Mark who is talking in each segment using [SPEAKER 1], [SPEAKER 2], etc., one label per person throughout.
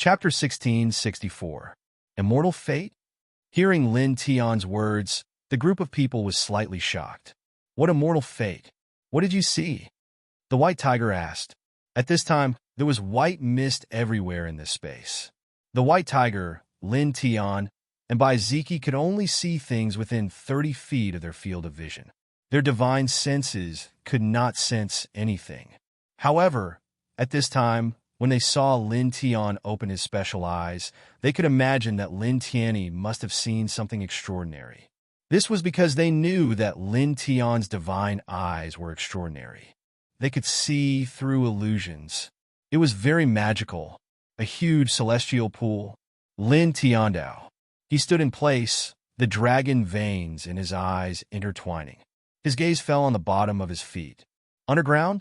[SPEAKER 1] Chapter 1664. Immortal Fate? Hearing Lin Tian's words, the group of people was slightly shocked. What immortal fate? What did you see? The white tiger asked. At this time, there was white mist everywhere in this space. The white tiger, Lin Tian, and Ziki could only see things within 30 feet of their field of vision. Their divine senses could not sense anything. However, at this time, when they saw Lin Tian open his special eyes, they could imagine that Lin Tianyi must have seen something extraordinary. This was because they knew that Lin Tian's divine eyes were extraordinary. They could see through illusions. It was very magical, a huge celestial pool. Lin Tiandao. He stood in place, the dragon veins in his eyes intertwining. His gaze fell on the bottom of his feet. Underground?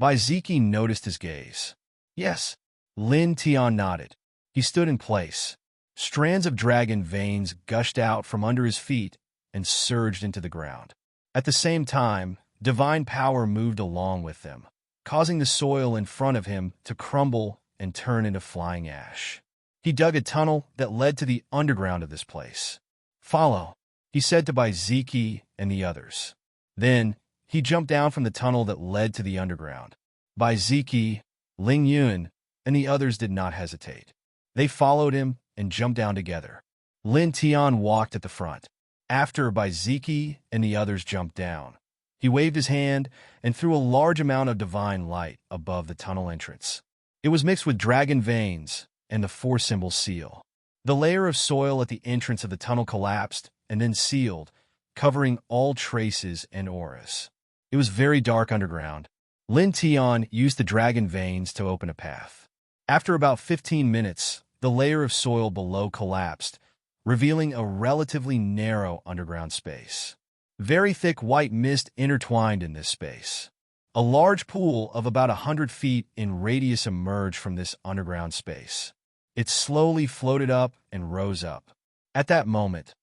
[SPEAKER 1] Ziki noticed his gaze. Yes. Lin Tian nodded. He stood in place. Strands of dragon veins gushed out from under his feet and surged into the ground. At the same time, divine power moved along with them, causing the soil in front of him to crumble and turn into flying ash. He dug a tunnel that led to the underground of this place. Follow, he said to Ziki and the others. Then, he jumped down from the tunnel that led to the underground. Ziki, Ling Yun, and the others did not hesitate. They followed him and jumped down together. Lin Tian walked at the front. After Ziki and the others jumped down, he waved his hand and threw a large amount of divine light above the tunnel entrance. It was mixed with dragon veins and the four-symbol seal. The layer of soil at the entrance of the tunnel collapsed and then sealed, covering all traces and auras. It was very dark underground. Lin Tian used the dragon veins to open a path. After about 15 minutes, the layer of soil below collapsed, revealing a relatively narrow underground space. Very thick white mist intertwined in this space. A large pool of about 100 feet in radius emerged from this underground space. It slowly floated up and rose up. At that moment,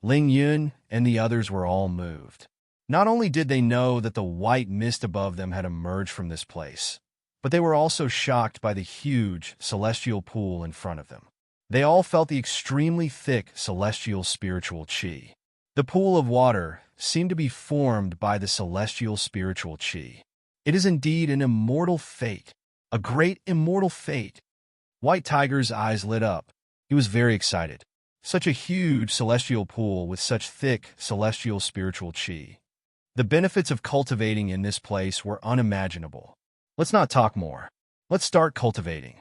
[SPEAKER 1] Ling Yun and the others were all moved. Not only did they know that the white mist above them had emerged from this place, but they were also shocked by the huge celestial pool in front of them. They all felt the extremely thick celestial spiritual qi. The pool of water seemed to be formed by the celestial spiritual qi. It is indeed an immortal fate, a great immortal fate. White Tiger's eyes lit up. He was very excited. Such a huge celestial pool with such thick celestial spiritual qi. The benefits of cultivating in this place were unimaginable. Let's not talk more. Let's start cultivating.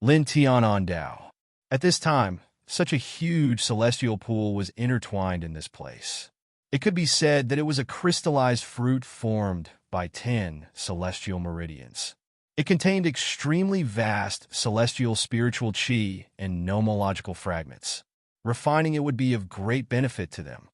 [SPEAKER 1] Lin Tian Dao. At this time, such a huge celestial pool was intertwined in this place. It could be said that it was a crystallized fruit formed by 10 celestial meridians. It contained extremely vast celestial spiritual qi and nomological fragments. Refining it would be of great benefit to them.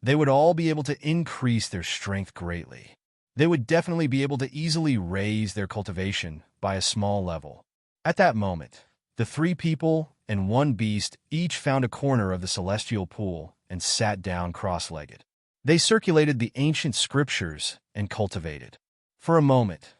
[SPEAKER 1] They would all be able to increase their strength greatly. They would definitely be able to easily raise their cultivation by a small level. At that moment, the 3 people and 1 beast each found a corner of the celestial pool and sat down cross-legged. They circulated the ancient scriptures and cultivated. For a moment,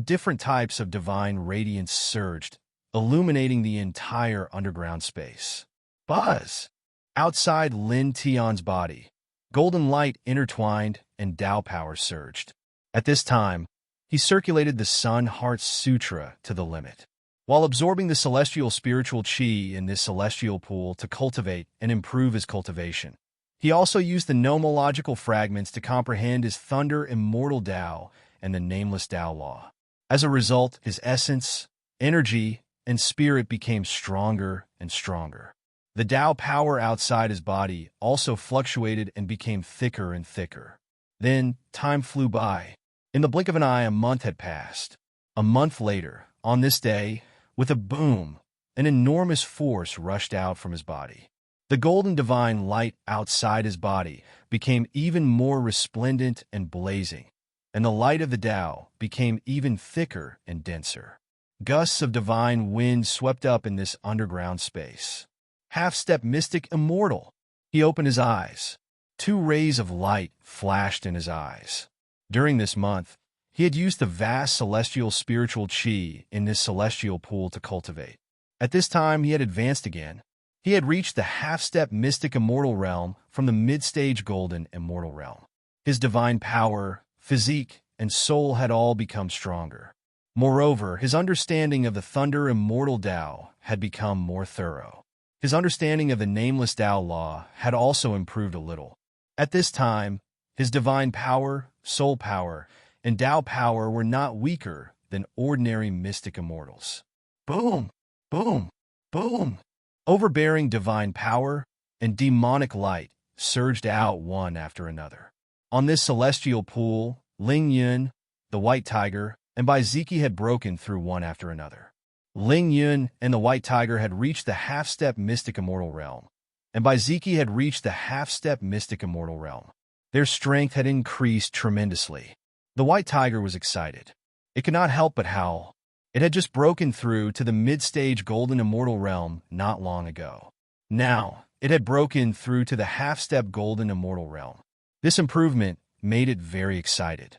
[SPEAKER 1] different types of divine radiance surged, illuminating the entire underground space. Buzz! Outside Lin Tian's body, golden light intertwined and Tao power surged. At this time, he circulated the Sun Heart Sutra to the limit, while absorbing the celestial spiritual qi in this celestial pool to cultivate and improve his cultivation. He also used the nomological fragments to comprehend his thunder immortal Tao and the nameless Tao law. As a result, his essence, energy, and spirit became stronger and stronger. The Tao power outside his body also fluctuated and became thicker and thicker. Then, time flew by. In the blink of an eye, a month had passed. A month later, on this day, with a boom, an enormous force rushed out from his body. The golden divine light outside his body became even more resplendent and blazing, and the light of the Tao became even thicker and denser. Gusts of divine wind swept up in this underground space. Half-step mystic immortal. He opened his eyes. 2 rays of light flashed in his eyes. During this month, he had used the vast celestial spiritual qi in this celestial pool to cultivate. At this time, he had advanced again. He had reached the half-step mystic immortal realm from the mid-stage golden immortal realm. His divine power, physique, and soul had all become stronger. Moreover, his understanding of the thunder immortal Tao had become more thorough. His understanding of the nameless Tao law had also improved a little. At this time, his divine power, soul power, and Tao power were not weaker than ordinary mystic immortals. Boom! Boom! Boom! Overbearing divine power and demonic light surged out one after another. On this celestial pool, Ling Yun, the white tiger, and Baiziki had broken through one after another. Ling Yun and the white tiger had reached the half-step mystic immortal realm, and Baiziki had reached the half-step mystic immortal realm. Their strength had increased tremendously. The white tiger was excited. It could not help but howl. It had just broken through to the mid-stage golden immortal realm not long ago. Now, it had broken through to the half-step golden immortal realm. This improvement made it very excited.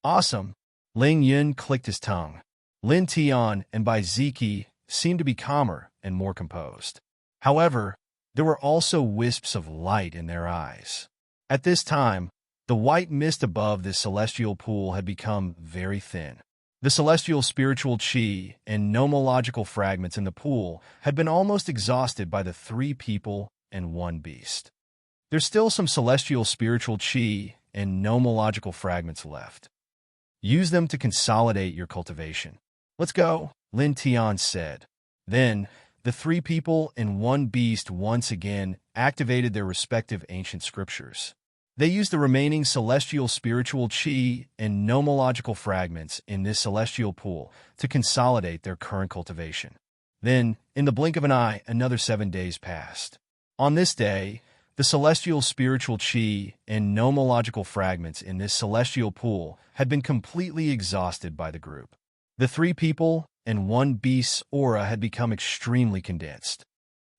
[SPEAKER 1] Awesome! Ling Yun clicked his tongue. Lin Tian and Baiziki seemed to be calmer and more composed. However, there were also wisps of light in their eyes. At this time, the white mist above this celestial pool had become very thin. The celestial spiritual chi and nomological fragments in the pool had been almost exhausted by the 3 people and 1 beast. There's still some celestial spiritual chi and nomological fragments left. Use them to consolidate your cultivation. Let's go, Lin Tian said. Then, the 3 people and 1 beast once again activated their respective ancient scriptures. They used the remaining celestial spiritual chi and nomological fragments in this celestial pool to consolidate their current cultivation. Then, in the blink of an eye, another 7 days passed. On this day, the celestial spiritual chi and nomological fragments in this celestial pool had been completely exhausted by the group. The 3 people and 1 beast's aura had become extremely condensed.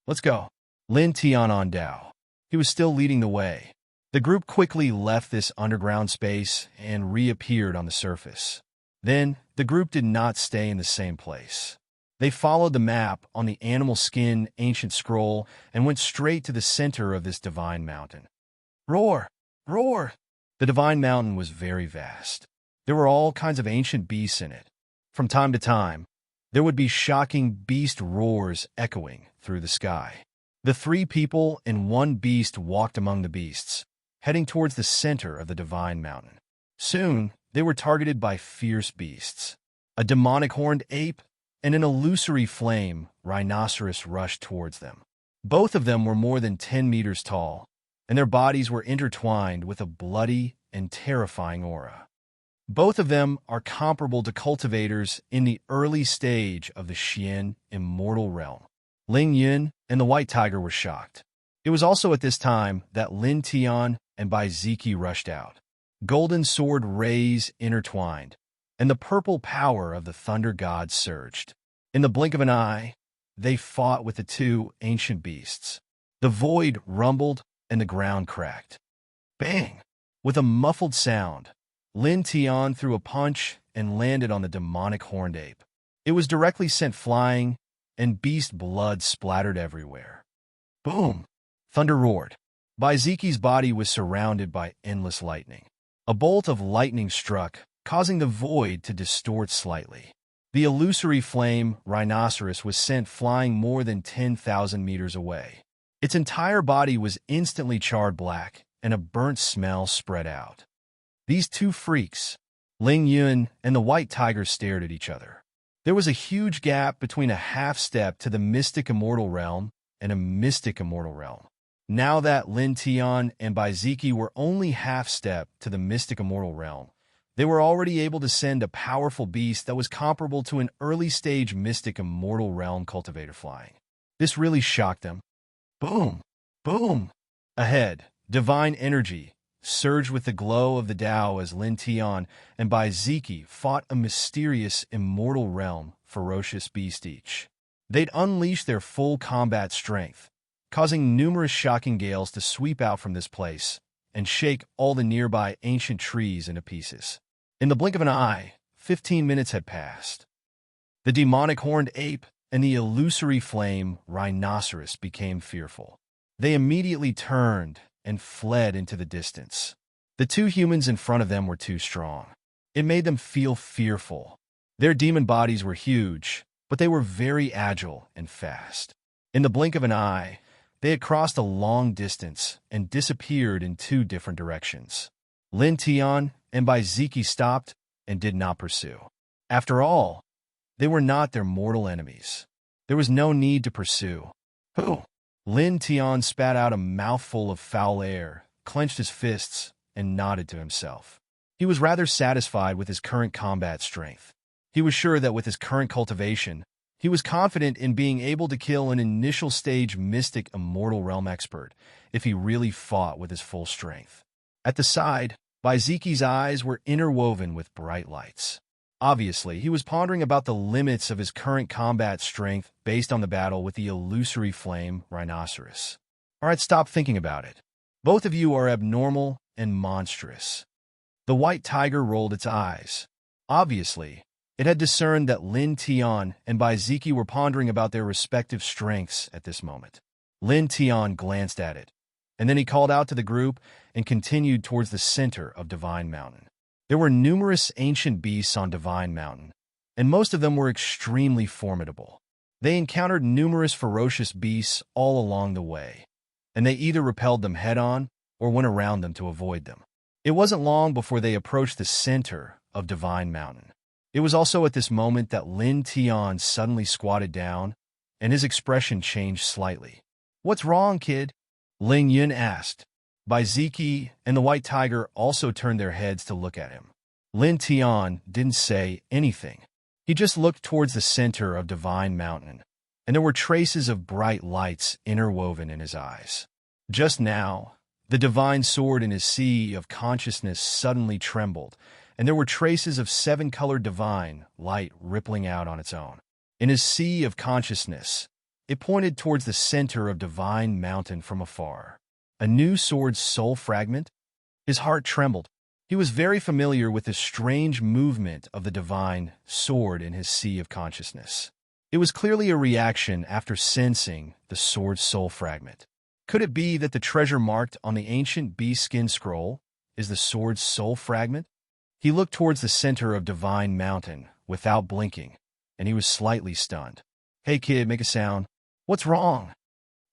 [SPEAKER 1] Let's go. Lin Tian on Dao. He was still leading the way. The group quickly left this underground space and reappeared on the surface. Then, the group did not stay in the same place. They followed the map on the animal skin ancient scroll and went straight to the center of this divine mountain. Roar! Roar! The divine mountain was very vast. There were all kinds of ancient beasts in it. From time to time, there would be shocking beast roars echoing through the sky. The 3 people and 1 beast walked among the beasts, heading towards the center of the divine mountain. Soon, they were targeted by fierce beasts. A demonic horned ape and an illusory flame rhinoceros rushed towards them. Both of them were more than 10 meters tall, and their bodies were intertwined with a bloody and terrifying aura. Both of them are comparable to cultivators in the early stage of the Xian immortal realm. Ling Yun and the white tiger were shocked. It was also at this time that Lin Tian and Baiziki rushed out. Golden sword rays intertwined, and the purple power of the thunder god surged. In the blink of an eye, they fought with the 2 ancient beasts. The void rumbled and the ground cracked. Bang! With a muffled sound, Lin Tian threw a punch and landed on the demonic horned ape. It was directly sent flying, and beast blood splattered everywhere. Boom! Thunder roared. Baiziki's body was surrounded by endless lightning. A bolt of lightning struck, causing the void to distort slightly. The illusory flame rhinoceros was sent flying more than 10,000 meters away. Its entire body was instantly charred black, and a burnt smell spread out. These 2 freaks, Ling Yun and the white tiger, stared at each other. There was a huge gap between a half-step to the mystic immortal realm and a mystic immortal realm. Now that Lin Tian and Baiziki were only half-step to the mystic immortal realm, they were already able to send a powerful beast that was comparable to an early-stage mystic immortal realm cultivator flying. This really shocked them. Boom! Boom! Ahead, divine energy surged with the glow of the Tao as Lin Tian and Baiziki fought a mysterious immortal realm ferocious beast each. They'd unleashed their full combat strength, causing numerous shocking gales to sweep out from this place and shake all the nearby ancient trees into pieces. In the blink of an eye, 15 minutes had passed. The demonic horned ape and the illusory flame rhinoceros became fearful. They immediately turned and fled into the distance. The two humans in front of them were too strong. It made them feel fearful. Their demon bodies were huge, but they were very agile and fast. In the blink of an eye, they had crossed a long distance and disappeared in two different directions. Lin Tian and Baiziki stopped and did not pursue. After all, they were not their mortal enemies. There was no need to pursue. Who? Lin Tian spat out a mouthful of foul air, clenched his fists, and nodded to himself. He was rather satisfied with his current combat strength. He was sure that with his current cultivation, he was confident in being able to kill an initial stage mystic immortal realm expert if he really fought with his full strength. At the side, Baiziki's eyes were interwoven with bright lights. Obviously, he was pondering about the limits of his current combat strength based on the battle with the illusory flame rhinoceros. All right, stop thinking about it. Both of you are abnormal and monstrous. The white tiger rolled its eyes. Obviously, it had discerned that Lin Tian and Baiziki were pondering about their respective strengths at this moment. Lin Tian glanced at it, and then he called out to the group and continued towards the center of Divine Mountain. There were numerous ancient beasts on Divine Mountain, and most of them were extremely formidable. They encountered numerous ferocious beasts all along the way, and they either repelled them head-on or went around them to avoid them. It wasn't long before they approached the center of Divine Mountain. It was also at this moment that Lin Tian suddenly squatted down, and his expression changed slightly. "What's wrong, kid?" Ling Yun asked. Baiziki and the white tiger also turned their heads to look at him. Lin Tian didn't say anything. He just looked towards the center of Divine Mountain, and there were traces of bright lights interwoven in his eyes. Just now, the divine sword in his sea of consciousness suddenly trembled, and there were traces of seven-colored divine light rippling out on its own. In his sea of consciousness, it pointed towards the center of Divine Mountain from afar. A new sword's soul fragment? His heart trembled. He was very familiar with the strange movement of the divine sword in his sea of consciousness. It was clearly a reaction after sensing the sword's soul fragment. Could it be that the treasure marked on the ancient beast skin scroll is the sword's soul fragment? He looked towards the center of Divine Mountain without blinking, and he was slightly stunned. "Hey kid, make a sound." "What's wrong?"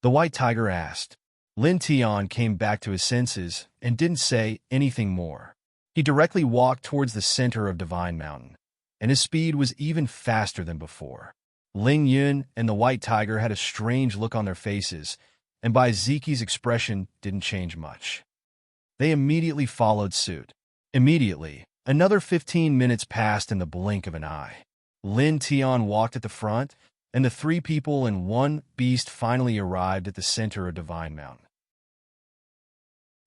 [SPEAKER 1] the white tiger asked. Lin Tian came back to his senses and didn't say anything more. He directly walked towards the center of Divine Mountain, and his speed was even faster than before. Ling Yun and the white tiger had a strange look on their faces, and Baiziki's expression didn't change much. They immediately followed suit. Immediately, another 15 minutes passed in the blink of an eye. Lin Tian walked at the front, and the three people and one beast finally arrived at the center of Divine Mountain.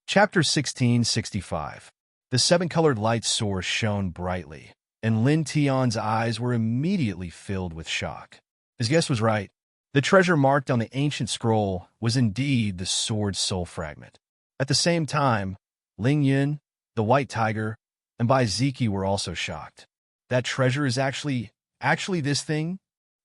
[SPEAKER 1] Chapter 1665. The seven-colored light source shone brightly, and Lin Tian's eyes were immediately filled with shock. His guess was right. The treasure marked on the ancient scroll was indeed the sword's soul fragment. At the same time, Ling Yun, the white tiger, and Baiziki were also shocked. That treasure is actually this thing?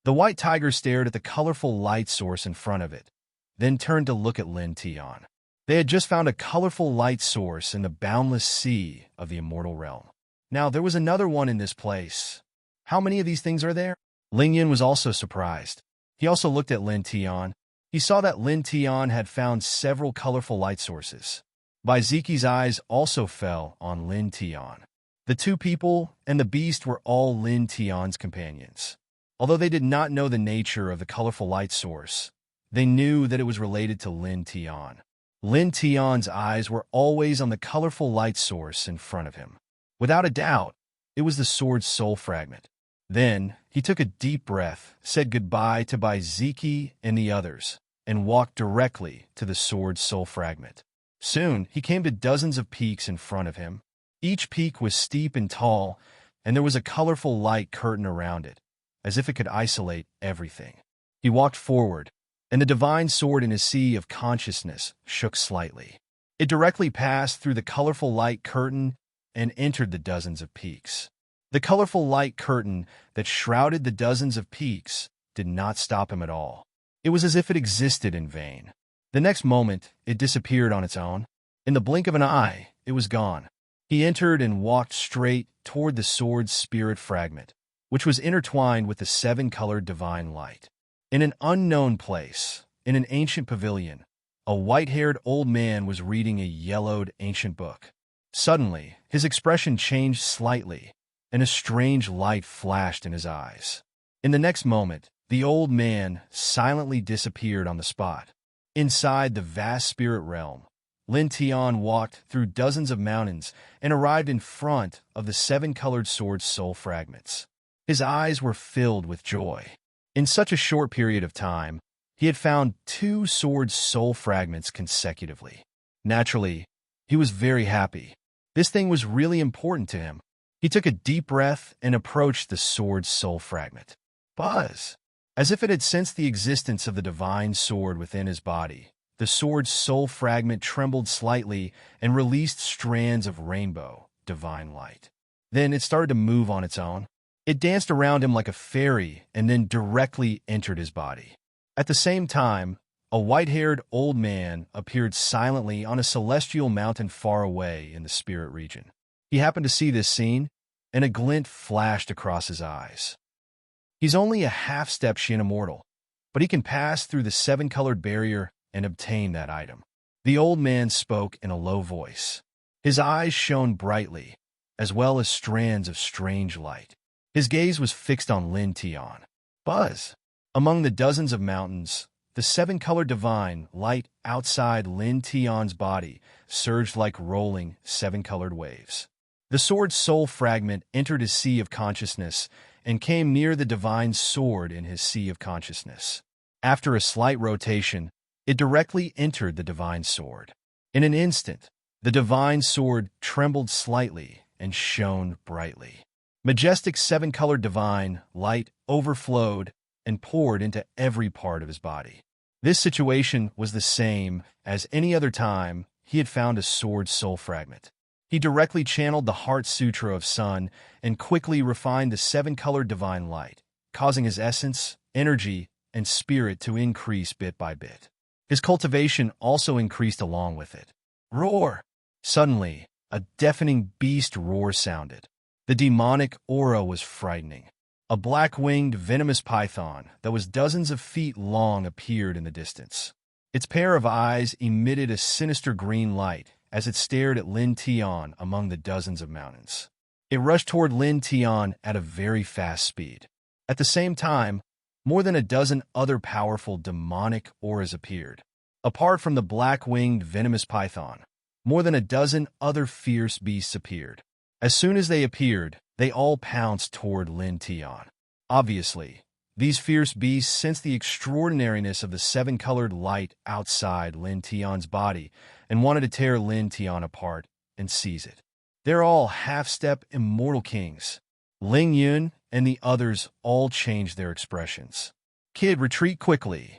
[SPEAKER 1] The white tiger stared at the colorful light source in front of it, then turned to look at Lin Tian. They had just found a colorful light source in the boundless sea of the immortal realm. Now, there was another one in this place. How many of these things are there? Ling Yun was also surprised. He also looked at Lin Tian. He saw that Lin Tian had found several colorful light sources. Baiziki's eyes also fell on Lin Tian. The two people and the beast were all Lin Tian's companions. Although they did not know the nature of the colorful light source, they knew that it was related to Lin Tian. Lin Tian's eyes were always on the colorful light source in front of him. Without a doubt, it was the sword's soul fragment. Then, he took a deep breath, said goodbye to Baiziki and the others, and walked directly to the sword's soul fragment. Soon, he came to dozens of peaks in front of him. Each peak was steep and tall, and there was a colorful light curtain around it, as if it could isolate everything. He walked forward, and the divine sword in his sea of consciousness shook slightly. It directly passed through the colorful light curtain and entered the dozens of peaks. The colorful light curtain that shrouded the dozens of peaks did not stop him at all. It was as if it existed in vain. The next moment, it disappeared on its own. In the blink of an eye, it was gone. He entered and walked straight toward the sword's spirit fragment, which was intertwined with the seven-colored divine light. In an unknown place, in an ancient pavilion, a white-haired old man was reading a yellowed ancient book. Suddenly, his expression changed slightly, and a strange light flashed in his eyes. In the next moment, the old man silently disappeared on the spot. Inside the vast spirit realm, Lin Tian walked through dozens of mountains and arrived in front of the seven-colored sword's soul fragments. His eyes were filled with joy. In such a short period of time, he had found two sword's soul fragments consecutively. Naturally, he was very happy. This thing was really important to him. He took a deep breath and approached the sword's soul fragment. Buzz! As if it had sensed the existence of the divine sword within his body, the sword's soul fragment trembled slightly and released strands of rainbow, divine light. Then it started to move on its own. It danced around him like a fairy and then directly entered his body. At the same time, a white-haired old man appeared silently on a celestial mountain far away in the spirit region. He happened to see this scene, and a glint flashed across his eyes. He's only a half-step Shin immortal, but he can pass through the seven-colored barrier and obtain that item. The old man spoke in a low voice. His eyes shone brightly, as well as strands of strange light. His gaze was fixed on Lin Tian. Buzz! Among the dozens of mountains, the seven-colored divine light outside Lin Tian's body surged like rolling seven-colored waves. The sword's soul fragment entered his sea of consciousness and came near the divine sword in his sea of consciousness. After a slight rotation, it directly entered the divine sword. In an instant, the divine sword trembled slightly and shone brightly. Majestic seven-colored divine light overflowed and poured into every part of his body. This situation was the same as any other time he had found a sword soul fragment. He directly channeled the Heart Sutra of Sun and quickly refined the seven-colored divine light, causing his essence, energy, and spirit to increase bit by bit. His cultivation also increased along with it. Roar! Suddenly, a deafening beast roar sounded. The demonic aura was frightening. A black-winged, venomous python that was dozens of feet long appeared in the distance. Its pair of eyes emitted a sinister green light as it stared at Lin Tian among the dozens of mountains. It rushed toward Lin Tian at a very fast speed. At the same time, more than a dozen other powerful demonic auras appeared. Apart from the black-winged, venomous python, more than a dozen other fierce beasts appeared. As soon as they appeared, they all pounced toward Lin Tian. Obviously, these fierce beasts sensed the extraordinariness of the seven-colored light outside Lin Tian's body and wanted to tear Lin Tian apart and seize it. They're all half-step immortal kings. Ling Yun and the others all changed their expressions. Kid, retreat quickly,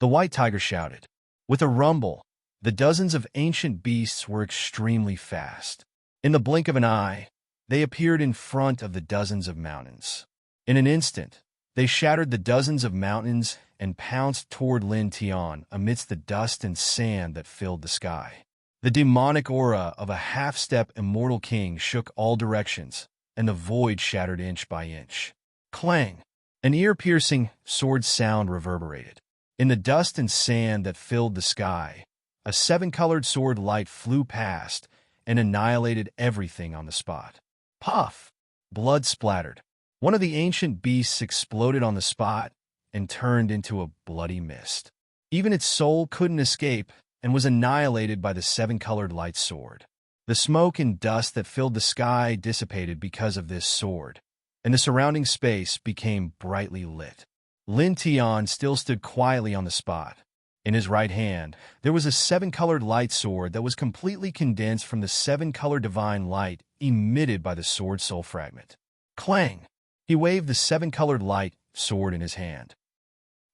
[SPEAKER 1] the white tiger shouted. With a rumble, the dozens of ancient beasts were extremely fast. In the blink of an eye, they appeared in front of the dozens of mountains. In an instant, they shattered the dozens of mountains and pounced toward Lin Tian amidst the dust and sand that filled the sky. The demonic aura of a half-step immortal king shook all directions, and the void shattered inch by inch. Clang! An ear-piercing sword sound reverberated. In the dust and sand that filled the sky, a seven-colored sword light flew past and annihilated everything on the spot. Puff! Blood splattered. One of the ancient beasts exploded on the spot and turned into a bloody mist. Even its soul couldn't escape and was annihilated by the seven-colored light sword. The smoke and dust that filled the sky dissipated because of this sword, and the surrounding space became brightly lit. Lin Tian still stood quietly on the spot. In his right hand, there was a seven-colored light sword that was completely condensed from the seven-colored divine light emitted by the sword soul fragment. Clang! He waved the seven-colored light sword in his hand.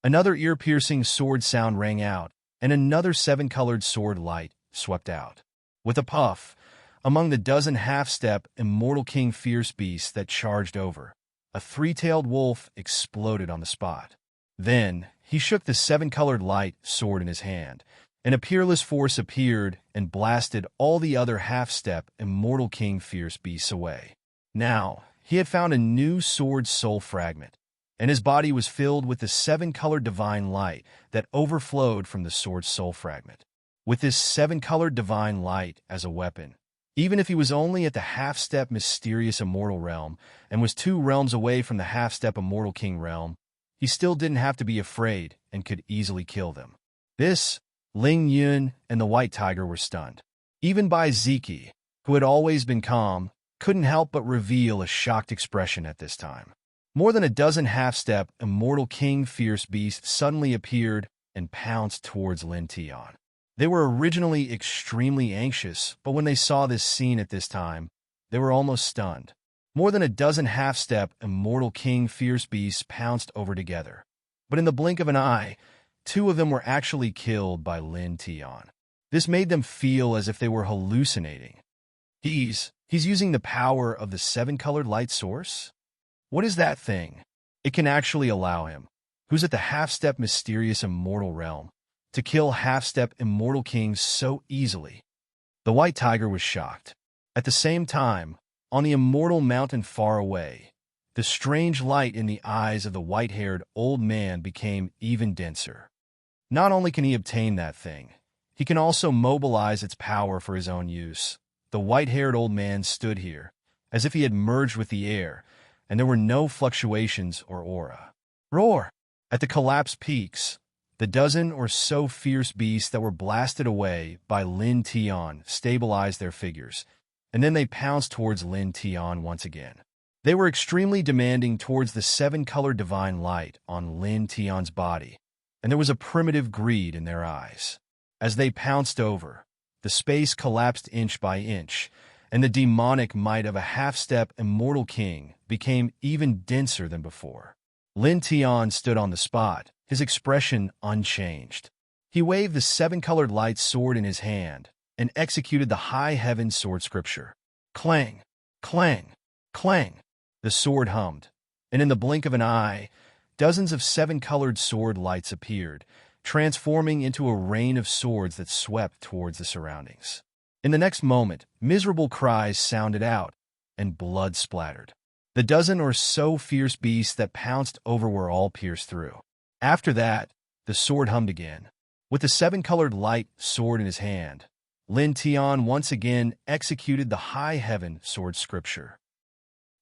[SPEAKER 1] Another ear-piercing sword sound rang out, and another seven-colored sword light swept out. With a puff, among the dozen half-step immortal king fierce beasts that charged over, a three-tailed wolf exploded on the spot. Then he shook the seven-colored light sword in his hand, and a peerless force appeared and blasted all the other half-step immortal king fierce beasts away. Now, he had found a new sword soul fragment, and his body was filled with the seven-colored divine light that overflowed from the sword soul fragment. With this seven-colored divine light as a weapon, even if he was only at the half-step mysterious immortal realm and was 2 realms away from the half-step immortal king realm, he still didn't have to be afraid and could easily kill them. This, Ling Yun and the White Tiger were stunned. Even Bai Ziki, who had always been calm, couldn't help but reveal a shocked expression at this time. More than a dozen half-step immortal king fierce beasts suddenly appeared and pounced towards Lin Tian. They were originally extremely anxious, but when they saw this scene at this time, they were almost stunned. More than a dozen half-step immortal king fierce beasts pounced over together. But in the blink of an eye, 2 of them were actually killed by Lin Tian. This made them feel as if they were hallucinating. He's using the power of the seven-colored light source? What is that thing? It can actually allow him, who's at the half-step mysterious immortal realm, to kill half-step immortal kings so easily. The White Tiger was shocked. At the same time, on the immortal mountain far away, the strange light in the eyes of the white-haired old man became even denser. Not only can he obtain that thing, he can also mobilize its power for his own use. The white-haired old man stood here, as if he had merged with the air, and there were no fluctuations or aura. Roar! At the collapsed peaks, the dozen or so fierce beasts that were blasted away by Lin Tian stabilized their figures, and then they pounced towards Lin Tian once again. They were extremely demanding towards the seven-colored divine light on Lin Tian's body, and there was a primitive greed in their eyes. As they pounced over, the space collapsed inch by inch, and the demonic might of a half-step immortal king became even denser than before. Lin Tian stood on the spot, his expression unchanged. He waved the seven-colored light sword in his hand and executed the high heaven sword scripture. Clang, clang, clang. The sword hummed, and in the blink of an eye, dozens of seven-colored sword lights appeared, transforming into a rain of swords that swept towards the surroundings. In the next moment, miserable cries sounded out, and blood splattered. The dozen or so fierce beasts that pounced over were all pierced through. After that, the sword hummed again. With the seven-colored light sword in his hand, Lin Tian once again executed the high heaven sword scripture.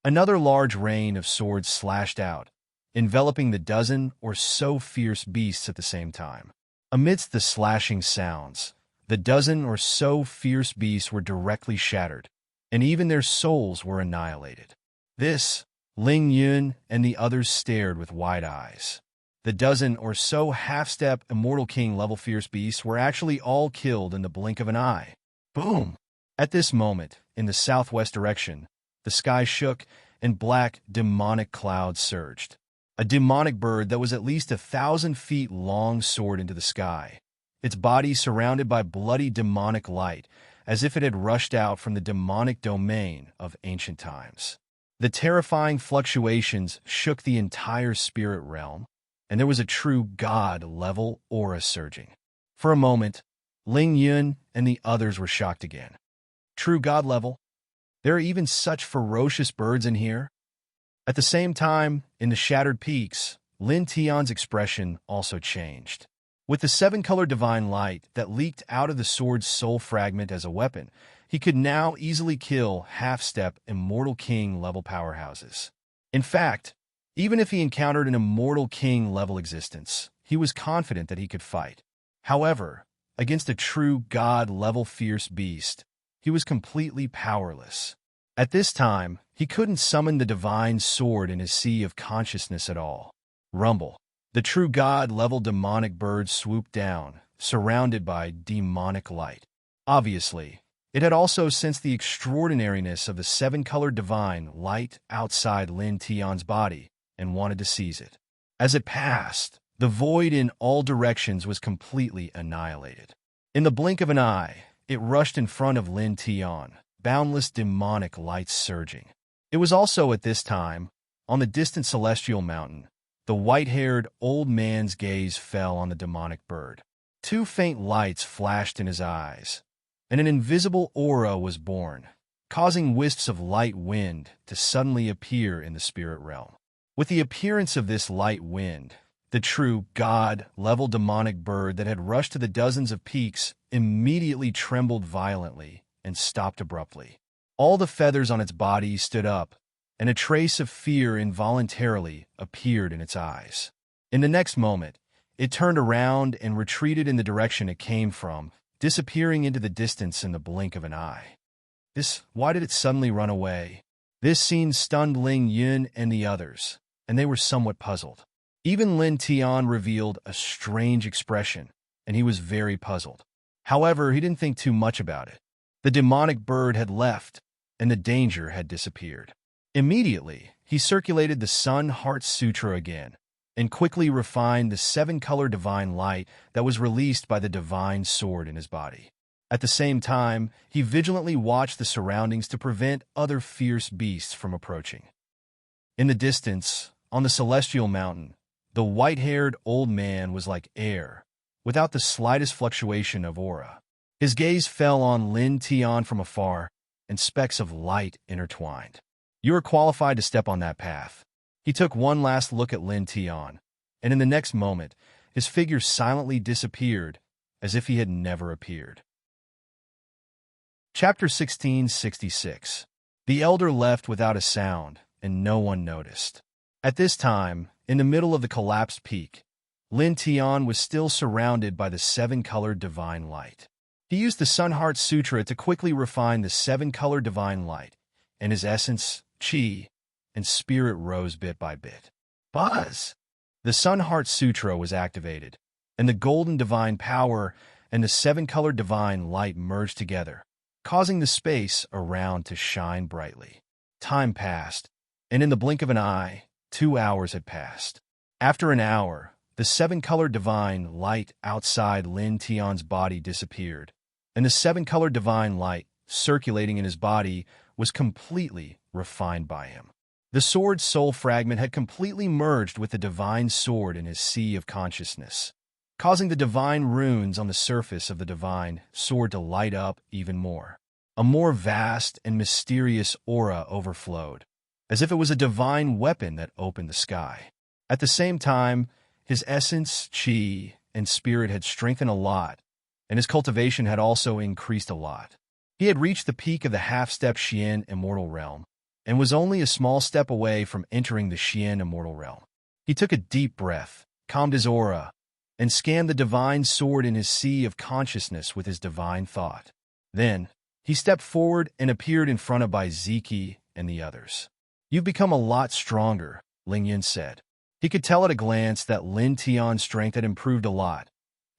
[SPEAKER 1] Another large rain of swords slashed out, enveloping the dozen or so fierce beasts at the same time. Amidst the slashing sounds, the dozen or so fierce beasts were directly shattered, and even their souls were annihilated. This, Ling Yun and the others stared with wide eyes. The dozen or so half-step Immortal King level fierce beasts were actually all killed in the blink of an eye. Boom! At this moment, in the southwest direction, the sky shook and black, demonic clouds surged. A demonic bird that was at least 1,000 feet long soared into the sky, its body surrounded by bloody demonic light, as if it had rushed out from the demonic domain of ancient times. The terrifying fluctuations shook the entire spirit realm, and there was a true god-level aura surging. For a moment, Ling Yun and the others were shocked again. True god level? There are even such ferocious birds in here? At the same time, in the shattered peaks, Lin Tian's expression also changed. With the seven-colored divine light that leaked out of the sword's soul fragment as a weapon, he could now easily kill half-step Immortal King-level powerhouses. In fact, even if he encountered an Immortal King-level existence, he was confident that he could fight. However, against a true god-level fierce beast, he was completely powerless. At this time, he couldn't summon the divine sword in his sea of consciousness at all. Rumble. The true god-level demonic bird swooped down, surrounded by demonic light. Obviously, it had also sensed the extraordinariness of the seven-colored divine light outside Lin Tian's body and wanted to seize it. As it passed, the void in all directions was completely annihilated. In the blink of an eye, it rushed in front of Lin Tian, boundless demonic lights surging. It was also at this time, on the distant celestial mountain, the white-haired old man's gaze fell on the demonic bird. Two faint lights flashed in his eyes, and an invisible aura was born, causing wisps of light wind to suddenly appear in the spirit realm. With the appearance of this light wind, the true god-level demonic bird that had rushed to the dozens of peaks immediately trembled violently and stopped abruptly. All the feathers on its body stood up, and a trace of fear involuntarily appeared in its eyes. In the next moment, it turned around and retreated in the direction it came from, disappearing into the distance in the blink of an eye. Why did it suddenly run away? This scene stunned Ling Yun and the others, and they were somewhat puzzled. Even Lin Tian revealed a strange expression, and he was very puzzled. However, he didn't think too much about it. The demonic bird had left, and the danger had disappeared. Immediately, he circulated the Sun Heart Sutra again, and quickly refined the seven-color divine light that was released by the divine sword in his body. At the same time, he vigilantly watched the surroundings to prevent other fierce beasts from approaching. In the distance, on the celestial mountain, the white-haired old man was like air, without the slightest fluctuation of aura. His gaze fell on Lin Tian from afar, and specks of light intertwined. You are qualified to step on that path. He took one last look at Lin Tian, and in the next moment, his figure silently disappeared, as if he had never appeared. Chapter 1666. The elder left without a sound, and no one noticed. At this time, in the middle of the collapsed peak, Lin Tian was still surrounded by the seven-colored divine light. He used the Sun Heart Sutra to quickly refine the seven-colored divine light, and his essence, qi, and spirit rose bit by bit. Buzz! The Sun Heart Sutra was activated, and the golden divine power and the seven-colored divine light merged together, causing the space around to shine brightly. Time passed, and in the blink of an eye, 2 hours had passed. After an hour, the seven-colored divine light outside Lin Tian's body disappeared, and the seven-colored divine light circulating in his body was completely refined by him. The sword's soul fragment had completely merged with the divine sword in his sea of consciousness, causing the divine runes on the surface of the divine sword to light up even more. A more vast and mysterious aura overflowed, as if it was a divine weapon that opened the sky. At the same time, his essence, qi, and spirit had strengthened a lot, and his cultivation had also increased a lot. He had reached the peak of the half-step Xian immortal realm, and was only a small step away from entering the Xian immortal realm. He took a deep breath, calmed his aura, and scanned the divine sword in his sea of consciousness with his divine thought. Then, he stepped forward and appeared in front of Bai Ziki and the others. "You've become a lot stronger," Ling Yin said. He could tell at a glance that Lin Tian's strength had improved a lot,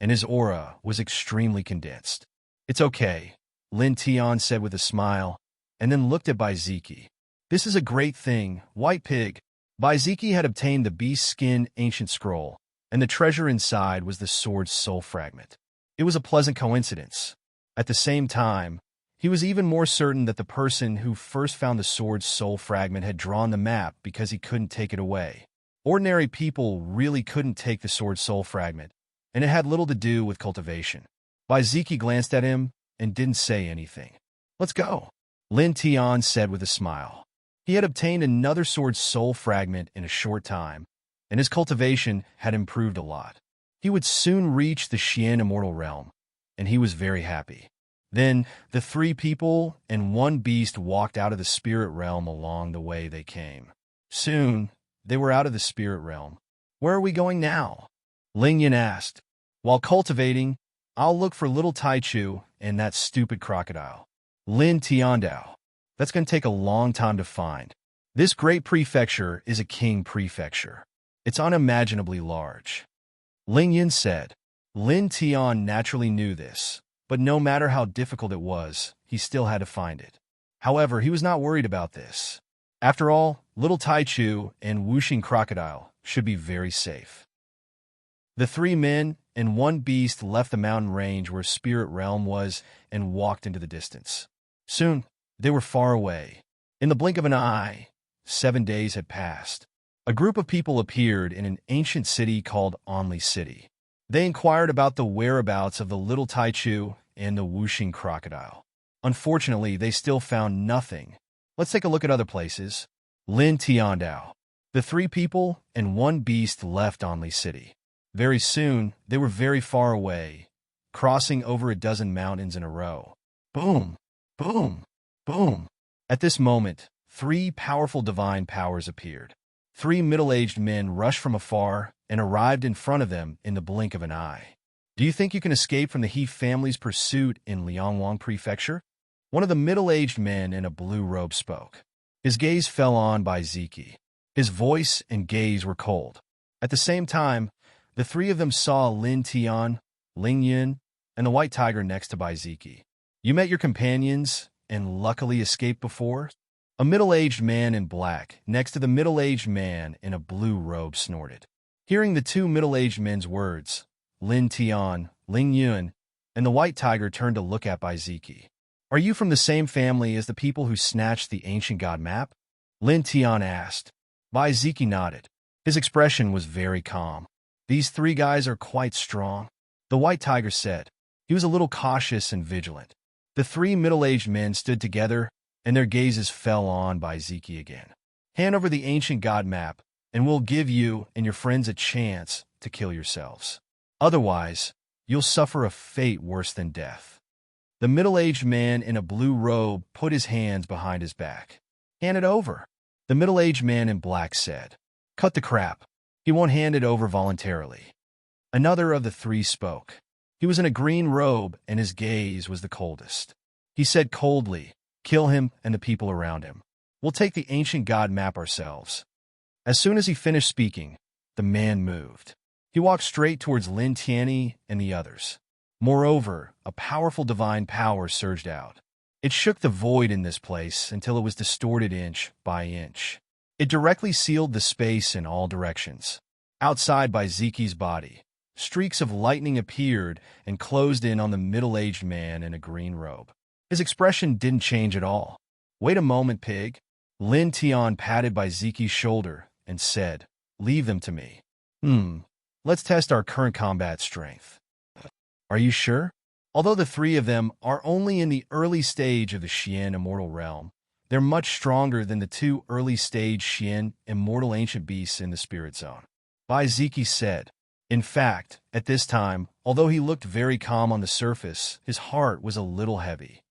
[SPEAKER 1] and his aura was extremely condensed. "It's okay," Lin Tian said with a smile, and then looked at Bai Ziki. "This is a great thing, White Pig." Bai Ziki had obtained the beast skin ancient scroll, and the treasure inside was the sword's soul fragment. It was a pleasant coincidence. At the same time, he was even more certain that the person who first found the sword's soul fragment had drawn the map because he couldn't take it away. Ordinary people really couldn't take the sword's soul fragment, and it had little to do with cultivation. Bai Ziki glanced at him and didn't say anything. "Let's go," Lin Tian said with a smile. He had obtained another sword's soul fragment in a short time, and his cultivation had improved a lot. He would soon reach the Xian immortal realm, and he was very happy. Then, the three people and one beast walked out of the spirit realm along the way they came. Soon, they were out of the spirit realm. "Where are we going now?" Ling Yin asked. "While cultivating, I'll look for little Taichu and that stupid crocodile." Lin Tiandao. "That's going to take a long time to find. This great prefecture is a king prefecture. It's unimaginably large," Ling Yin said. Lin Tian naturally knew this, but no matter how difficult it was, he still had to find it. However, he was not worried about this. After all, little Taichu and Wuxing crocodile should be very safe. The three men and one beast left the mountain range where Spirit Realm was and walked into the distance. Soon, they were far away. In the blink of an eye, 7 days had passed. A group of people appeared in an ancient city called Only City. They inquired about the whereabouts of the little Taichu and the whooshing crocodile. Unfortunately, they still found nothing. Let's take a look at other places. Lin Tiandao. The three people and one beast left Only City. Very soon, they were very far away, crossing over a dozen mountains in a row. Boom! Boom! Boom! At this moment, three powerful divine powers appeared. Three middle-aged men rushed from afar and arrived in front of them in the blink of an eye. Do you think you can escape from the He family's pursuit in Liangwang Prefecture? One of the middle-aged men in a blue robe spoke. His gaze fell on by Ziki. His voice and gaze were cold. At the same time, the three of them saw Lin Tian, Ling Yun, and the white tiger next to Baiziki. You met your companions and luckily escaped before? A middle-aged man in black, next to the middle-aged man in a blue robe, snorted. Hearing the two middle-aged men's words, Lin Tian, Ling Yun, and the white tiger turned to look at Baiziki. Are you from the same family as the people who snatched the ancient god map? Lin Tian asked. Baiziki nodded. His expression was very calm. These three guys are quite strong, the white tiger said. He was a little cautious and vigilant. The three middle-aged men stood together, and their gazes fell on Baiziki again. Hand over the ancient god map, and we'll give you and your friends a chance to kill yourselves. Otherwise, you'll suffer a fate worse than death. The middle-aged man in a blue robe put his hands behind his back. Hand it over, the middle-aged man in black said. Cut the crap. He won't hand it over voluntarily. Another of the three spoke. He was in a green robe, and his gaze was the coldest. He said coldly, kill him and the people around him. We'll take the ancient god map ourselves. As soon as he finished speaking, the man moved. He walked straight towards Lin Tianyi and the others. Moreover, a powerful divine power surged out. It shook the void in this place until it was distorted inch by inch. It directly sealed the space in all directions. Outside by Ziki's body, streaks of lightning appeared and closed in on the middle-aged man in a green robe. His expression didn't change at all. Wait a moment, pig. Lin Tian patted Baiziki's shoulder and said, leave them to me. Let's test our current combat strength. Are you sure? Although the three of them are only in the early stage of the Xian immortal realm, they're much stronger than the two early-stage Xian immortal ancient beasts in the spirit zone. Baiziki said. In fact, at this time, although he looked very calm on the surface, his heart was a little heavy.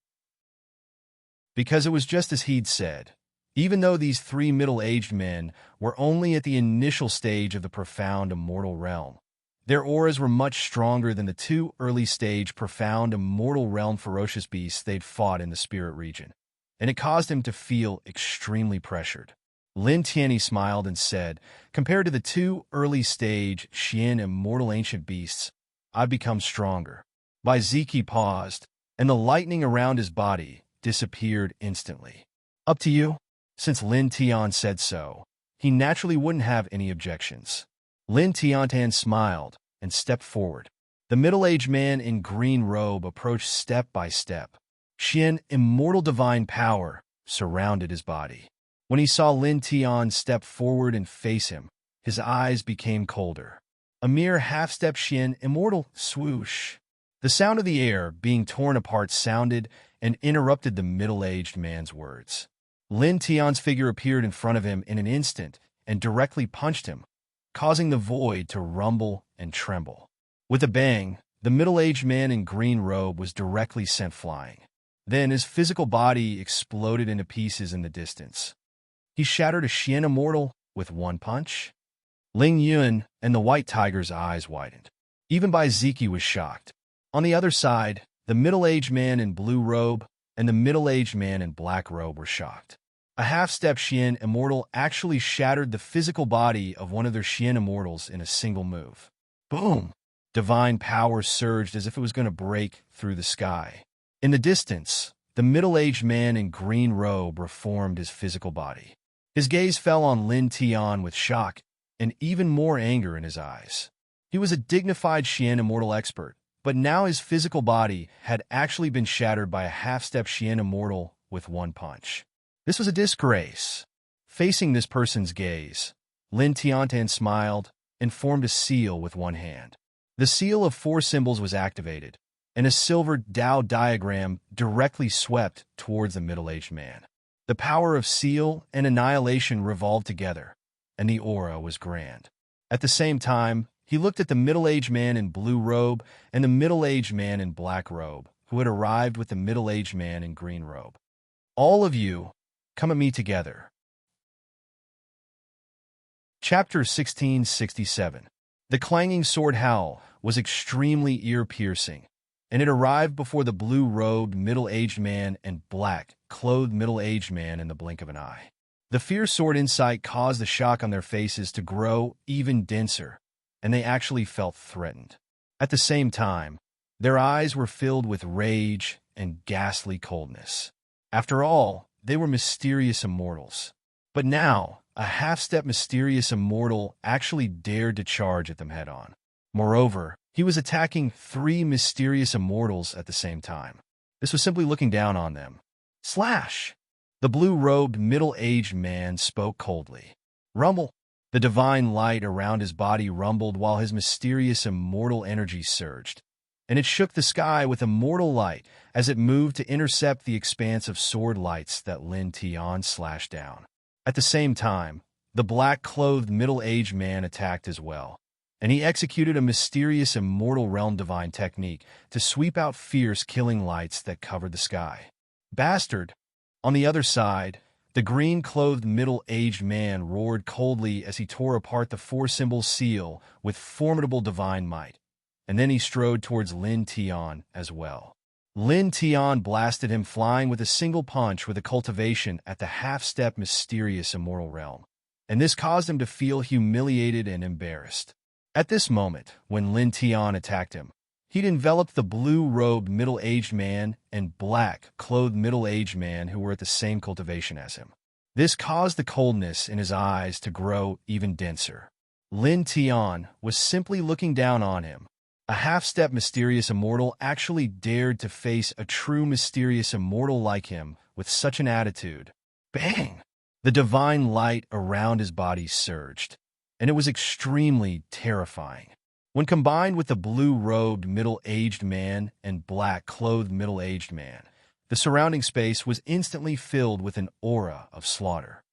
[SPEAKER 1] Because it was just as he'd said. Even though these three middle-aged men were only at the initial stage of the profound immortal realm, their auras were much stronger than the two early-stage profound immortal realm ferocious beasts they'd fought in the spirit region, and it caused him to feel extremely pressured. Lin Tianyi smiled and said, compared to the two early-stage Xian immortal ancient beasts, I've become stronger. Baiziki paused, and the lightning around his body disappeared instantly. Up to you? Since Lin Tian said so, he naturally wouldn't have any objections. Lin Tiantan smiled and stepped forward. The middle-aged man in green robe approached step by step. Xian immortal divine power surrounded his body. When he saw Lin Tian step forward and face him, his eyes became colder. A mere half-step Xian immortal swoosh. The sound of the air being torn apart sounded and interrupted the middle-aged man's words. Lin Tian's figure appeared in front of him in an instant and directly punched him, causing the void to rumble and tremble. With a bang, the middle-aged man in green robe was directly sent flying. Then his physical body exploded into pieces in the distance. He shattered a Xian immortal with one punch? Ling Yun and the white tiger's eyes widened. Even Baiziki was shocked. On the other side, the middle-aged man in blue robe and the middle-aged man in black robe were shocked. A half-step Xian immortal actually shattered the physical body of one of their Xian immortals in a single move. Boom! Divine power surged as if it was going to break through the sky. In the distance, the middle-aged man in green robe reformed his physical body. His gaze fell on Lin Tian with shock and even more anger in his eyes. He was a dignified Xian immortal expert, but now his physical body had actually been shattered by a half-step Xian immortal with one punch. This was a disgrace. Facing this person's gaze, Lin Tiantan smiled and formed a seal with one hand. The seal of 4 symbols was activated, and a silver Tao diagram directly swept towards the middle-aged man. The power of seal and annihilation revolved together, and the aura was grand. At the same time, he looked at the middle-aged man in blue robe and the middle-aged man in black robe, who had arrived with the middle-aged man in green robe. All of you, come at me together. Chapter 1667. The clanging sword howl was extremely ear-piercing, and it arrived before the blue-robed middle-aged man and black-clothed middle-aged man in the blink of an eye. The fierce sword insight caused the shock on their faces to grow even denser, and they actually felt threatened. At the same time, their eyes were filled with rage and ghastly coldness. After all, they were mysterious immortals. But now, a half-step mysterious immortal actually dared to charge at them head-on. Moreover, he was attacking 3 mysterious immortals at the same time. This was simply looking down on them. Slash! The blue-robed middle-aged man spoke coldly. Rumble! The divine light around his body rumbled while his mysterious immortal energy surged, and it shook the sky with immortal light as it moved to intercept the expanse of sword lights that Lin Tian slashed down. At the same time, the black-clothed middle-aged man attacked as well, and he executed a mysterious immortal realm divine technique to sweep out fierce killing lights that covered the sky. Bastard! On the other side, the green-clothed middle-aged man roared coldly as he tore apart the 4-symbol seal with formidable divine might, and then he strode towards Lin Tian as well. Lin Tian blasted him flying with a single punch with a cultivation at the half-step mysterious immortal realm, and this caused him to feel humiliated and embarrassed. At this moment, when Lin Tian attacked him, he'd enveloped the blue-robed middle-aged man and black-clothed middle-aged man who were at the same cultivation as him. This caused the coldness in his eyes to grow even denser. Lin Tian was simply looking down on him. A half-step mysterious immortal actually dared to face a true mysterious immortal like him with such an attitude. Bang! The divine light around his body surged, and it was extremely terrifying. When combined with the blue-robed middle-aged man and black-clothed middle-aged man, the surrounding space was instantly filled with an aura of slaughter.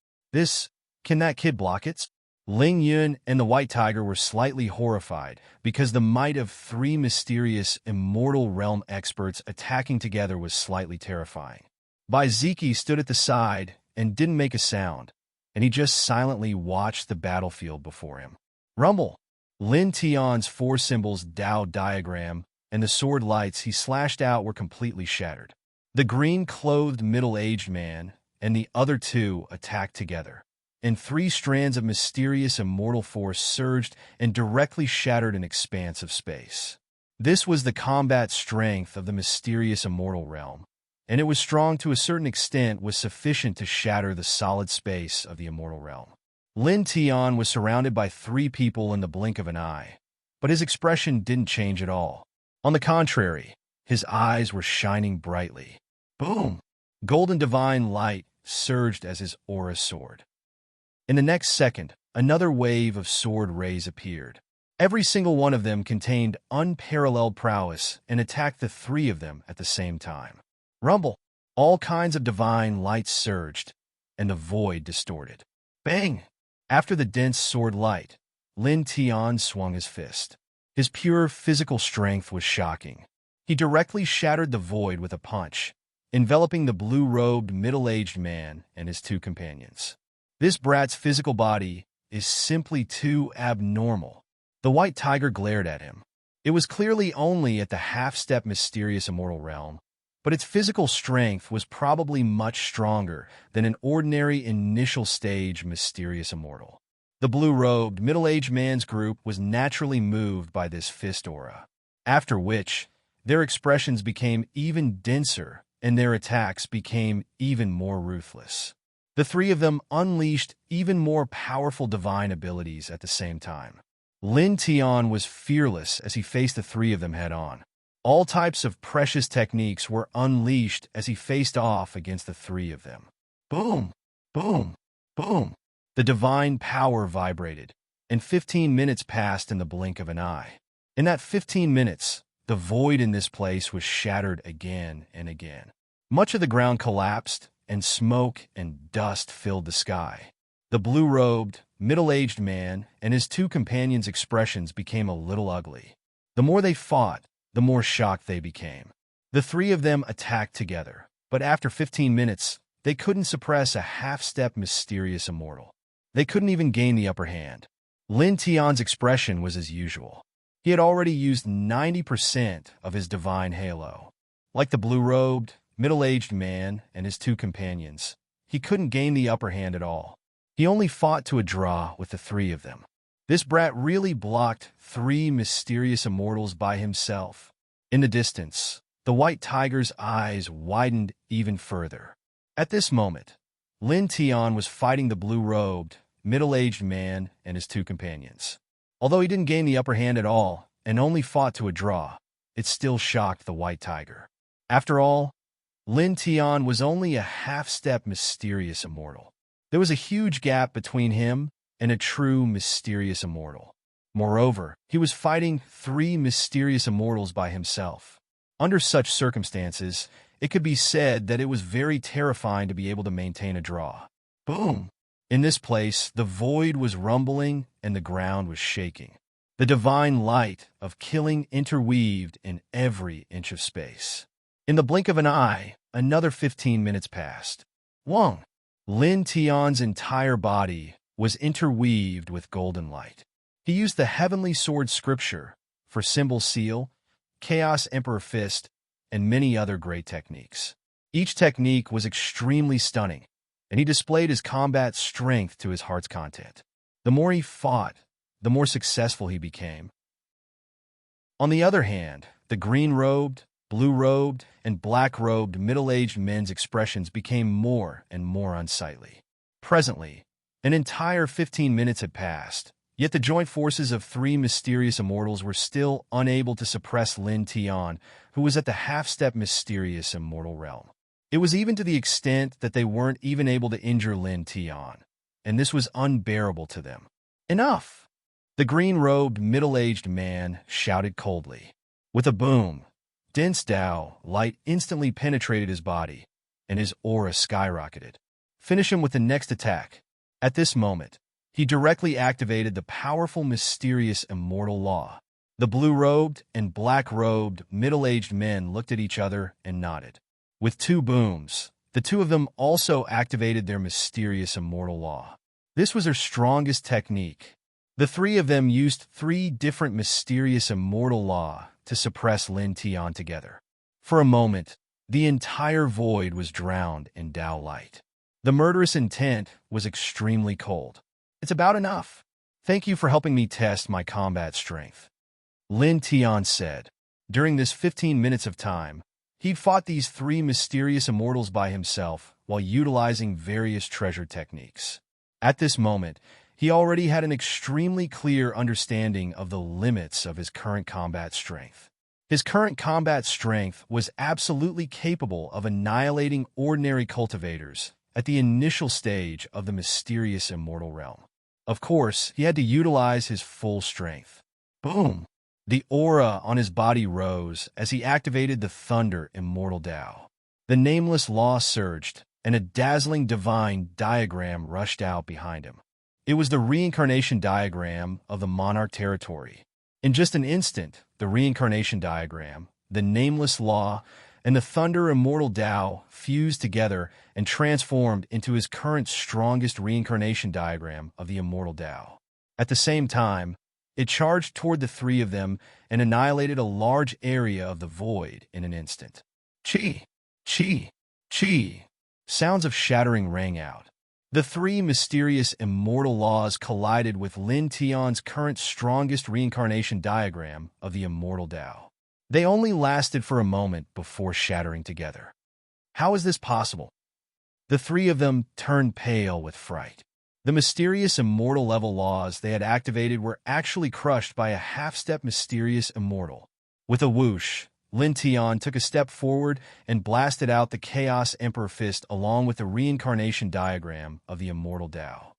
[SPEAKER 1] Can that kid block it? Ling Yun and the White Tiger were slightly horrified because the might of 3 mysterious immortal realm experts attacking together was slightly terrifying. Bai Ziki stood at the side and didn't make a sound, and he just silently watched the battlefield before him. Rumble! Lin Tian's 4 symbols Tao diagram and the sword lights he slashed out were completely shattered. The green-clothed middle-aged man and the other 2 attacked together, and 3 strands of mysterious immortal force surged and directly shattered an expanse of space. This was the combat strength of the mysterious immortal realm, and it was strong to a certain extent was sufficient to shatter the solid space of the immortal realm. Lin Tian was surrounded by 3 people in the blink of an eye, but his expression didn't change at all. On the contrary, his eyes were shining brightly. Boom! Golden divine light surged as his aura soared. In the next second, another wave of sword rays appeared. Every single one of them contained unparalleled prowess and attacked the 3 of them at the same time. Rumble! All kinds of divine lights surged, and the void distorted. Bang! After the dense sword light, Lin Tian swung his fist. His pure physical strength was shocking. He directly shattered the void with a punch, enveloping the blue-robed middle-aged man and his 2 companions. This brat's physical body is simply too abnormal. The White Tiger glared at him. It was clearly only at the half-step mysterious immortal realm, but its physical strength was probably much stronger than an ordinary initial stage mysterious immortal. The blue-robed, middle-aged man's group was naturally moved by this fist aura, after which their expressions became even denser and their attacks became even more ruthless. The 3 of them unleashed even more powerful divine abilities at the same time. Lin Tian was fearless as he faced the 3 of them head-on. All types of precious techniques were unleashed as he faced off against the 3 of them. Boom! Boom! Boom! The divine power vibrated, and 15 minutes passed in the blink of an eye. In that 15 minutes, the void in this place was shattered again and again. Much of the ground collapsed, and smoke and dust filled the sky. The blue-robed, middle-aged man and his two companions' expressions became a little ugly. The more they fought, the more shocked they became. The three of them attacked together, but after 15 minutes, they couldn't suppress a half-step mysterious immortal. They couldn't even gain the upper hand. Lin Tian's expression was as usual. He had already used 90% of his divine halo. Like the blue-robed, middle-aged man and his two companions, he couldn't gain the upper hand at all. He only fought to a draw with the three of them. This brat really blocked three mysterious immortals by himself. In the distance, the white tiger's eyes widened even further. At this moment, Lin Tian was fighting the blue-robed, middle-aged man and his two companions. Although he didn't gain the upper hand at all and only fought to a draw, it still shocked the white tiger. After all, Lin Tian was only a half-step mysterious immortal. There was a huge gap between him and a true mysterious immortal. Moreover, he was fighting three mysterious immortals by himself. Under such circumstances, it could be said that it was very terrifying to be able to maintain a draw. Boom! In this place, the void was rumbling and the ground was shaking. The divine light of killing interweaved in every inch of space. In the blink of an eye, another 15 minutes passed. Wang! Lin Tian's entire body was interweaved with golden light. He used the heavenly sword scripture for symbol seal, chaos emperor fist, and many other great techniques. Each technique was extremely stunning, and he displayed his combat strength to his heart's content. The more he fought, the more successful he became. On the other hand, the green-robed, blue-robed, and black-robed middle-aged men's expressions became more and more unsightly. Presently, an entire 15 minutes had passed, yet the joint forces of three mysterious immortals were still unable to suppress Lin Tian, who was at the half-step mysterious immortal realm. It was even to the extent that they weren't even able to injure Lin Tian, and this was unbearable to them. Enough! The green-robed middle-aged man shouted coldly. With a boom, dense Tao light instantly penetrated his body, and his aura skyrocketed. Finish him with the next attack. At this moment, he directly activated the powerful mysterious immortal law. The blue-robed and black-robed middle-aged men looked at each other and nodded. With two booms, the two of them also activated their mysterious immortal law. This was their strongest technique. The three of them used three different mysterious immortal law to suppress Lin Tian together. For a moment, the entire void was drowned in Tao light. The murderous intent was extremely cold. It's about enough. Thank you for helping me test my combat strength, Lin Tian said. During this 15 minutes of time, he'd fought these three mysterious immortals by himself while utilizing various treasure techniques. At this moment, he already had an extremely clear understanding of the limits of his current combat strength. His current combat strength was absolutely capable of annihilating ordinary cultivators at the initial stage of the mysterious immortal realm. Of course, he had to utilize his full strength. Boom! The aura on his body rose as he activated the Thunder Immortal Tao. The nameless law surged, and a dazzling divine diagram rushed out behind him. It was the reincarnation diagram of the monarch territory. In just an instant, the reincarnation diagram, the nameless law, and the Thunder Immortal Tao fused together and transformed into his current strongest reincarnation diagram of the Immortal Tao. At the same time, it charged toward the three of them and annihilated a large area of the void in an instant. Chi! Chi! Chi! Sounds of shattering rang out. The three mysterious immortal laws collided with Lin Tian's current strongest reincarnation diagram of the Immortal Tao. They only lasted for a moment before shattering together. How is this possible? The three of them turned pale with fright. The mysterious immortal level laws they had activated were actually crushed by a half-step mysterious immortal. With a whoosh, Lin Tian took a step forward and blasted out the Chaos Emperor Fist along with the reincarnation diagram of the Immortal Tao.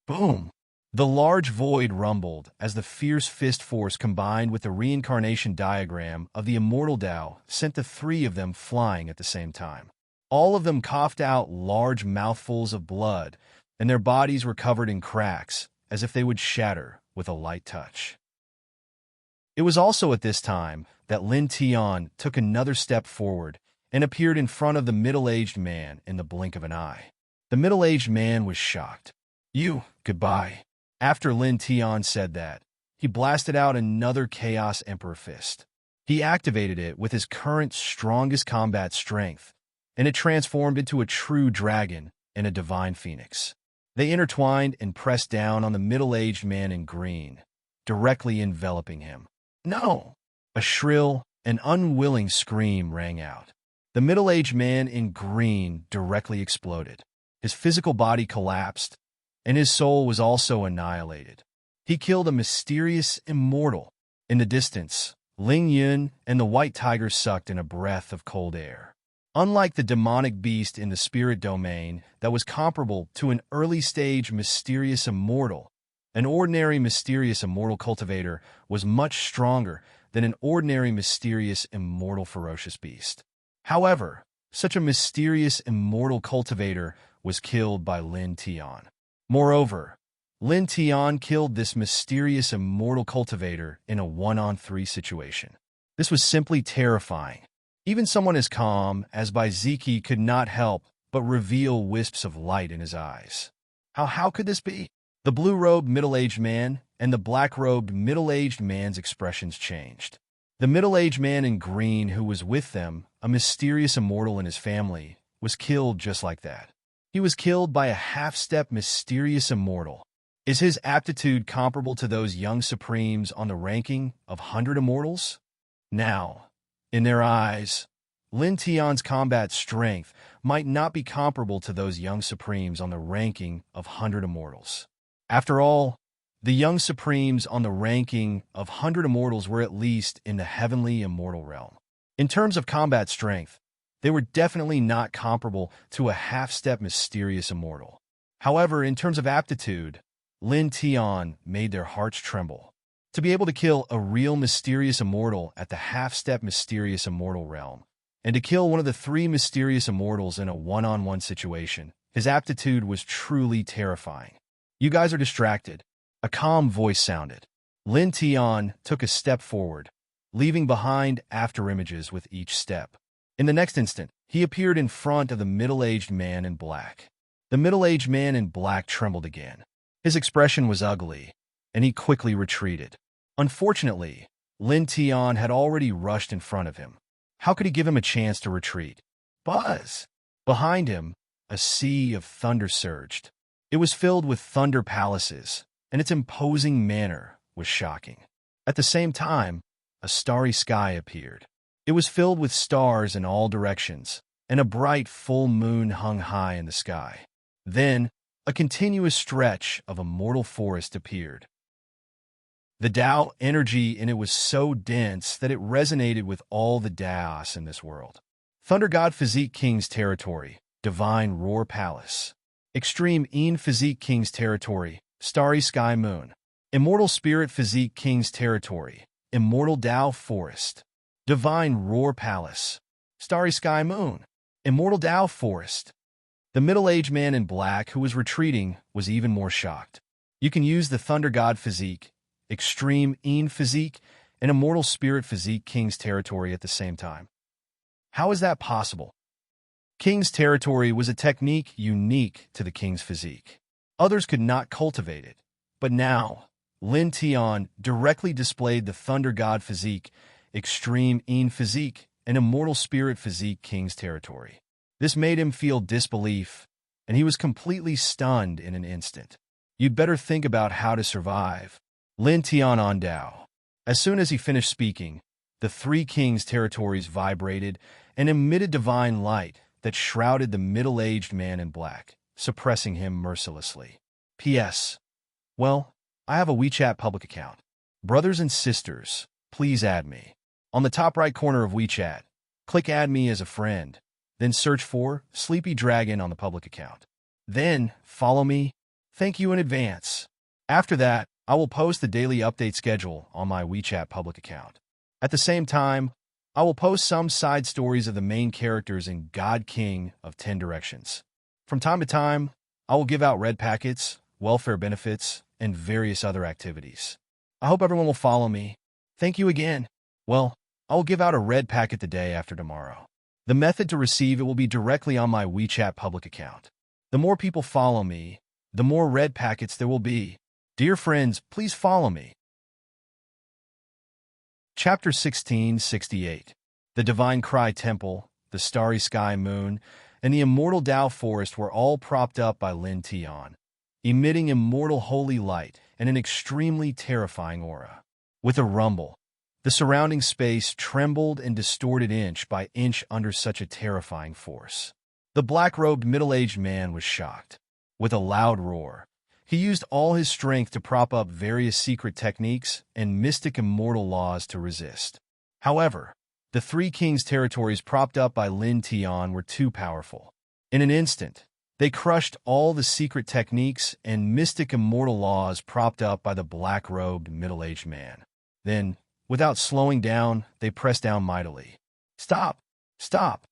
[SPEAKER 1] Boom! The large void rumbled as the fierce fist force combined with the reincarnation diagram of the immortal Tao sent the three of them flying at the same time. All of them coughed out large mouthfuls of blood, and their bodies were covered in cracks, as if they would shatter with a light touch. It was also at this time that Lin Tian took another step forward and appeared in front of the middle-aged man in the blink of an eye. The middle-aged man was shocked. "You, goodbye." After Lin Tian said that, he blasted out another Chaos Emperor fist. He activated it with his current strongest combat strength, and it transformed into a true dragon and a divine phoenix. They intertwined and pressed down on the middle-aged man in green, directly enveloping him. "No!" A shrill and unwilling scream rang out. The middle-aged man in green directly exploded. His physical body collapsed, and his soul was also annihilated. He killed a mysterious immortal. In the distance, Ling Yun and the white tiger sucked in a breath of cold air. Unlike the demonic beast in the spirit domain that was comparable to an early-stage mysterious immortal, an ordinary mysterious immortal cultivator was much stronger than an ordinary mysterious immortal ferocious beast. However, such a mysterious immortal cultivator was killed by Lin Tian. Moreover, Lin Tian killed this mysterious immortal cultivator in a 1-on-3 situation. This was simply terrifying. Even someone as calm as Baiziki could not help but reveal wisps of light in his eyes. How could this be? The blue-robed middle-aged man and the black-robed middle-aged man's expressions changed. The middle-aged man in green who was with them, a mysterious immortal in his family, was killed just like that. He was killed by a half-step mysterious immortal. Is his aptitude comparable to those young supremes on the ranking of 100 immortals? Now, in their eyes, Lin Tian's combat strength might not be comparable to those young supremes on the ranking of 100 immortals. After all, the young supremes on the ranking of 100 immortals were at least in the heavenly immortal realm. In terms of combat strength, they were definitely not comparable to a half-step mysterious immortal. However, in terms of aptitude, Lin Tian made their hearts tremble. To be able to kill a real mysterious immortal at the half-step mysterious immortal realm, and to kill one of the three mysterious immortals in a 1-on-1 situation, his aptitude was truly terrifying. "You guys are distracted." A calm voice sounded. Lin Tian took a step forward, leaving behind afterimages with each step. In the next instant, he appeared in front of the middle-aged man in black. The middle-aged man in black trembled again. His expression was ugly, and he quickly retreated. Unfortunately, Lin Tian had already rushed in front of him. How could he give him a chance to retreat? Buzz! Behind him, a sea of thunder surged. It was filled with thunder palaces, and its imposing manner was shocking. At the same time, a starry sky appeared. It was filled with stars in all directions, and a bright full moon hung high in the sky. Then, a continuous stretch of immortal forest appeared. The Tao energy in it was so dense that it resonated with all the Taos in this world. Thunder God Physique King's territory, Divine Roar Palace. Extreme En Physique King's territory, Starry Sky Moon. Immortal Spirit Physique King's territory, Immortal Tao Forest. Divine Roar Palace, Starry Sky Moon. Immortal Tao Forest. The middle-aged man in black who was retreating was even more shocked. You can use the Thunder God Physique, Extreme En Physique, and Immortal Spirit Physique King's territory at the same time. How is that possible? King's territory was a technique unique to the King's Physique. Others could not cultivate it, but now, Lin Tian directly displayed the Thunder God Physique, Extreme En Physique, and Immortal Spirit Physique King's territory. This made him feel disbelief, and he was completely stunned in an instant. You'd better think about how to survive. Lin Tian on Dao. As soon as he finished speaking, the three kings' territories vibrated and emitted divine light that shrouded the middle-aged man in black, suppressing him mercilessly. P.S. Well, I have a WeChat public account. Brothers and sisters, please add me. On the top right corner of WeChat, click Add Me as a friend, then search for Sleepy Dragon on the public account. Then, follow me. Thank you in advance. After that, I will post the daily update schedule on my WeChat public account. At the same time, I will post some side stories of the main characters in God King of 10 Directions. From time to time, I will give out red packets, welfare benefits, and various other activities. I hope everyone will follow me. Thank you again. Well, I will give out a red packet the day after tomorrow. The method to receive it will be directly on my WeChat public account. The more people follow me, the more red packets there will be. Dear friends, please follow me. Chapter 1668. The Divine Cry Temple, the Starry Sky Moon, and the Immortal Tao Forest were all propped up by Lin Tian, emitting immortal holy light and an extremely terrifying aura. With a rumble, the surrounding space trembled and distorted inch by inch under such a terrifying force. The black-robed middle-aged man was shocked. With a loud roar, he used all his strength to prop up various secret techniques and mystic immortal laws to resist. However, the three kings' territories propped up by Lin Tian were too powerful. In an instant, they crushed all the secret techniques and mystic immortal laws propped up by the black-robed middle-aged man. Then, without slowing down, they pressed down mightily. "Stop! Stop!"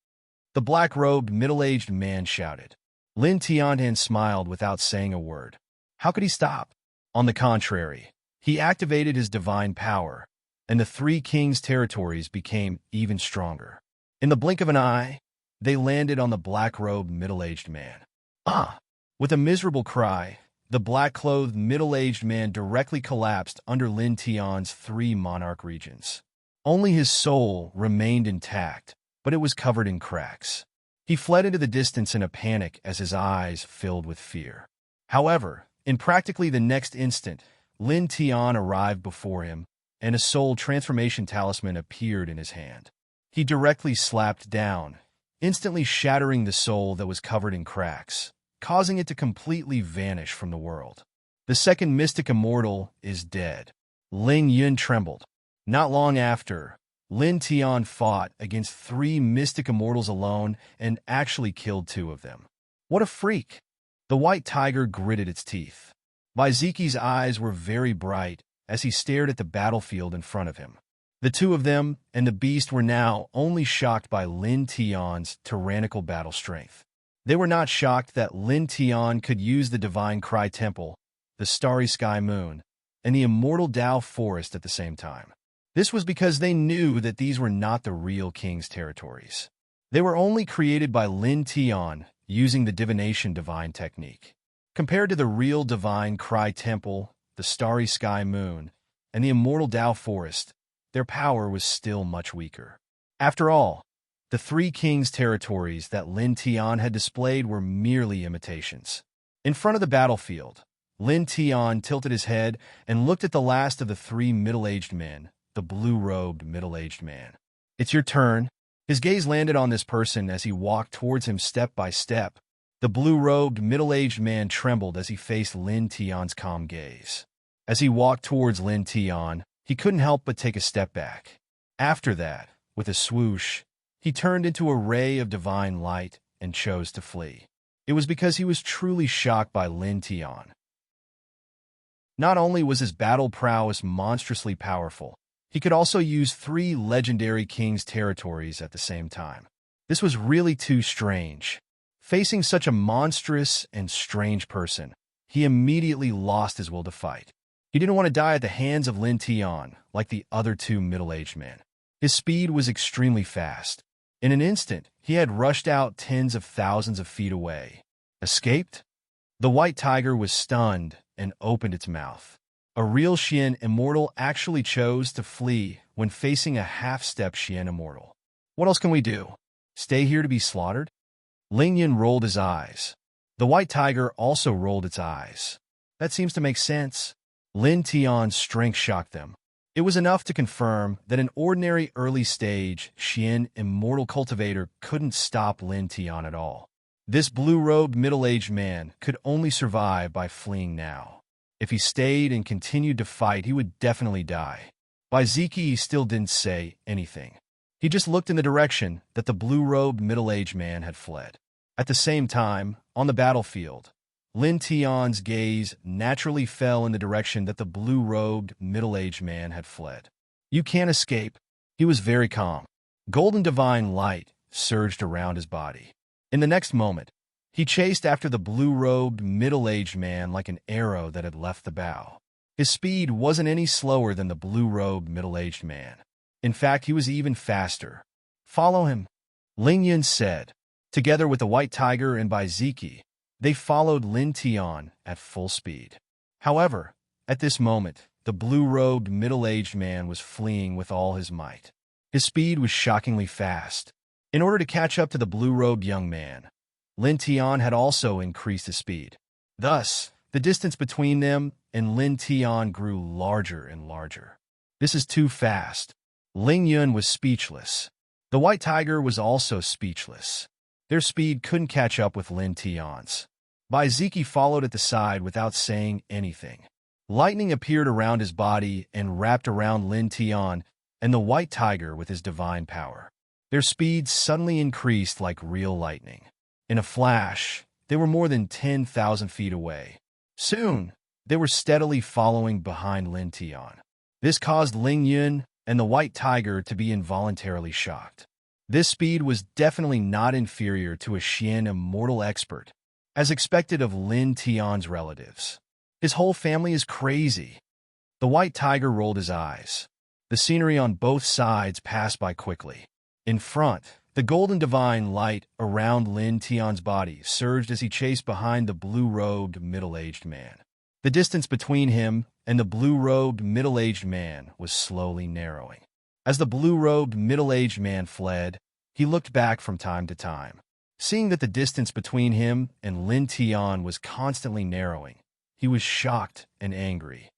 [SPEAKER 1] The black-robed middle-aged man shouted. Lin Tiantan smiled without saying a word. How could he stop? On the contrary, he activated his divine power, and the three kings' territories became even stronger. In the blink of an eye, they landed on the black-robed middle-aged man. Ah! With a miserable cry, the black-clothed middle-aged man directly collapsed under Lin Tian's three monarch regions. Only his soul remained intact, but it was covered in cracks. He fled into the distance in a panic as his eyes filled with fear. However, in practically the next instant, Lin Tian arrived before him, and a soul transformation talisman appeared in his hand. He directly slapped down, instantly shattering the soul that was covered in cracks, causing it to completely vanish from the world. The second mystic immortal is dead. Ling Yun trembled. Not long after, Lin Tian fought against three mystic immortals alone and actually killed two of them. What a freak! The white tiger gritted its teeth. Vaiziki's eyes were very bright as he stared at the battlefield in front of him. The two of them and the beast were now only shocked by Lin Tian's tyrannical battle strength. They were not shocked that Lin Tian could use the Divine Cry Temple, the Starry Sky Moon, and the Immortal Tao Forest at the same time. This was because they knew that these were not the real king's territories. They were only created by Lin Tian using the divination divine technique. Compared to the real Divine Cry Temple, the Starry Sky Moon, and the Immortal Tao Forest, their power was still much weaker. After all, the three kings' territories that Lin Tian had displayed were merely imitations. In front of the battlefield, Lin Tian tilted his head and looked at the last of the three middle-aged men, the blue-robed middle-aged man. "It's your turn." His gaze landed on this person as he walked towards him step by step. The blue-robed middle-aged man trembled as he faced Lin Tian's calm gaze. As he walked towards Lin Tian, he couldn't help but take a step back. After that, with a swoosh, he turned into a ray of divine light and chose to flee. It was because he was truly shocked by Lin Tian. Not only was his battle prowess monstrously powerful, he could also use three legendary kings' territories at the same time. This was really too strange. Facing such a monstrous and strange person, he immediately lost his will to fight. He didn't want to die at the hands of Lin Tian like the other two middle-aged men. His speed was extremely fast. In an instant, he had rushed out tens of thousands of feet away. Escaped? The white tiger was stunned and opened its mouth. A real Xian immortal actually chose to flee when facing a half-step Xian immortal. What else can we do? Stay here to be slaughtered? Ling Yun rolled his eyes. The white tiger also rolled its eyes. That seems to make sense. Lin Tian's strength shocked them. It was enough to confirm that an ordinary early-stage Xian immortal cultivator couldn't stop Lin Tian at all. This blue-robed middle-aged man could only survive by fleeing now. If he stayed and continued to fight, he would definitely die. Vaiziki still didn't say anything. He just looked in the direction that the blue-robed middle-aged man had fled. At the same time, on the battlefield, Lin Tian's gaze naturally fell in the direction that the blue-robed, middle-aged man had fled. "You can't escape." He was very calm. Golden divine light surged around his body. In the next moment, he chased after the blue-robed, middle-aged man like an arrow that had left the bow. His speed wasn't any slower than the blue-robed, middle-aged man. In fact, he was even faster. "Follow him," Ling Yun said. Together with the white tiger and Baiziki, they followed Lin Tian at full speed. However, at this moment, the blue-robed, middle-aged man was fleeing with all his might. His speed was shockingly fast. In order to catch up to the blue-robed young man, Lin Tian had also increased his speed. Thus, the distance between them and Lin Tian grew larger and larger. "This is too fast." Ling Yun was speechless. The white tiger was also speechless. Their speed couldn't catch up with Lin Tian's. Baiziki followed at the side without saying anything. Lightning appeared around his body and wrapped around Lin Tian and the white tiger with his divine power. Their speed suddenly increased like real lightning. In a flash, they were more than 10,000 feet away. Soon, they were steadily following behind Lin Tian. This caused Ling Yun and the white tiger to be involuntarily shocked. This speed was definitely not inferior to a Xian immortal expert, as expected of Lin Tian's relatives. "His whole family is crazy." The white tiger rolled his eyes. The scenery on both sides passed by quickly. In front, the golden divine light around Lin Tian's body surged as he chased behind the blue-robed, middle-aged man. The distance between him and the blue-robed, middle-aged man was slowly narrowing. As the blue-robed, middle-aged man fled, he looked back from time to time. Seeing that the distance between him and Lin Tian was constantly narrowing, he was shocked and angry.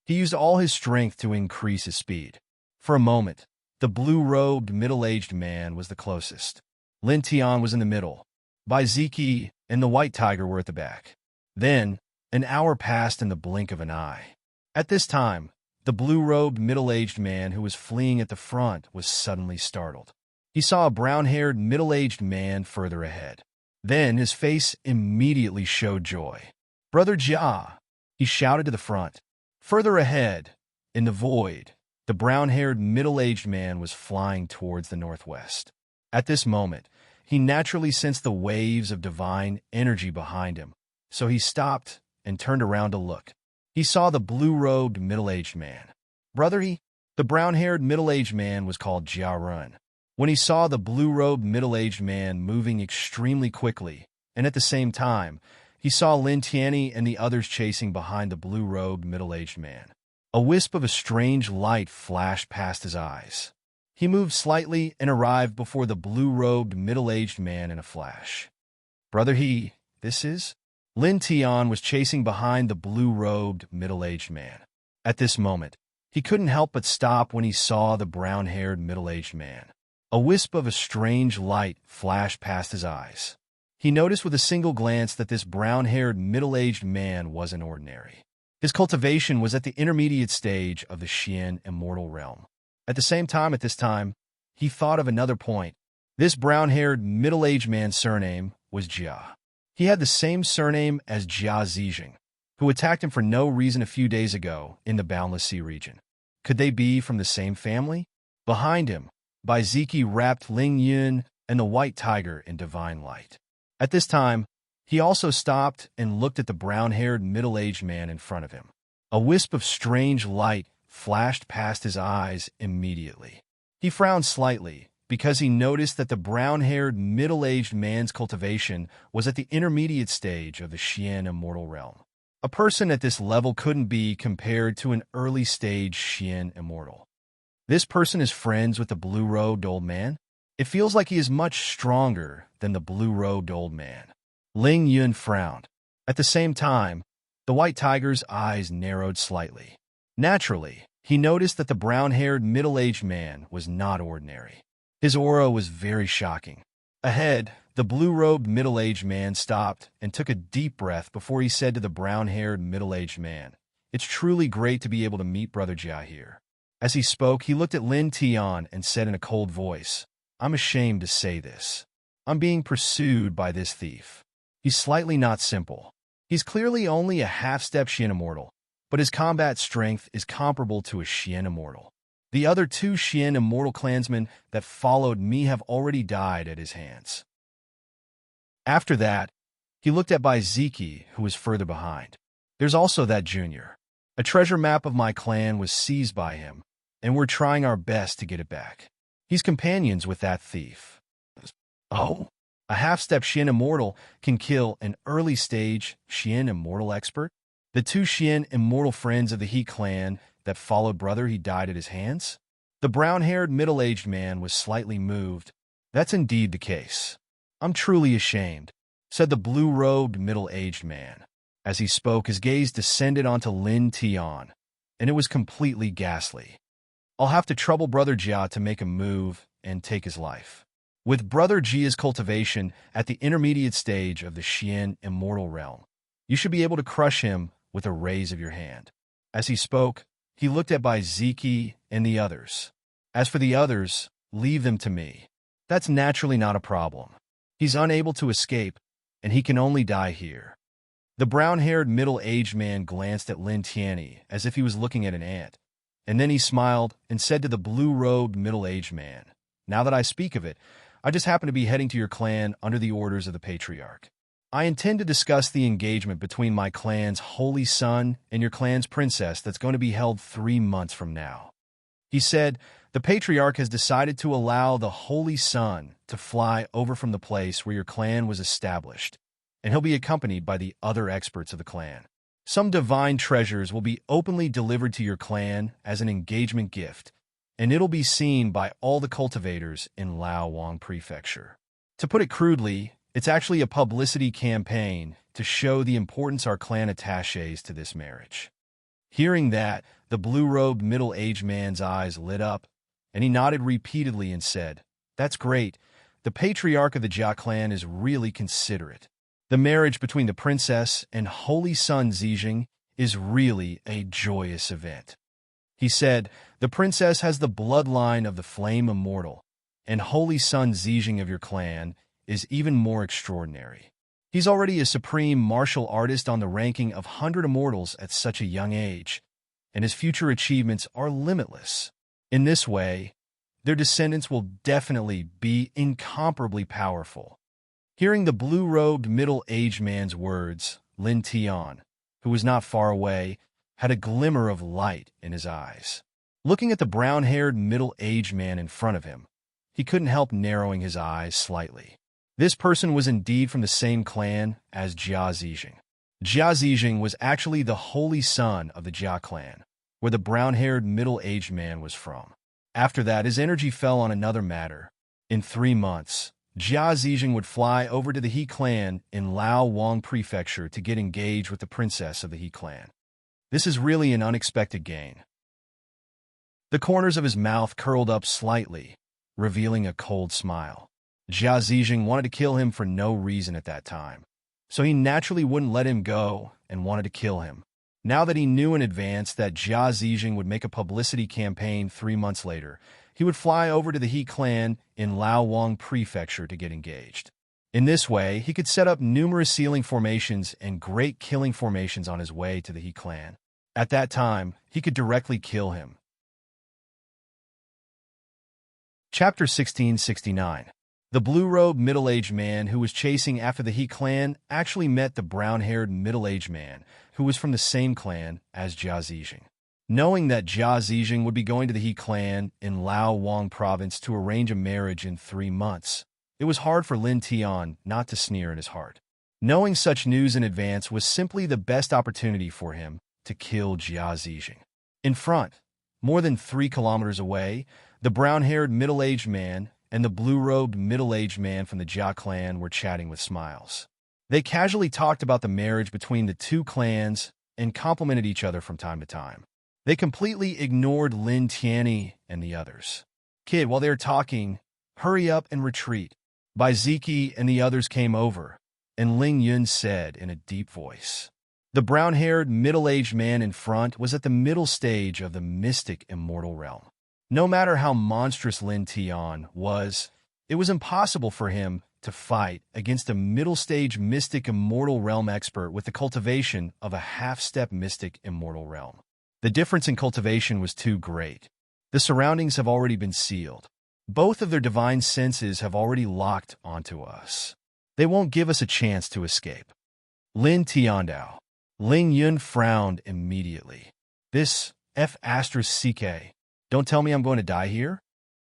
[SPEAKER 1] He used all his strength to increase his speed. For a moment, the blue-robed, middle-aged man was the closest. Lin Tian was in the middle. Baiziki and the white tiger were at the back. Then, an hour passed in the blink of an eye. At this time, the blue-robed, middle-aged man who was fleeing at the front was suddenly startled. He saw a brown-haired, middle-aged man further ahead. Then his face immediately showed joy. "Brother Jia!" he shouted to the front. Further ahead, in the void, the brown-haired, middle-aged man was flying towards the northwest. At this moment, he naturally sensed the waves of divine energy behind him, so he stopped and turned around to look. He saw the blue-robed, middle-aged man. The brown-haired, middle-aged man was called Jia Run. When he saw the blue-robed, middle-aged man moving extremely quickly, and at the same time, he saw Lin Tianyi and the others chasing behind the blue-robed, middle-aged man. A wisp of a strange light flashed past his eyes. He moved slightly and arrived before the blue-robed, middle-aged man in a flash. This is? Lin Tian was chasing behind the blue-robed, middle-aged man. At this moment, he couldn't help but stop when he saw the brown-haired, middle-aged man. A wisp of a strange light flashed past his eyes. He noticed with a single glance that this brown-haired, middle-aged man wasn't ordinary. His cultivation was at the intermediate stage of the Xian immortal realm. At the same time, he thought of another point. This brown-haired, middle-aged man's surname was Jia. He had the same surname as Jia Zijing, who attacked him for no reason a few days ago in the Boundless Sea region. Could they be from the same family? Behind him, Baiziki wrapped Ling Yun and the white tiger in divine light. At this time, he also stopped and looked at the brown-haired, middle-aged man in front of him. A wisp of strange light flashed past his eyes immediately. He frowned slightly because he noticed that the brown-haired, middle-aged man's cultivation was at the intermediate stage of the Xian immortal realm. A person at this level couldn't be compared to an early-stage Xian immortal. This person is friends with the blue-robed old man? It feels like he is much stronger than the blue-robed old man. Ling Yun frowned. At the same time, the white tiger's eyes narrowed slightly. Naturally, he noticed that the brown-haired, middle-aged man was not ordinary. His aura was very shocking. Ahead, the blue-robed, middle-aged man stopped and took a deep breath before he said to the brown-haired, middle-aged man, "It's truly great to be able to meet Brother Jia here." As he spoke, he looked at Lin Tian and said in a cold voice, "I'm ashamed to say this. I'm being pursued by this thief." He's slightly not simple. He's clearly only a half-step Xian immortal, but his combat strength is comparable to a Xian immortal. The other two Xian immortal clansmen that followed me have already died at his hands. After that, he looked at Bai Ziki, who was further behind. There's also that junior. A treasure map of my clan was seized by him, and we're trying our best to get it back. He's companions with that thief. Oh, a half-step Xian immortal can kill an early-stage Xian immortal expert? The two Xian immortal friends of the He clan that followed brother he died at his hands? The brown-haired middle-aged man was slightly moved. That's indeed the case. I'm truly ashamed, said the blue-robed middle-aged man. As he spoke, his gaze descended onto Lin Tian, and it was completely ghastly. I'll have to trouble Brother Jia to make a move and take his life. With Brother Jia's cultivation at the intermediate stage of the Xian immortal realm, you should be able to crush him with a raise of your hand. As he spoke, he looked at Bai Ziki and the others. As for the others, leave them to me. That's naturally not a problem. He's unable to escape, and he can only die here. The brown-haired middle-aged man glanced at Lin Tianyi as if he was looking at an ant, and then he smiled and said to the blue-robed middle-aged man, "Now that I speak of it, I just happen to be heading to your clan under the orders of the Patriarch. I intend to discuss the engagement between my clan's holy son and your clan's princess that's going to be held 3 months from now." He said, "The Patriarch has decided to allow the holy son to fly over from the place where your clan was established, and he'll be accompanied by the other experts of the clan. Some divine treasures will be openly delivered to your clan as an engagement gift, and it'll be seen by all the cultivators in Laowang Prefecture. To put it crudely, it's actually a publicity campaign to show the importance our clan attaches to this marriage." Hearing that, the blue-robed middle-aged man's eyes lit up, and he nodded repeatedly and said, "That's great. The Patriarch of the Jia clan is really considerate. The marriage between the princess and holy son Zijing is really a joyous event." He said, "The princess has the bloodline of the flame immortal, and holy son Zijing of your clan is even more extraordinary. He's already a supreme martial artist on the ranking of 100 immortals at such a young age, and his future achievements are limitless. In this way, their descendants will definitely be incomparably powerful." Hearing the blue-robed middle-aged man's words, Lin Tian, who was not far away, had a glimmer of light in his eyes. Looking at the brown-haired middle-aged man in front of him, he couldn't help narrowing his eyes slightly. This person was indeed from the same clan as Jia Zijing. Jia Zijing was actually the holy son of the Jia clan, where the brown-haired middle-aged man was from. After that, his energy fell on another matter. In 3 months, Jia Zijing would fly over to the He clan in Laowang Prefecture to get engaged with the princess of the He clan. This is really an unexpected gain. The corners of his mouth curled up slightly, revealing a cold smile. Jia Zijing wanted to kill him for no reason at that time, so he naturally wouldn't let him go and wanted to kill him. Now that he knew in advance that Jia Zijing would make a publicity campaign 3 months later, he would fly over to the He clan in Laowang Prefecture to get engaged. In this way, he could set up numerous sealing formations and great killing formations on his way to the He clan. At that time, he could directly kill him. Chapter 1669. The blue-robed middle-aged man who was chasing after the He clan actually met the brown-haired middle-aged man who was from the same clan as Jia Zijing. Knowing that Jia Zijing would be going to the He clan in Laowang province to arrange a marriage in 3 months, it was hard for Lin Tian not to sneer in his heart. Knowing such news in advance was simply the best opportunity for him to kill Jia Zijing. In front, more than 3 kilometers away, the brown-haired middle-aged man and the blue-robed middle-aged man from the Jia clan were chatting with smiles. They casually talked about the marriage between the two clans and complimented each other from time to time. They completely ignored Lin Tianyi and the others. "Kid, while they're talking, hurry up and retreat." Bai Ziki and the others came over, and Ling Yun said in a deep voice. The brown-haired, middle-aged man in front was at the middle stage of the mystic immortal realm. No matter how monstrous Lin Tian was, it was impossible for him to fight against a middle-stage mystic immortal realm expert with the cultivation of a half-step mystic immortal realm. The difference in cultivation was too great. The surroundings have already been sealed. Both of their divine senses have already locked onto us. They won't give us a chance to escape. Lin Tiandao. Ling Yun frowned immediately. This F***CK. Don't tell me I'm going to die here?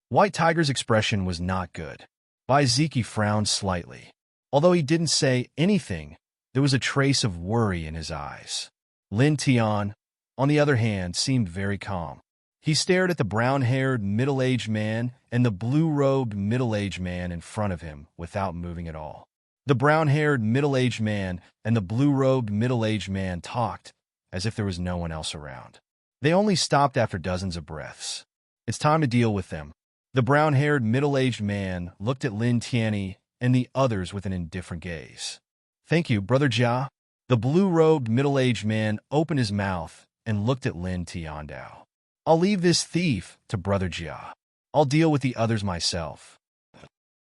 [SPEAKER 1] White Tiger's expression was not good. Bai Ziki frowned slightly. Although he didn't say anything, there was a trace of worry in his eyes. Lin Tian, on the other hand, seemed very calm. He stared at the brown-haired middle-aged man and the blue-robed middle-aged man in front of him without moving at all. The brown-haired middle-aged man and the blue-robed middle-aged man talked as if there was no one else around. They only stopped after dozens of breaths. It's time to deal with them. The brown-haired middle-aged man looked at Lin Tianyi and the others with an indifferent gaze. Thank you, Brother Jia. The blue-robed middle-aged man opened his mouth and looked at Lin Tiandao. I'll leave this thief to Brother Jia. I'll deal with the others myself.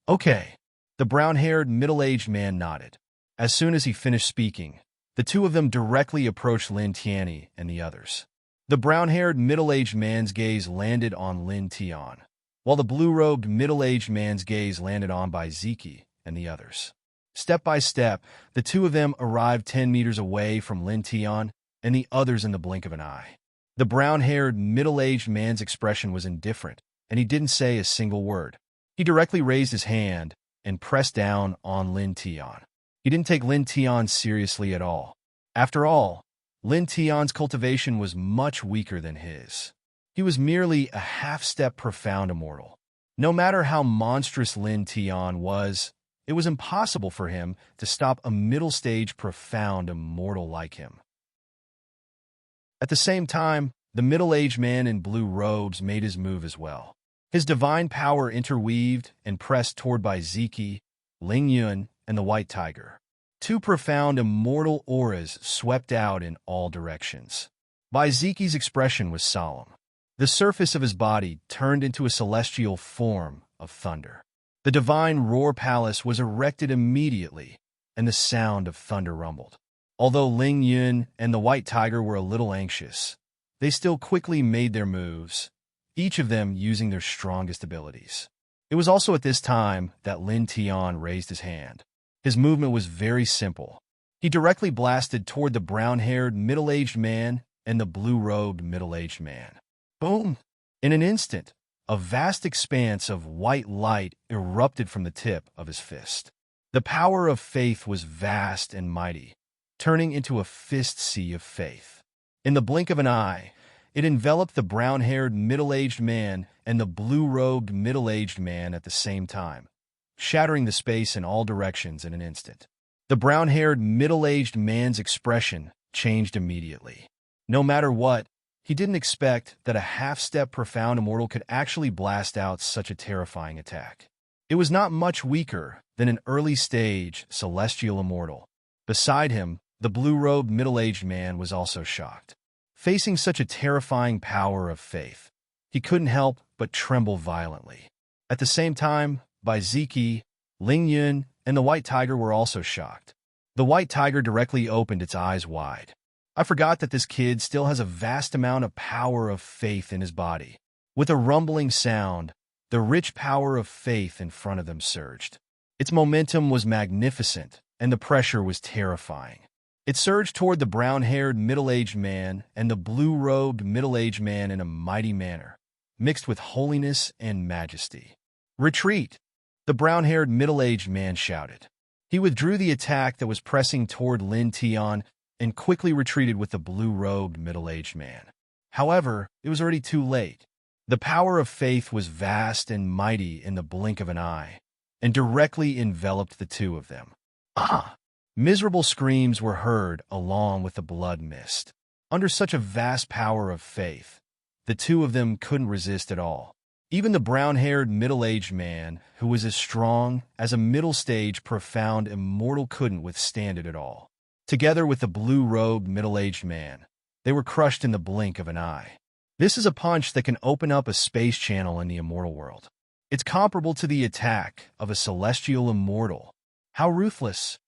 [SPEAKER 1] Okay. The brown-haired middle-aged man nodded. As soon as he finished speaking, the two of them directly approached Lin Tianyi and the others. The brown-haired middle-aged man's gaze landed on Lin Tian, while the blue-robed middle-aged man's gaze landed on Bai Ziki and the others. Step by step, the two of them arrived 10 meters away from Lin Tian and the others in the blink of an eye. The brown-haired middle-aged man's expression was indifferent, and he didn't say a single word. He directly raised his hand and pressed down on Lin Tian. He didn't take Lin Tian seriously at all. After all, Lin Tian's cultivation was much weaker than his. He was merely a half-step profound immortal. No matter how monstrous Lin Tian was, it was impossible for him to stop a middle-stage profound immortal like him. At the same time, the middle-aged man in blue robes made his move as well. His divine power interweaved and pressed toward Bai Ziki, Ling Yun, and the White Tiger. Two profound immortal auras swept out in all directions. Bai Ziki's expression was solemn. The surface of his body turned into a celestial form of thunder. The divine roar palace was erected immediately, and the sound of thunder rumbled. Although Ling Yun and the White Tiger were a little anxious, they still quickly made their moves, each of them using their strongest abilities. It was also at this time that Lin Tian raised his hand. His movement was very simple. He directly blasted toward the brown-haired middle-aged man and the blue-robed middle-aged man. Boom! In an instant, a vast expanse of white light erupted from the tip of his fist. The power of faith was vast and mighty, turning into a fist sea of faith. In the blink of an eye, it enveloped the brown-haired middle-aged man and the blue-robed middle-aged man at the same time, shattering the space in all directions in an instant. The brown-haired middle-aged man's expression changed immediately. No matter what, he didn't expect that a half-step profound immortal could actually blast out such a terrifying attack. It was not much weaker than an early-stage celestial immortal. Beside him, the blue-robed middle-aged man was also shocked. Facing such a terrifying power of faith, he couldn't help but tremble violently. At the same time, Bai Ziki, Ling Yun, and the White Tiger were also shocked. The White Tiger directly opened its eyes wide. I forgot that this kid still has a vast amount of power of faith in his body. With a rumbling sound, the rich power of faith in front of them surged. Its momentum was magnificent, and the pressure was terrifying. It surged toward the brown-haired middle-aged man and the blue-robed middle-aged man in a mighty manner, mixed with holiness and majesty. Retreat! The brown-haired middle-aged man shouted. He withdrew the attack that was pressing toward Lin Tian and quickly retreated with the blue-robed middle-aged man. However, it was already too late. The power of faith was vast and mighty in the blink of an eye, and directly enveloped the two of them. Ah! Miserable screams were heard along with the blood mist. Under such a vast power of faith, the two of them couldn't resist at all. Even the brown-haired middle-aged man, who was as strong as a middle-stage profound immortal, couldn't withstand it at all. Together with the blue-robed middle-aged man, they were crushed in the blink of an eye. This is a punch that can open up a space channel in the immortal world. It's comparable to the attack of a celestial immortal. How ruthless!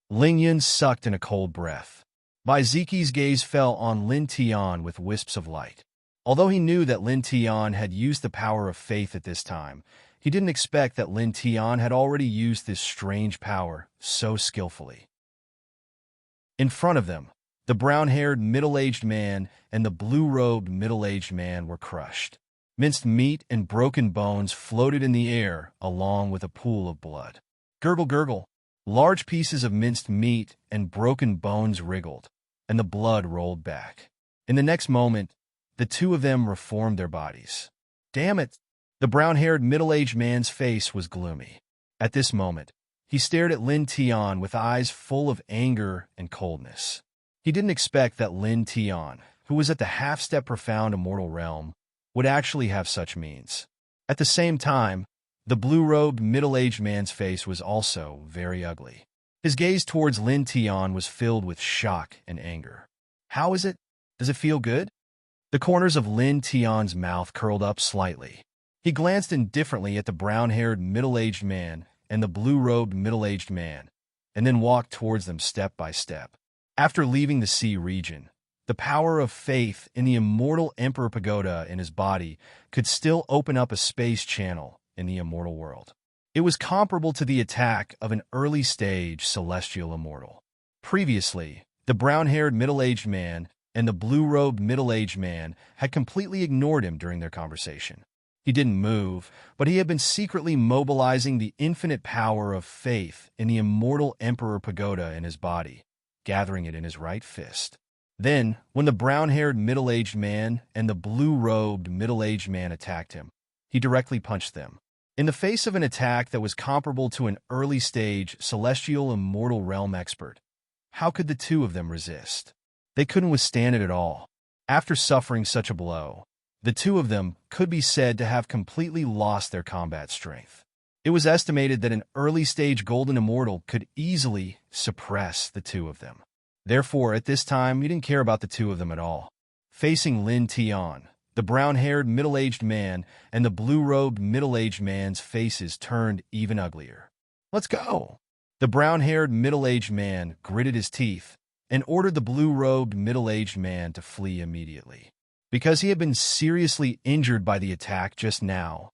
[SPEAKER 1] Ling Yun sucked in a cold breath. Bai Ziqi's gaze fell on Lin Tian with wisps of light. Although he knew that Lin Tian had used the power of faith at this time, he didn't expect that Lin Tian had already used this strange power so skillfully. In front of them, the brown-haired middle-aged man and the blue-robed middle-aged man were crushed. Minced meat and broken bones floated in the air along with a pool of blood. Gurgle, gurgle. Large pieces of minced meat and broken bones wriggled, and the blood rolled back. In the next moment, the two of them reformed their bodies. Damn it! The brown-haired middle-aged man's face was gloomy. At this moment, he stared at Lin Tian with eyes full of anger and coldness. He didn't expect that Lin Tian, who was at the half-step profound immortal realm, would actually have such means. At the same time, the blue-robed middle-aged man's face was also very ugly. His gaze towards Lin Tian was filled with shock and anger. How is it? Does it feel good? The corners of Lin Tian's mouth curled up slightly. He glanced indifferently at the brown-haired middle-aged man and the blue-robed middle-aged man, and then walked towards them step by step. After leaving the sea region, the power of faith in the immortal Emperor Pagoda in his body could still open up a space channel in the immortal world. It was comparable to the attack of an early-stage celestial immortal. Previously, the brown-haired middle-aged man and the blue-robed middle-aged man had completely ignored him during their conversation. He didn't move, but he had been secretly mobilizing the infinite power of faith in the immortal Emperor Pagoda in his body, gathering it in his right fist. Then, when the brown-haired middle-aged man and the blue-robed middle-aged man attacked him, he directly punched them. In the face of an attack that was comparable to an early-stage celestial immortal realm expert, how could the two of them resist? They couldn't withstand it at all. After suffering such a blow, the two of them could be said to have completely lost their combat strength. It was estimated that an early-stage golden immortal could easily suppress the two of them. Therefore, at this time, he didn't care about the two of them at all. Facing Lin Tian, the brown-haired middle-aged man and the blue-robed middle-aged man's faces turned even uglier. Let's go! The brown-haired middle-aged man gritted his teeth and ordered the blue-robed middle-aged man to flee immediately. Because he had been seriously injured by the attack just now,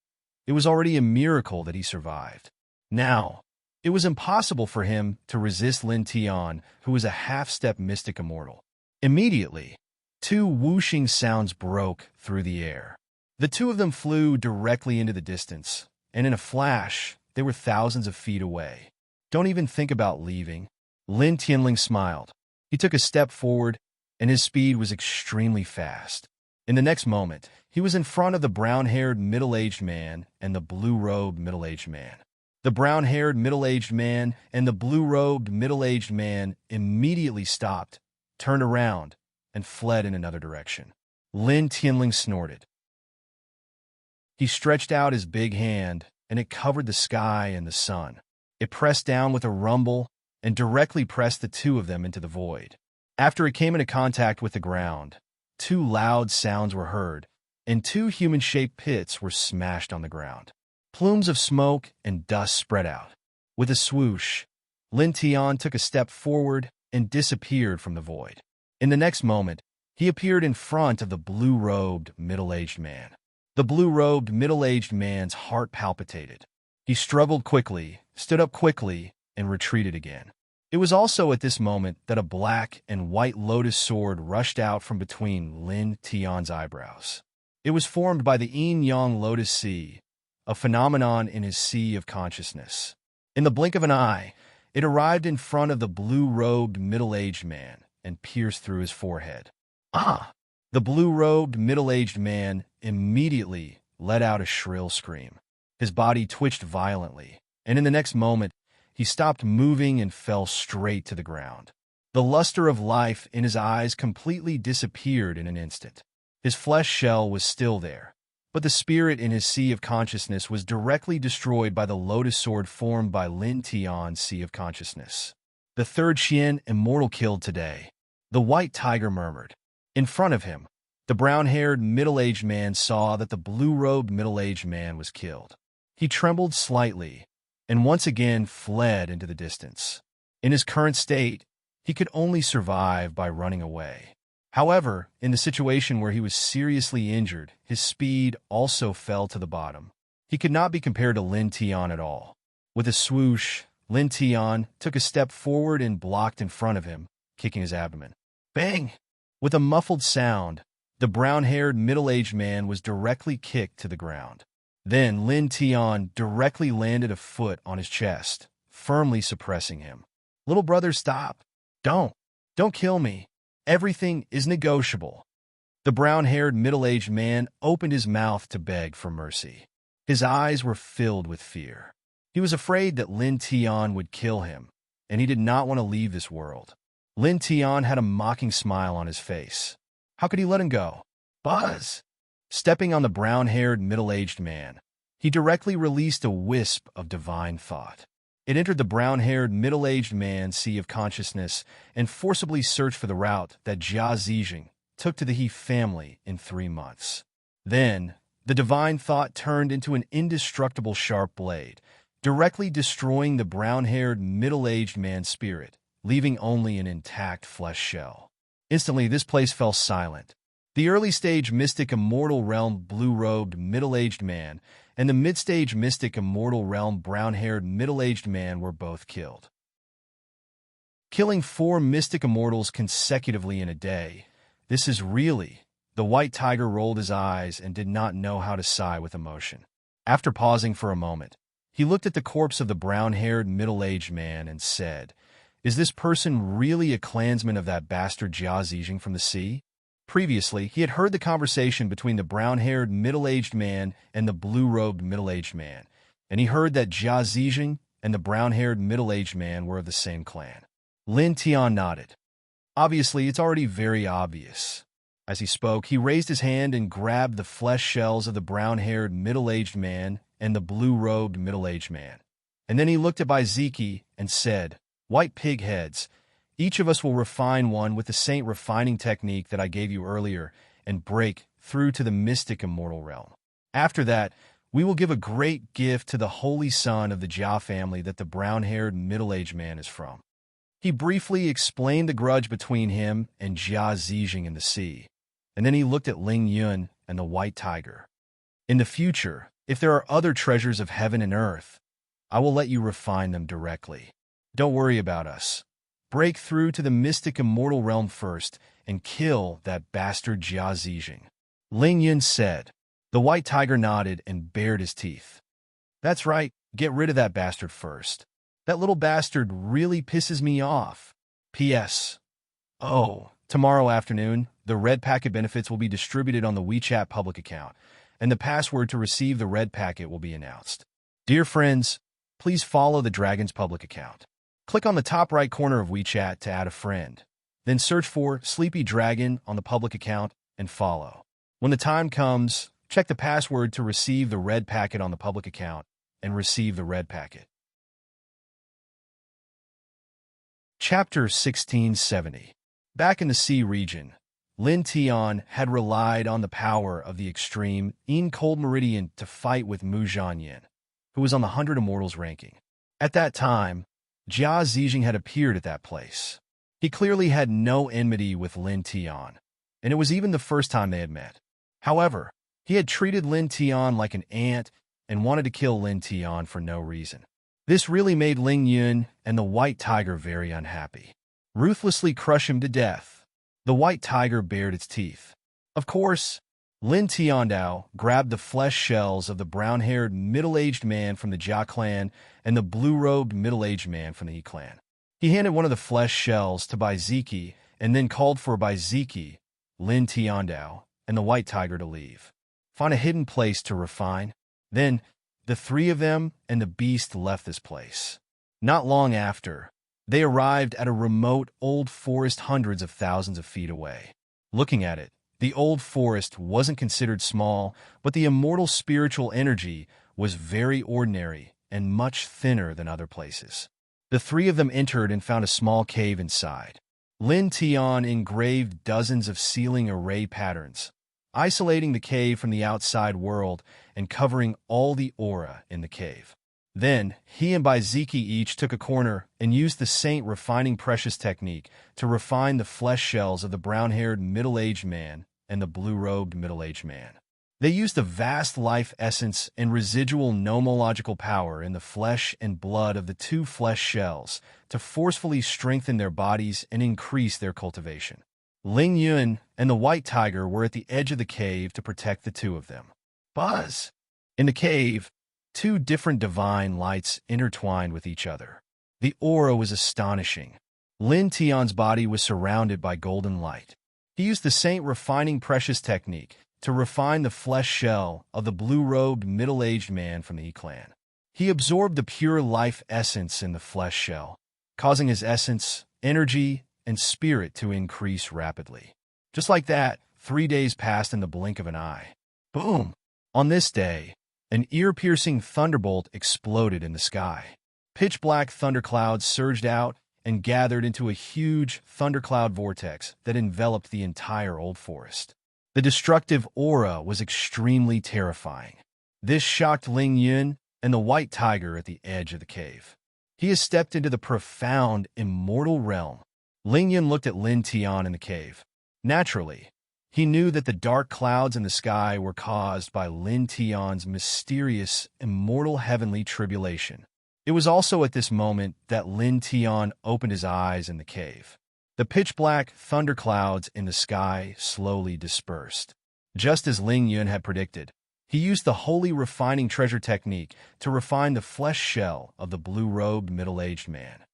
[SPEAKER 1] it was already a miracle that he survived. Now, it was impossible for him to resist Lin Tian, who was a half-step mystic immortal. Immediately, two whooshing sounds broke through the air. The two of them flew directly into the distance, and in a flash, they were thousands of feet away. Don't even think about leaving. Lin Tianling smiled. He took a step forward, and his speed was extremely fast. In the next moment, he was in front of the brown-haired middle-aged man and the blue-robed middle-aged man. The brown-haired middle-aged man and the blue-robed middle-aged man immediately stopped, turned around, and fled in another direction. Lin Tianling snorted. He stretched out his big hand, and it covered the sky and the sun. It pressed down with a rumble and directly pressed the two of them into the void. After it came into contact with the ground, two loud sounds were heard, and two human-shaped pits were smashed on the ground. Plumes of smoke and dust spread out. With a swoosh, Lin Tian took a step forward and disappeared from the void. In the next moment, he appeared in front of the blue-robed middle-aged man. The blue-robed middle-aged man's heart palpitated. He struggled quickly, stood up quickly, and retreated again. It was also at this moment that a black and white lotus sword rushed out from between Lin Tian's eyebrows. It was formed by the yin-yang lotus sea, a phenomenon in his sea of consciousness. In the blink of an eye, it arrived in front of the blue-robed middle-aged man and pierced through his forehead. Ah! The blue-robed middle-aged man immediately let out a shrill scream. His body twitched violently, and in the next moment, he stopped moving and fell straight to the ground. The luster of life in his eyes completely disappeared in an instant. His flesh shell was still there, but the spirit in his sea of consciousness was directly destroyed by the lotus sword formed by Lin Tian's sea of consciousness. The third Xian immortal killed today, the white tiger murmured. In front of him, the brown-haired middle-aged man saw that the blue-robed middle-aged man was killed. He trembled slightly, and once again fled into the distance. In his current state, he could only survive by running away. However, in the situation where he was seriously injured, his speed also fell to the bottom. He could not be compared to Lin Tian at all. With a swoosh, Lin Tian took a step forward and blocked in front of him, kicking his abdomen. Bang! With a muffled sound, the brown-haired middle-aged man was directly kicked to the ground. Then Lin Tian directly landed a foot on his chest, firmly suppressing him. Little brother, stop. Don't kill me. Everything is negotiable. The brown-haired middle-aged man opened his mouth to beg for mercy. His eyes were filled with fear. He was afraid that Lin Tian would kill him, and he did not want to leave this world. Lin Tian had a mocking smile on his face. How could he let him go? Buzz! Stepping on the brown-haired middle-aged man, he directly released a wisp of divine thought. It entered the brown-haired middle-aged man's sea of consciousness and forcibly searched for the route that Jia Zijing took to the He family in 3 months. Then, the divine thought turned into an indestructible sharp blade, directly destroying the brown-haired middle-aged man's spirit, leaving only an intact flesh shell. Instantly, this place fell silent. The early-stage mystic immortal realm blue-robed middle-aged man and the mid-stage mystic immortal realm brown-haired middle-aged man were both killed. Killing 4 mystic immortals consecutively in a day, this is really... The white tiger rolled his eyes and did not know how to sigh with emotion. After pausing for a moment, he looked at the corpse of the brown-haired middle-aged man and said, "Is this person really a clansman of that bastard Jia Zijing from the sea?" Previously, he had heard the conversation between the brown-haired middle-aged man and the blue-robed middle-aged man, and he heard that Jia Zijing and the brown-haired middle-aged man were of the same clan. Lin Tian nodded. Obviously, it's already very obvious. As he spoke, he raised his hand and grabbed the flesh shells of the brown-haired middle-aged man and the blue-robed middle-aged man. And then he looked at Baiziki and said, "White pig heads, each of us will refine one with the saint refining technique that I gave you earlier and break through to the mystic immortal realm. After that, we will give a great gift to the holy son of the Jia family that the brown-haired middle-aged man is from." He briefly explained the grudge between him and Jia Zijing in the sea, and then he looked at Ling Yun and the white tiger. "In the future, if there are other treasures of heaven and earth, I will let you refine them directly. Don't worry about us. Break through to the mystic immortal realm first and kill that bastard Jia Zijing." Ling Yun said. The white tiger nodded and bared his teeth. "That's right, get rid of that bastard first. That little bastard really pisses me off. P.S. Oh, tomorrow afternoon, the red packet benefits will be distributed on the WeChat public account, and the password to receive the red packet will be announced. Dear friends, please follow the Dragon's public account. Click on the top right corner of WeChat to add a friend. Then search for Sleepy Dragon on the public account and follow. When the time comes, check the password to receive the red packet on the public account and receive the red packet." Chapter 1670. Back in the sea region, Lin Tian had relied on the power of the extreme Cold Meridian to fight with Mu Zhanyin, who was on the 100 Immortals ranking. At that time, Jia Zijing had appeared at that place. He clearly had no enmity with Lin Tian, and it was even the first time they had met. However, he had treated Lin Tian like an ant and wanted to kill Lin Tian for no reason. This really made Ling Yun and the white tiger very unhappy. Ruthlessly crush him to death. The white tiger bared its teeth. Of course, Lin Tiandao grabbed the flesh shells of the brown-haired middle-aged man from the Jia clan and the blue-robed middle-aged man from the He clan. He handed one of the flesh shells to Baiziki and then called for Baiziki, Lin Tiandao, and the white tiger to leave. Find a hidden place to refine. Then, the 3 of them and the beast left this place. Not long after, they arrived at a remote old forest hundreds of thousands of feet away. Looking at it, the old forest wasn't considered small, but the immortal spiritual energy was very ordinary and much thinner than other places. The 3 of them entered and found a small cave inside. Lin Tian engraved dozens of ceiling array patterns, isolating the cave from the outside world and covering all the aura in the cave. Then, he and Baiziki each took a corner and used the Saint Refining Precious technique to refine the flesh shells of the brown-haired middle-aged man and the blue-robed middle-aged man. They used the vast life essence and residual nomological power in the flesh and blood of the two flesh shells to forcefully strengthen their bodies and increase their cultivation. Ling Yun and the white tiger were at the edge of the cave to protect the two of them. Buzz! In the cave, two different divine lights intertwined with each other. The aura was astonishing. Lin Tian's body was surrounded by golden light. He used the Saint Refining Precious technique to refine the flesh shell of the blue-robed middle-aged man from the Yi clan. He absorbed the pure life essence in the flesh shell, causing his essence, energy, and spirit to increase rapidly. Just like that, 3 days passed in the blink of an eye. Boom! On this day, an ear-piercing thunderbolt exploded in the sky. Pitch-black thunderclouds surged out and gathered into a huge thundercloud vortex that enveloped the entire old forest. The destructive aura was extremely terrifying. This shocked Ling Yun and the white tiger at the edge of the cave. He has stepped into the profound, immortal realm. Ling Yun looked at Lin Tian in the cave. Naturally, he knew that the dark clouds in the sky were caused by Lin Tian's mysterious, immortal heavenly tribulation. It was also at this moment that Lin Tian opened his eyes in the cave. The pitch-black thunderclouds in the sky slowly dispersed. Just as Ling Yun had predicted, he used the holy refining treasure technique to refine the flesh shell of the blue-robed middle-aged man.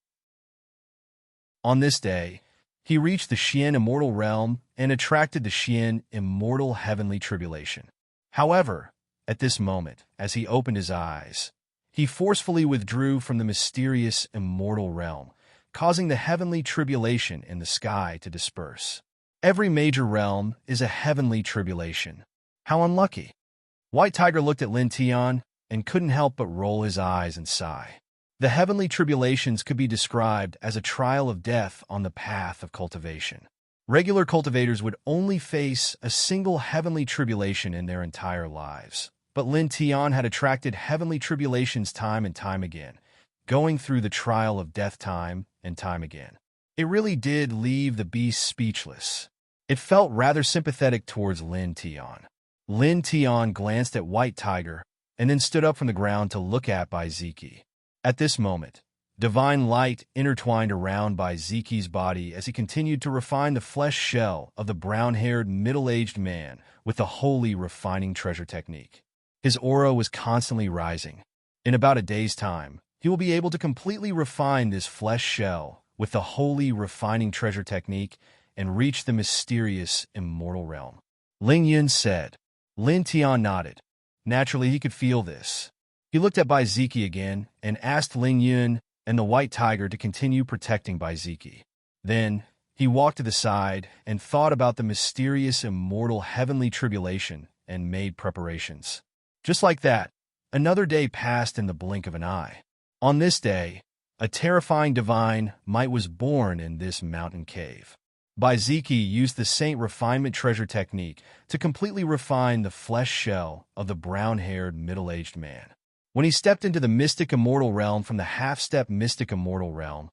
[SPEAKER 1] On this day, he reached the Xian immortal realm and attracted the Xian immortal heavenly tribulation. However, at this moment, as he opened his eyes, he forcefully withdrew from the mysterious immortal realm, causing the heavenly tribulation in the sky to disperse. Every major realm is a heavenly tribulation. How unlucky! White Tiger looked at Lin Tian and couldn't help but roll his eyes and sigh. The heavenly tribulations could be described as a trial of death on the path of cultivation. Regular cultivators would only face a single heavenly tribulation in their entire lives. But Lin Tian had attracted heavenly tribulations time and time again, going through the trial of death time and time again. It really did leave the beast speechless. It felt rather sympathetic towards Lin Tian. Lin Tian glanced at White Tiger and then stood up from the ground to look at Baiziki. At this moment, divine light intertwined around Baiziki's body as he continued to refine the flesh shell of the brown-haired middle-aged man with the holy refining treasure technique. His aura was constantly rising. In about a day's time, he will be able to completely refine this flesh shell with the holy refining treasure technique and reach the mysterious immortal realm. Ling Yun said. Lin Tian nodded. Naturally, he could feel this. He looked at Baiziki again and asked Ling Yun and the white tiger to continue protecting Baiziki. Then, he walked to the side and thought about the mysterious immortal heavenly tribulation and made preparations. Just like that, another day passed in the blink of an eye. On this day, a terrifying divine might was born in this mountain cave. Baiziki used the Saint Refinement Treasure technique to completely refine the flesh shell of the brown-haired middle-aged man. When he stepped into the mystic immortal realm from the half-step mystic immortal realm,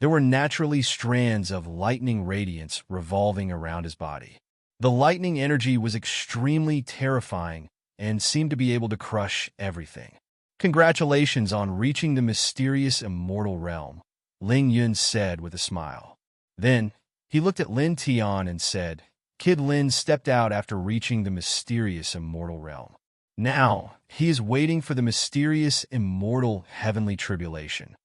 [SPEAKER 1] there were naturally strands of lightning radiance revolving around his body. The lightning energy was extremely terrifying and seemed to be able to crush everything. Congratulations on reaching the mysterious immortal realm, Ling Yun said with a smile. Then, he looked at Lin Tian and said, Kid Lin stepped out after reaching the mysterious immortal realm. Now, he is waiting for the mysterious immortal heavenly tribulation.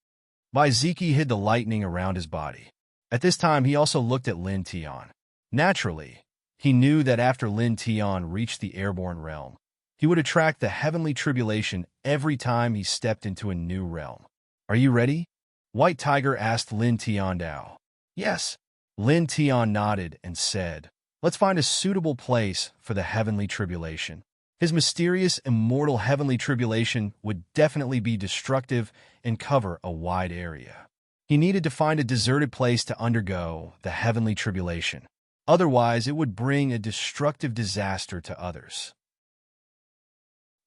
[SPEAKER 1] Baiziki hid the lightning around his body. At this time, he also looked at Lin Tian. Naturally, he knew that after Lin Tian reached the airborne realm, he would attract the heavenly tribulation every time he stepped into a new realm. Are you ready? White Tiger asked Lin Tian Dao. Yes. Lin Tian nodded and said, Let's find a suitable place for the heavenly tribulation. His mysterious, immortal heavenly tribulation would definitely be destructive and cover a wide area. He needed to find a deserted place to undergo the heavenly tribulation. Otherwise, it would bring a destructive disaster to others.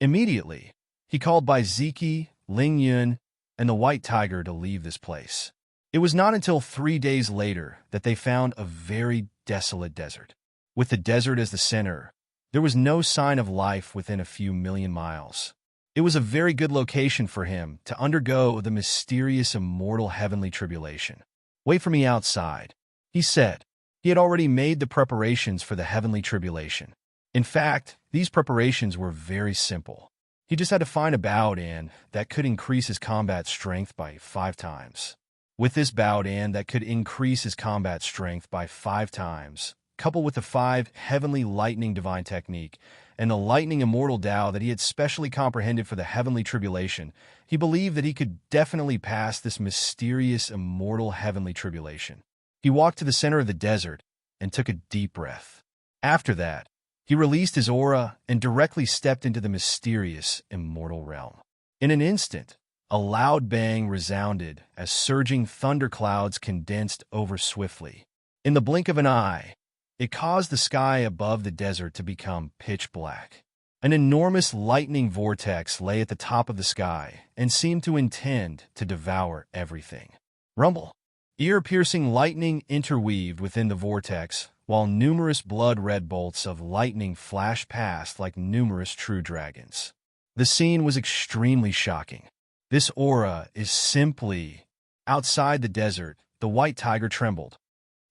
[SPEAKER 1] Immediately, he called Baiziki, Ling Yun, and the white tiger to leave this place. It was not until 3 days later that they found a very desolate desert. With the desert as the center, there was no sign of life within a few million miles. It was a very good location for him to undergo the mysterious immortal heavenly tribulation. "Wait for me outside," he said. He had already made the preparations for the heavenly tribulation. In fact, these preparations were very simple. He just had to find a Baodan that could increase his combat strength by 5 times. With this Baodan that could increase his combat strength by 5 times, coupled with the 5 heavenly lightning divine technique and the lightning immortal Tao that he had specially comprehended for the heavenly tribulation, he believed that he could definitely pass this mysterious immortal heavenly tribulation. He walked to the center of the desert and took a deep breath. After that, he released his aura and directly stepped into the mysterious immortal realm. In an instant, a loud bang resounded as surging thunderclouds condensed over swiftly. In the blink of an eye, it caused the sky above the desert to become pitch black. An enormous lightning vortex lay at the top of the sky and seemed to intend to devour everything. Rumble. Ear-piercing lightning interweaved within the vortex, while numerous blood-red bolts of lightning flashed past like numerous true dragons. The scene was extremely shocking. This aura is simply outside the desert. The white tiger trembled.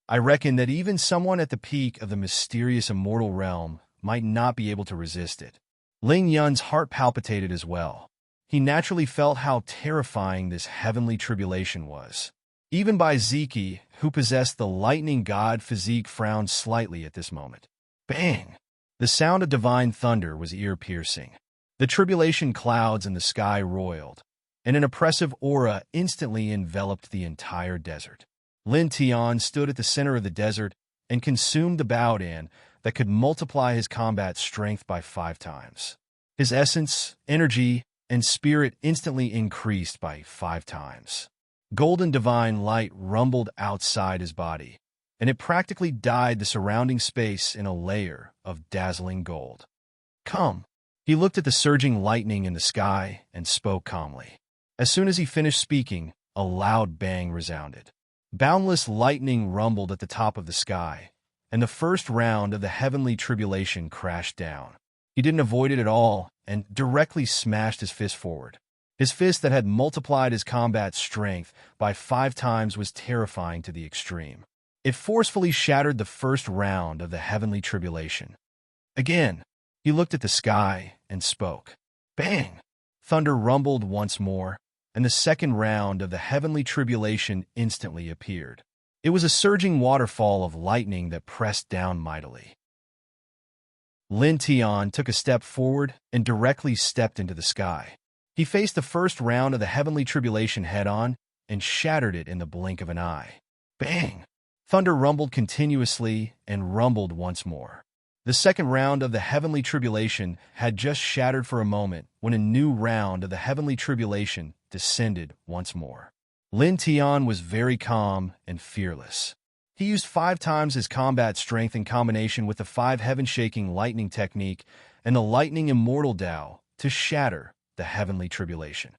[SPEAKER 1] I reckon that even someone at the peak of the mysterious immortal realm might not be able to resist it. Ling Yun's heart palpitated as well. He naturally felt how terrifying this heavenly tribulation was. Even Baiziki, who possessed the lightning god physique, frowned slightly at this moment. Bang! The sound of divine thunder was ear-piercing. The tribulation clouds in the sky roiled, and an oppressive aura instantly enveloped the entire desert. Lin Tian stood at the center of the desert and consumed the Baodan that could multiply his combat strength by 5 times. His essence, energy, and spirit instantly increased by 5 times. Golden divine light rumbled outside his body, and it practically dyed the surrounding space in a layer of dazzling gold. "Come." He looked at the surging lightning in the sky and spoke calmly. As soon as he finished speaking, a loud bang resounded. Boundless lightning rumbled at the top of the sky, and the first round of the heavenly tribulation crashed down. He didn't avoid it at all and directly smashed his fist forward. His fist that had multiplied his combat strength by 5 times was terrifying to the extreme. It forcefully shattered the first round of the heavenly tribulation. Again, he looked at the sky and spoke. Bang! Thunder rumbled once more, and the second round of the heavenly tribulation instantly appeared. It was a surging waterfall of lightning that pressed down mightily. Lin Tian took a step forward and directly stepped into the sky. He faced the first round of the heavenly tribulation head-on and shattered it in the blink of an eye. Bang! Thunder rumbled continuously and rumbled once more. The second round of the heavenly tribulation had just shattered for a moment when a new round of the heavenly tribulation descended once more. Lin Tian was very calm and fearless. He used 5 times his combat strength in combination with the 5 heaven-shaking lightning technique and the lightning immortal Tao to shatter the heavenly tribulation.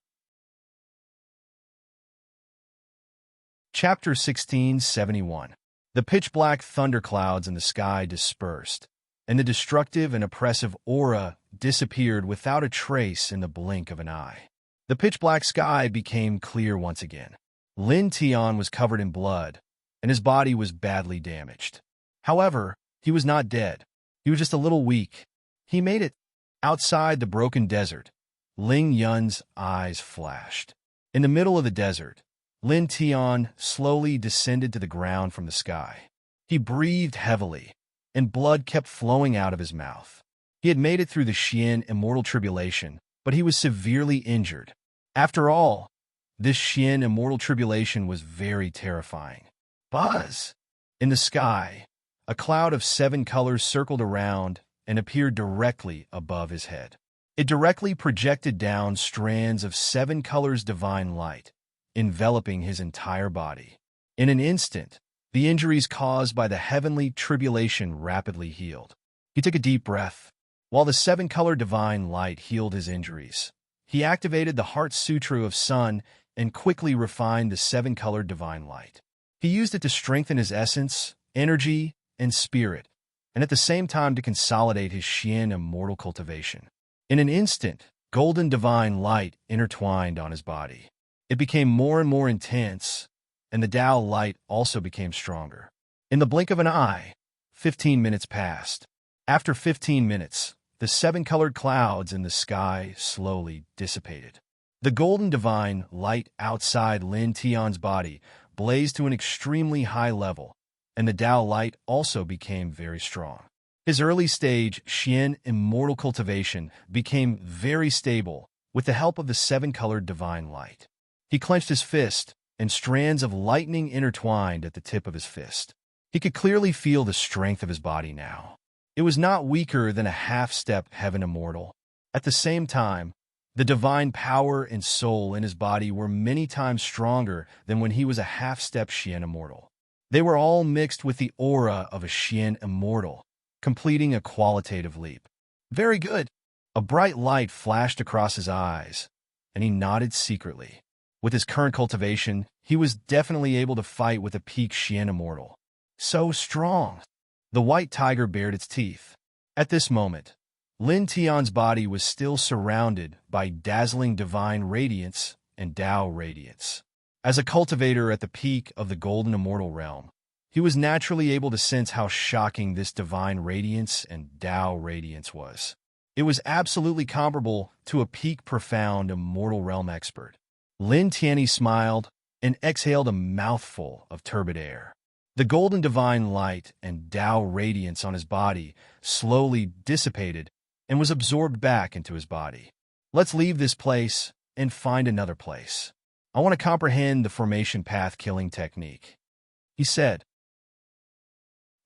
[SPEAKER 1] Chapter 1671. The pitch-black thunderclouds in the sky dispersed, and the destructive and oppressive aura disappeared without a trace in the blink of an eye. The pitch-black sky became clear once again. Lin Tian was covered in blood, and his body was badly damaged. However, he was not dead. He was just a little weak. He made it. Outside the broken desert, Ling Yun's eyes flashed. In the middle of the desert, Lin Tian slowly descended to the ground from the sky. He breathed heavily, and blood kept flowing out of his mouth. He had made it through the Xian immortal tribulation, but he was severely injured. After all, this Xian immortal tribulation was very terrifying. Buzz! In the sky, a cloud of 7 colors circled around and appeared directly above his head. It directly projected down strands of 7 colors divine light, enveloping his entire body. In an instant, The injuries caused by the heavenly tribulation rapidly healed. He took a deep breath. While the seven-colored divine light healed his injuries, he activated the Heart Sutra of Sun and quickly refined the seven-colored divine light. He used it to strengthen his essence, energy, and spirit, and at the same time to consolidate his Xian immortal cultivation. In an instant, golden divine light intertwined on his body. It became more and more intense, and the Tao light also became stronger. In the blink of an eye, 15 minutes passed. After 15 minutes, the seven-colored clouds in the sky slowly dissipated. The golden divine light outside Lin Tian's body blazed to an extremely high level, and the Tao light also became very strong. His early-stage Xian immortal cultivation became very stable with the help of the seven-colored divine light. He clenched his fist, and strands of lightning intertwined at the tip of his fist. He could clearly feel the strength of his body now. It was not weaker than a half-step heaven immortal. At the same time, the divine power and soul in his body were many times stronger than when he was a half-step Xian immortal. They were all mixed with the aura of a Xian immortal, completing a qualitative leap. Very good. A bright light flashed across his eyes, and he nodded secretly. With his current cultivation, he was definitely able to fight with a peak Xian immortal. So strong. The white tiger bared its teeth. At this moment, Lin Tian's body was still surrounded by dazzling divine radiance and Tao radiance. As a cultivator at the peak of the golden immortal realm, he was naturally able to sense how shocking this divine radiance and Tao radiance was. It was absolutely comparable to a peak profound immortal realm expert. Lin Tianyi smiled and exhaled a mouthful of turbid air. The golden divine light and Tao radiance on his body slowly dissipated and was absorbed back into his body. Let's leave this place and find another place. I want to comprehend the formation path killing technique, he said.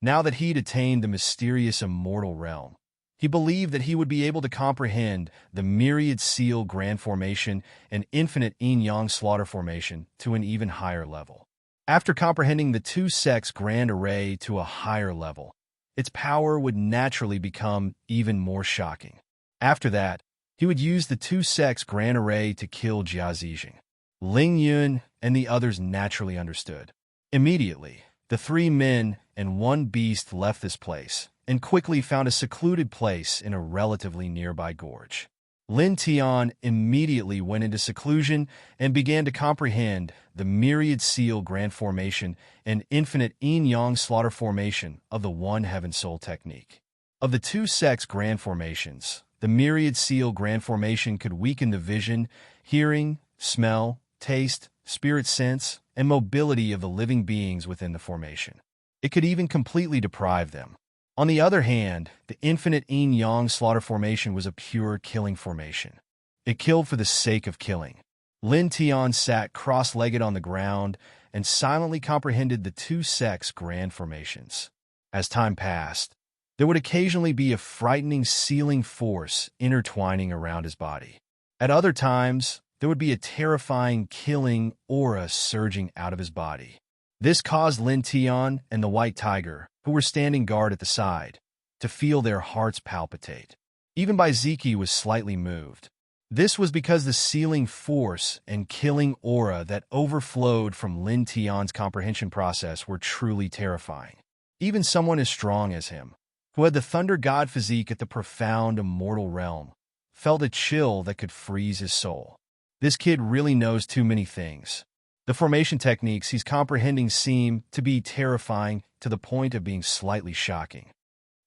[SPEAKER 1] Now that he'd attained the mysterious immortal realm, he believed that he would be able to comprehend the myriad seal grand formation and infinite yin-yang slaughter formation to an even higher level. After comprehending the two-sex grand array to a higher level, its power would naturally become even more shocking. After that, he would use the two-sex grand array to kill Jia Zijing. Ling Yun and the others naturally understood. Immediately, the three men and one beast left this place and quickly found a secluded place in a relatively nearby gorge. Lin Tian immediately went into seclusion and began to comprehend the myriad seal grand formation and infinite yin-yang slaughter formation of the one heaven soul technique. Of the two-sex grand formations, the myriad seal grand formation could weaken the vision, hearing, smell, taste, spirit sense, and mobility of the living beings within the formation. It could even completely deprive them. On the other hand, the infinite yin-yang slaughter formation was a pure killing formation. It killed for the sake of killing. Lin Tian sat cross-legged on the ground and silently comprehended the two-sex grand formations. As time passed, there would occasionally be a frightening sealing force intertwining around his body. At other times, there would be a terrifying killing aura surging out of his body. This caused Lin Tian and the white tiger, who were standing guard at the side, to feel their hearts palpitate. Even Baiziki was slightly moved. This was because the sealing force and killing aura that overflowed from Lin Tian's comprehension process were truly terrifying. Even someone as strong as him, who had the thunder god physique at the profound immortal realm, felt a chill that could freeze his soul. This kid really knows too many things. The formation techniques he's comprehending seem to be terrifying to the point of being slightly shocking.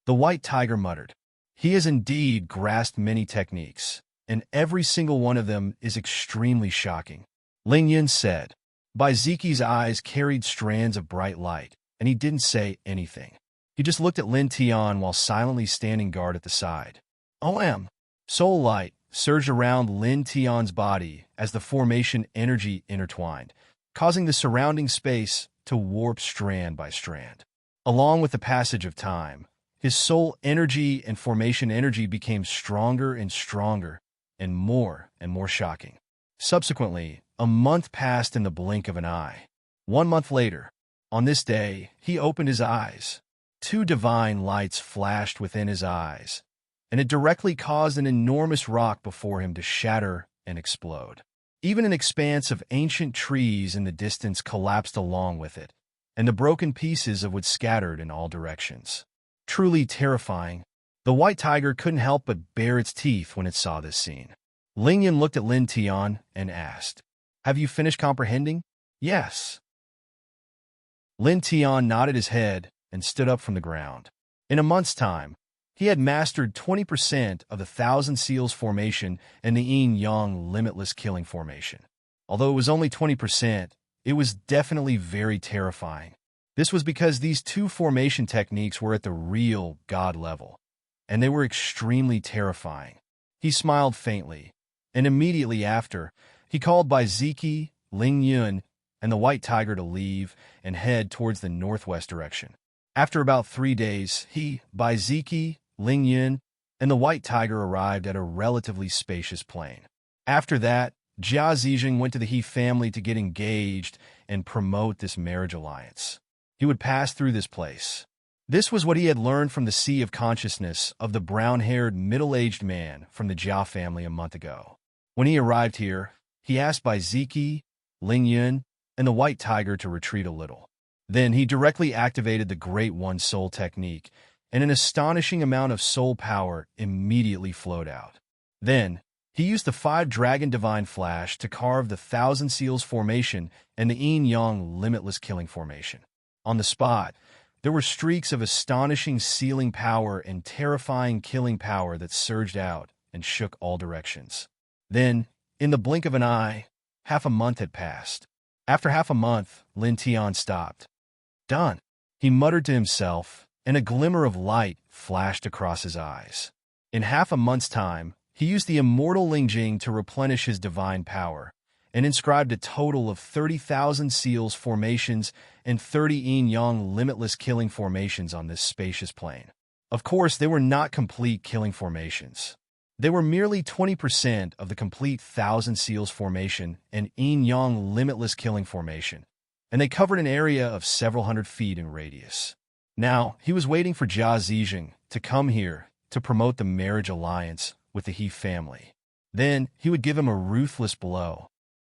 [SPEAKER 1] The white tiger muttered, "He has indeed grasped many techniques, and every single one of them is extremely shocking." Ling Yun said. Baiziki's eyes carried strands of bright light, and he didn't say anything. He just looked at Lin Tian while silently standing guard at the side. Soul light surged around Lin Tian's body as the formation energy intertwined, causing the surrounding space to warp strand by strand. Along with the passage of time, his soul energy and formation energy became stronger and stronger and more shocking. Subsequently, a month passed in the blink of an eye. 1 month later, On this day, he opened his eyes. Two divine lights flashed within his eyes, and it directly caused an enormous rock before him to shatter and explode. Even an expanse of ancient trees in the distance collapsed along with it, and the broken pieces of wood scattered in all directions. Truly terrifying, the white tiger couldn't help but bare its teeth when it saw this scene. Ling Yun looked at Lin Tian and asked, "Have you finished comprehending?" "Yes." Lin Tian nodded his head and stood up from the ground. In a month's time, he had mastered 20% of the Thousand Seals formation and the yin-yang limitless killing formation. Although it was only 20%, it was definitely very terrifying. This was because these two formation techniques were at the real God level, and they were extremely terrifying. He smiled faintly, and immediately after, he called by Ziki, Ling Yun, and the white tiger to leave and head towards the northwest direction. After about 3 days, he, by Ziki, Ling Yun, and the white tiger arrived at a relatively spacious plain. After that, Jia Zijing went to the He family to get engaged and promote this marriage alliance. He would pass through this place. This was what he had learned from the Sea of Consciousness of the brown-haired, middle-aged man from the Jia family a month ago. When he arrived here, he asked by Ziki, Ling Yun, and the white tiger to retreat a little. Then he directly activated the Great One Soul technique, and an astonishing amount of soul power immediately flowed out. Then, he used the 5-Dragon Divine Flash to carve the Thousand Seals formation and the yin-yang limitless killing formation. On the spot, there were streaks of astonishing sealing power and terrifying killing power that surged out and shook all directions. Then, in the blink of an eye, half a month had passed. After half a month, Lin Tian stopped. "Done," he muttered to himself, and a glimmer of light flashed across his eyes. In half a month's time, he used the immortal Lingjing to replenish his divine power, and inscribed a total of 30,000 seals formations and 30 yin-yang limitless killing formations on this spacious plain. Of course, they were not complete killing formations. They were merely 20% of the complete Thousand Seals formation and yin-yang limitless killing formation, and they covered an area of several hundred feet in radius. Now, he was waiting for Jia Zijing to come here to promote the marriage alliance with the He family. Then, he would give him a ruthless blow.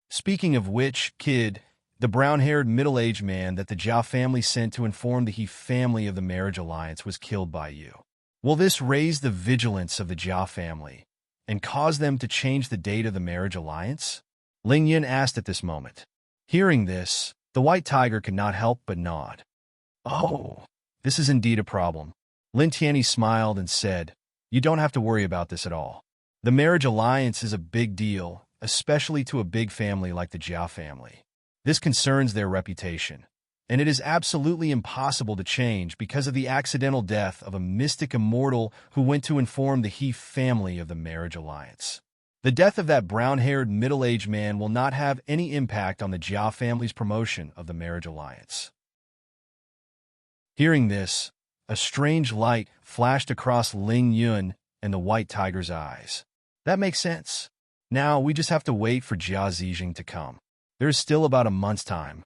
[SPEAKER 1] Speaking of which, kid, the brown-haired middle-aged man that the Jia family sent to inform the He family of the marriage alliance was killed by you. Will this raise the vigilance of the Jia family and cause them to change the date of the marriage alliance? Ling Yun asked at this moment. Hearing this, the white tiger could not help but nod. "Oh, this is indeed a problem." Lin Tianyi smiled and said, "You don't have to worry about this at all. The marriage alliance is a big deal, especially to a big family like the Jia family. This concerns their reputation, and it is absolutely impossible to change because of the accidental death of a mystic immortal who went to inform the He family of the marriage alliance. The death of that brown-haired middle-aged man will not have any impact on the Jia family's promotion of the marriage alliance." Hearing this, a strange light flashed across Ling Yun and the white tiger's eyes. That makes sense. Now we just have to wait for Jia Zijing to come. There's still about a month's time.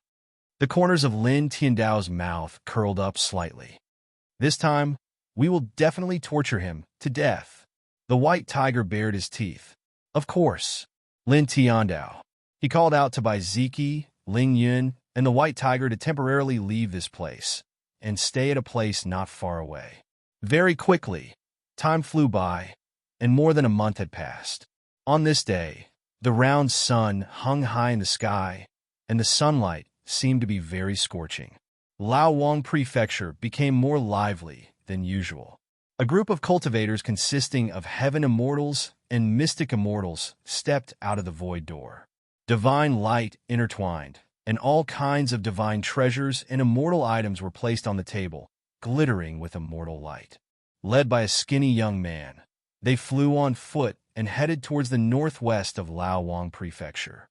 [SPEAKER 1] The corners of Lin Tiandao's mouth curled up slightly. This time, we will definitely torture him to death. The white tiger bared his teeth. Of course, Lin Tiandao. He called out to Bai Ziki, Ling Yun, and the white tiger to temporarily leave this place and stay at a place not far away. Very quickly, time flew by, and more than a month had passed. On this day, the round sun hung high in the sky, and the sunlight seemed to be very scorching. Lao Wang Prefecture became more lively than usual. A group of cultivators consisting of heaven immortals and mystic immortals stepped out of the void door. Divine light intertwined, and all kinds of divine treasures and immortal items were placed on the table, glittering with immortal light. Led by a skinny young man, they flew on foot and headed towards the northwest of Lao Wang Prefecture.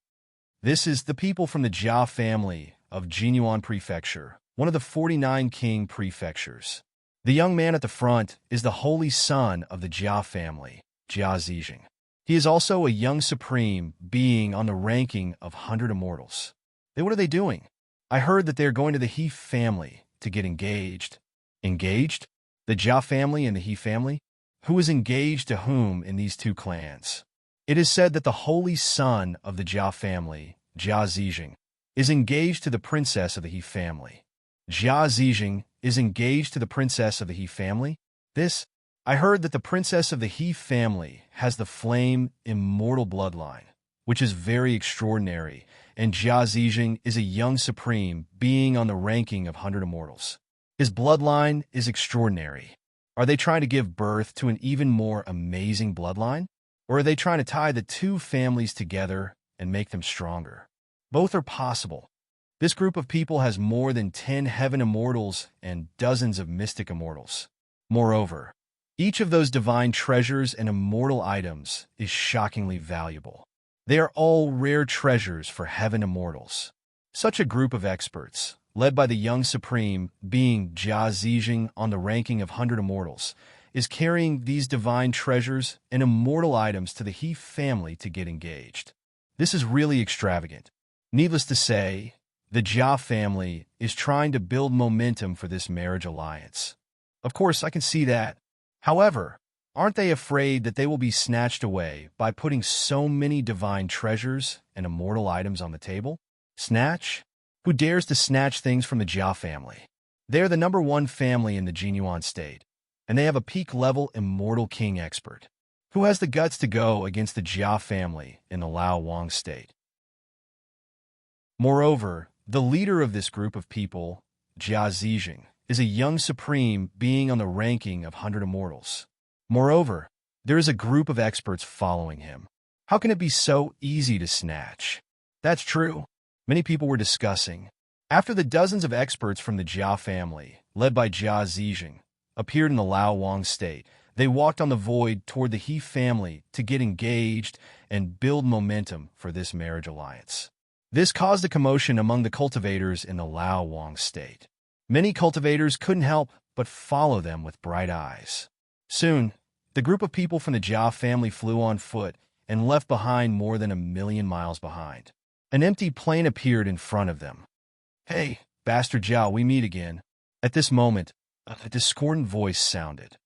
[SPEAKER 1] This is the people from the Jia family of Jinyuan Prefecture, one of the 49 king prefectures. The young man at the front is the holy son of the Jia family, Jia Zijing. He is also a young supreme being on the ranking of 100 immortals. What are they doing? I heard that they are going to the He family to get engaged. Engaged? The Jia family and the He family? Who is engaged to whom in these two clans? It is said that the holy son of the Jia family, Jia Zijing, is engaged to the princess of the He family. Jia Zijing is engaged to the princess of the He family? I heard that the princess of the He family has the flame immortal bloodline, which is very extraordinary, and Jia Zijing is a young supreme being on the ranking of 100 immortals. His bloodline is extraordinary. Are they trying to give birth to an even more amazing bloodline? Or are they trying to tie the two families together and make them stronger? Both are possible. This group of people has more than 10 heaven immortals and dozens of mystic immortals. Moreover, each of those divine treasures and immortal items is shockingly valuable. They are all rare treasures for heaven immortals. Such a group of experts, led by the young supreme being Jia Zijing on the ranking of 100 immortals, is carrying these divine treasures and immortal items to the He family to get engaged. This is really extravagant. Needless to say, the Jia family is trying to build momentum for this marriage alliance. Of course, I can see that. However, aren't they afraid that they will be snatched away by putting so many divine treasures and immortal items on the table? Snatch? Who dares to snatch things from the Jia family? They are the #1 family in the Jinyuan state, and they have a peak-level immortal king expert. Who has the guts to go against the Jia family in the Lao Wang state? Moreover, the leader of this group of people, Jia Zijing, is a young supreme being on the ranking of 100 immortals. Moreover, there is a group of experts following him. How can it be so easy to snatch? That's true. Many people were discussing. After the dozens of experts from the Jia family, led by Jia Zijing, appeared in the Lao Wang state, they walked on the void toward the He family to get engaged and build momentum for this marriage alliance. This caused a commotion among the cultivators in the Lao Wang state. Many cultivators couldn't help but follow them with bright eyes. Soon, the group of people from the Jia family flew on foot and left behind more than 1,000,000 miles behind. An empty plane appeared in front of them. "Hey, Bastard Jia, we meet again." At this moment, a discordant voice sounded.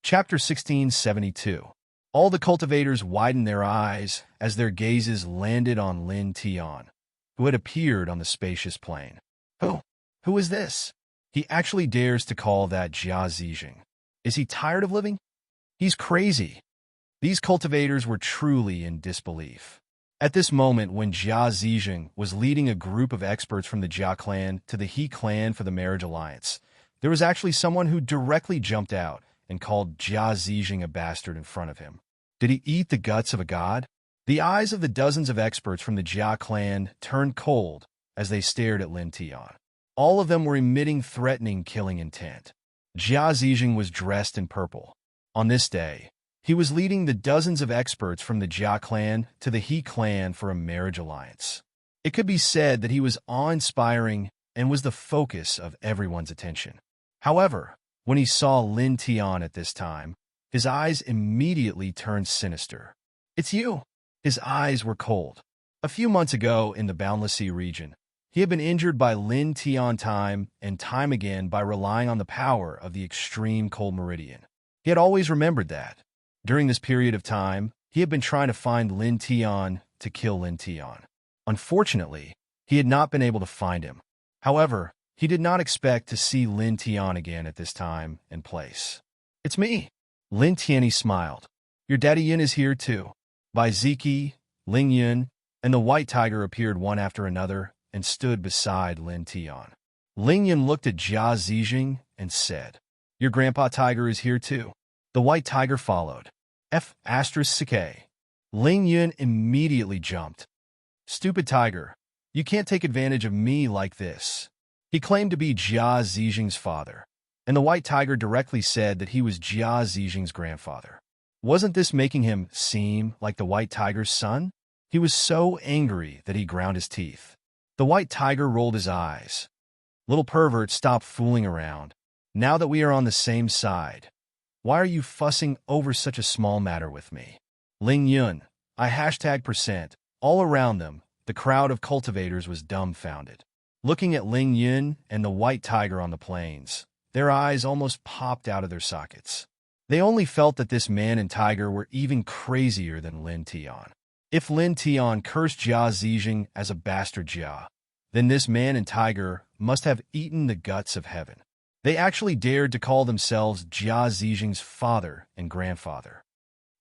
[SPEAKER 1] Chapter 1672. All the cultivators widened their eyes as their gazes landed on Lin Tian, who had appeared on the spacious plain. Who is this? He actually dares to call that Jia Zijing. Is he tired of living? He's crazy. These cultivators were truly in disbelief. At this moment, when Jia Zijing was leading a group of experts from the Jia clan to the He clan for the marriage alliance, there was actually someone who directly jumped out and called Jia Zijing a bastard in front of him. Did he eat the guts of a god? The eyes of the dozens of experts from the Jia clan turned cold as they stared at Lin Tian. All of them were emitting threatening killing intent. Jia Zijing was dressed in purple. On this day, he was leading the dozens of experts from the Jia clan to the He clan for a marriage alliance. It could be said that he was awe-inspiring and was the focus of everyone's attention. However, when he saw Lin Tian at this time, his eyes immediately turned sinister. "It's you." His eyes were cold. A few months ago in the Boundless Sea region, he had been injured by Lin Tian time and time again by relying on the power of the extreme cold meridian. He had always remembered that. During this period of time, he had been trying to find Lin Tian to kill Lin Tian. Unfortunately, he had not been able to find him. However, he did not expect to see Lin Tian again at this time and place. "It's me." Lin Tian smiled. "Your daddy Yin is here too." Bai Ziki, Ling Yun, and the white tiger appeared one after another and stood beside Lin Tian. Ling Yun looked at Jia Zijing and said, "Your grandpa tiger is here too." The white tiger followed. ****. Ling Yun immediately jumped. "Stupid tiger, you can't take advantage of me like this." He claimed to be Jia Zijing's father, and the white tiger directly said that he was Jia Zijing's grandfather. Wasn't this making him seem like the white tiger's son? He was so angry that he ground his teeth. The white tiger rolled his eyes. "Little pervert, stop fooling around. Now that we are on the same side, why are you fussing over such a small matter with me?" Ling Yun, I #%, all around them, the crowd of cultivators was dumbfounded. Looking at Ling Yun and the white tiger on the plains, their eyes almost popped out of their sockets. They only felt that this man and tiger were even crazier than Lin Tian. If Lin Tian cursed Jia Zijing as a bastard Jia, then this man and tiger must have eaten the guts of heaven. They actually dared to call themselves Jia Zijing's father and grandfather.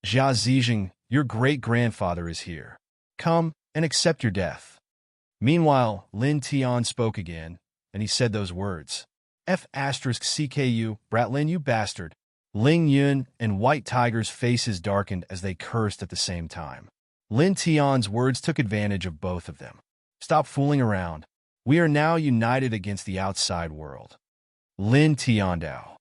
[SPEAKER 1] Jia Zijing, your great-grandfather is here. Come and accept your death. Meanwhile, Lin Tian spoke again, and he said those words. F***CKU, Bratlin, you bastard. Ling Yun and White Tiger's faces darkened as they cursed at the same time. Lin Tian's words took advantage of both of them. Stop fooling around. We are now united against the outside world. Lin Tiandao.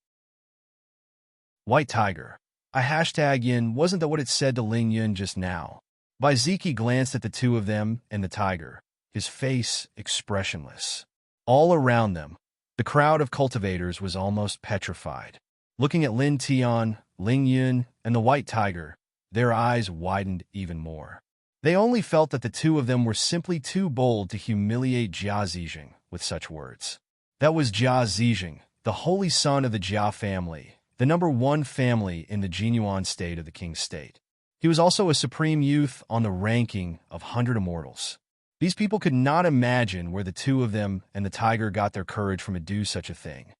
[SPEAKER 1] White Tiger. I hashtag Yin, wasn't that what it said to Ling Yun just now? Ziki glanced at the two of them and the tiger, his face expressionless. All around them, the crowd of cultivators was almost petrified. Looking at Lin Tian, Ling Yun, and the white tiger, their eyes widened even more. They only felt that the two of them were simply too bold to humiliate Jia Zijing with such words. That was Jia Zijing, the holy son of the Jia family, the #1 family in the Jinyuan state of the King State. He was also a supreme youth on the ranking of 100 immortals. These people could not imagine where the two of them and the tiger got their courage from to do such a thing.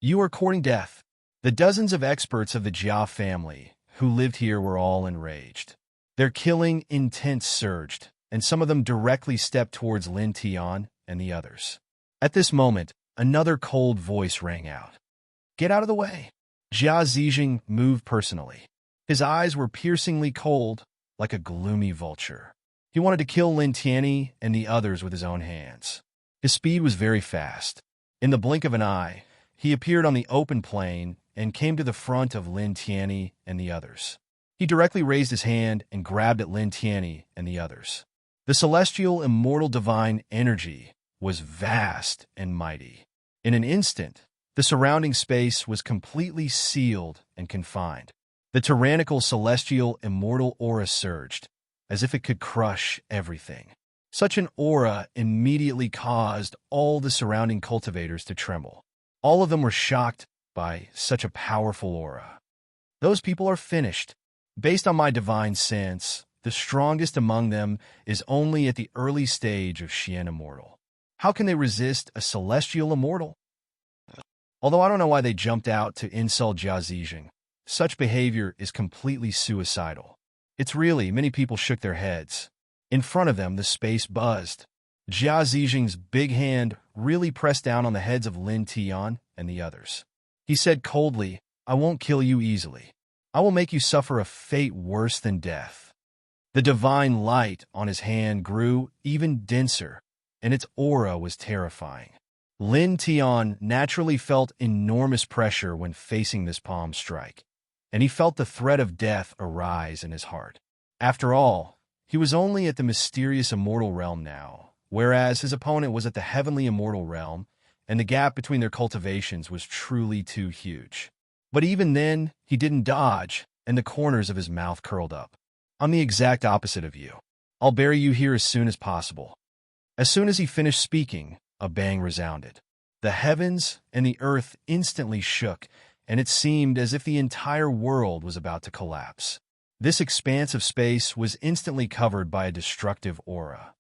[SPEAKER 1] You are courting death. The dozens of experts of the Jia family who lived here were all enraged. Their killing intent surged, and some of them directly stepped towards Lin Tian and the others. At this moment, another cold voice rang out. Get out of the way. Jia Zijing moved personally. His eyes were piercingly cold, like a gloomy vulture. He wanted to kill Lin Tianyi and the others with his own hands. His speed was very fast. In the blink of an eye, he appeared on the open plain and came to the front of Lin Tianyi and the others. He directly raised his hand and grabbed at Lin Tianyi and the others. The celestial, immortal divine energy was vast and mighty. In an instant, the surrounding space was completely sealed and confined. The tyrannical celestial immortal aura surged, as if it could crush everything. Such an aura immediately caused all the surrounding cultivators to tremble. All of them were shocked by such a powerful aura. Those people are finished. Based on my divine sense, the strongest among them is only at the early stage of Xian Immortal. How can they resist a celestial immortal? Although I don't know why they jumped out to insult Jia Zijing. Such behavior is completely suicidal. Many people shook their heads. In front of them, the space buzzed. Jia Zijing's big hand really pressed down on the heads of Lin Tian and the others. He said coldly, I won't kill you easily. I will make you suffer a fate worse than death. The divine light on his hand grew even denser, and its aura was terrifying. Lin Tian naturally felt enormous pressure when facing this palm strike, and he felt the threat of death arise in his heart. After all, he was only at the mysterious immortal realm now, whereas his opponent was at the heavenly immortal realm, and the gap between their cultivations was truly too huge. But even then, he didn't dodge, and the corners of his mouth curled up. I'm the exact opposite of you. I'll bury you here as soon as possible. As soon as he finished speaking, a bang resounded. The heavens and the earth instantly shook, and it seemed as if the entire world was about to collapse. This expanse of space was instantly covered by a destructive aura.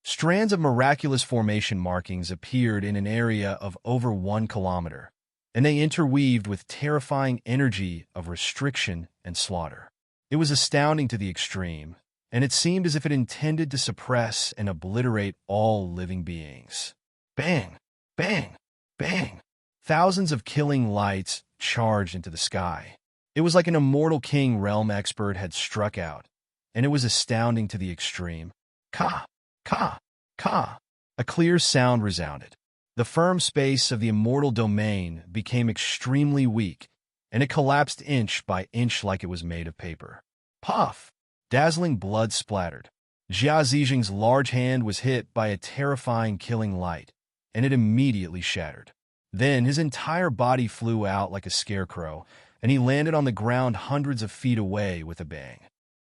[SPEAKER 1] Strands of miraculous formation markings appeared in an area of over 1 kilometer, and they interweaved with terrifying energy of restriction and slaughter. It was astounding to the extreme, and it seemed as if it intended to suppress and obliterate all living beings. Bang! Bang! Bang! Thousands of killing lights charged into the sky. It was like an immortal king realm expert had struck out, and it was astounding to the extreme. Ka! Ka! Ka! A clear sound resounded. The firm space of the immortal domain became extremely weak, and it collapsed inch by inch like it was made of paper. Puff! Dazzling blood splattered. Jia Zijing's large hand was hit by a terrifying killing light, and it immediately shattered. Then his entire body flew out like a scarecrow, and he landed on the ground hundreds of feet away with a bang.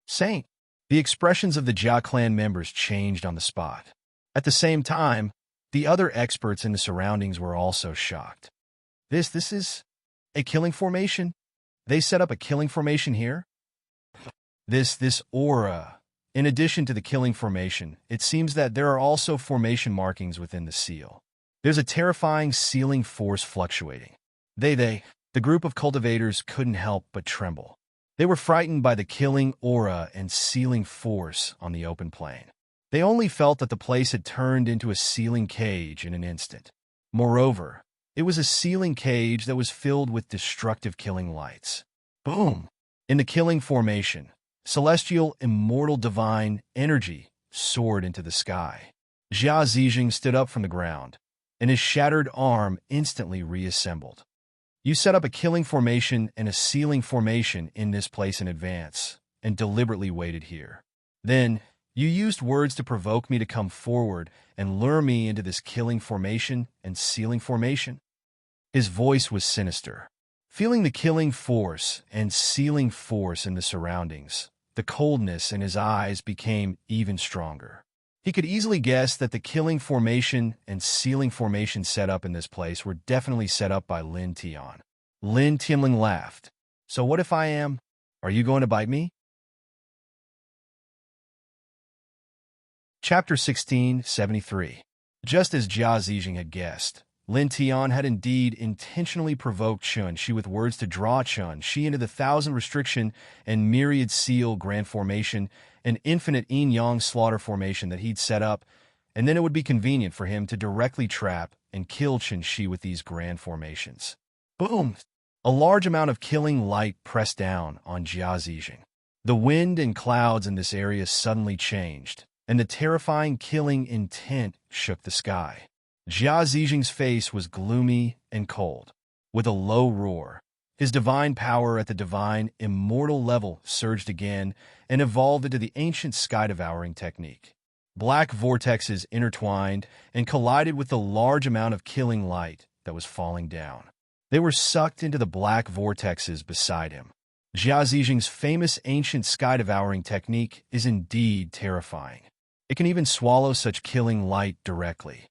[SPEAKER 1] Saint! The expressions of the Jia clan members changed on the spot. At the same time, the other experts in the surroundings were also shocked. This is a killing formation? They set up a killing formation here? This aura. In addition to the killing formation, it seems that there are also formation markings within the seal. There's a terrifying sealing force fluctuating. The group of cultivators couldn't help but tremble. They were frightened by the killing aura and sealing force on the open plain. They only felt that the place had turned into a sealing cage in an instant. Moreover, it was a sealing cage that was filled with destructive killing lights. Boom! In the killing formation, celestial, immortal, divine energy soared into the sky. Jia Zijing stood up from the ground, and his shattered arm instantly reassembled. You set up a killing formation and a sealing formation in this place in advance, and deliberately waited here. Then, you used words to provoke me to come forward and lure me into this killing formation and sealing formation. His voice was sinister. Feeling the killing force and sealing force in the surroundings, the coldness in his eyes became even stronger. He could easily guess that the killing formation and sealing formation set up in this place were definitely set up by Lin Tian. Lin Tianling laughed. So what if I am? Are you going to bite me? Chapter 1673. Just as Jia Zijing had guessed, Lin Tian had indeed intentionally provoked Chun Shi with words to draw Chun Shi into the thousand restriction and myriad seal grand formation, an infinite yin-yang slaughter formation that he'd set up, and then it would be convenient for him to directly trap and kill Chun Shi with these grand formations. Boom! A large amount of killing light pressed down on Jia Zijing. The wind and clouds in this area suddenly changed, and the terrifying killing intent shook the sky. Jia Zijing's face was gloomy and cold. With a low roar, his divine power at the divine, immortal level surged again and evolved into the ancient sky-devouring technique. Black vortexes intertwined and collided with the large amount of killing light that was falling down. They were sucked into the black vortexes beside him. Jia Zijing's famous ancient sky-devouring technique is indeed terrifying. It can even swallow such killing light directly.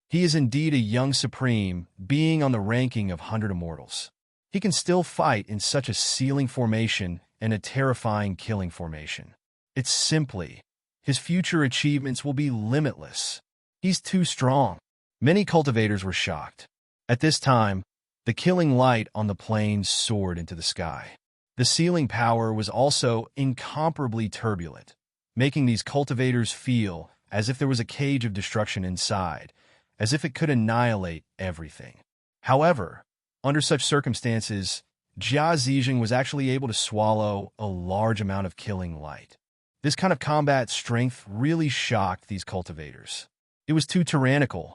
[SPEAKER 1] He is indeed a young supreme, being on the ranking of 100 immortals. He can still fight in such a sealing formation and a terrifying killing formation. It's simply, his future achievements will be limitless. He's too strong. Many cultivators were shocked. At this time, the killing light on the plains soared into the sky. The sealing power was also incomparably turbulent, making these cultivators feel as if there was a cage of destruction inside, as if it could annihilate everything. However, under such circumstances, Jia Zijing was actually able to swallow a large amount of killing light. This kind of combat strength really shocked these cultivators. It was too tyrannical.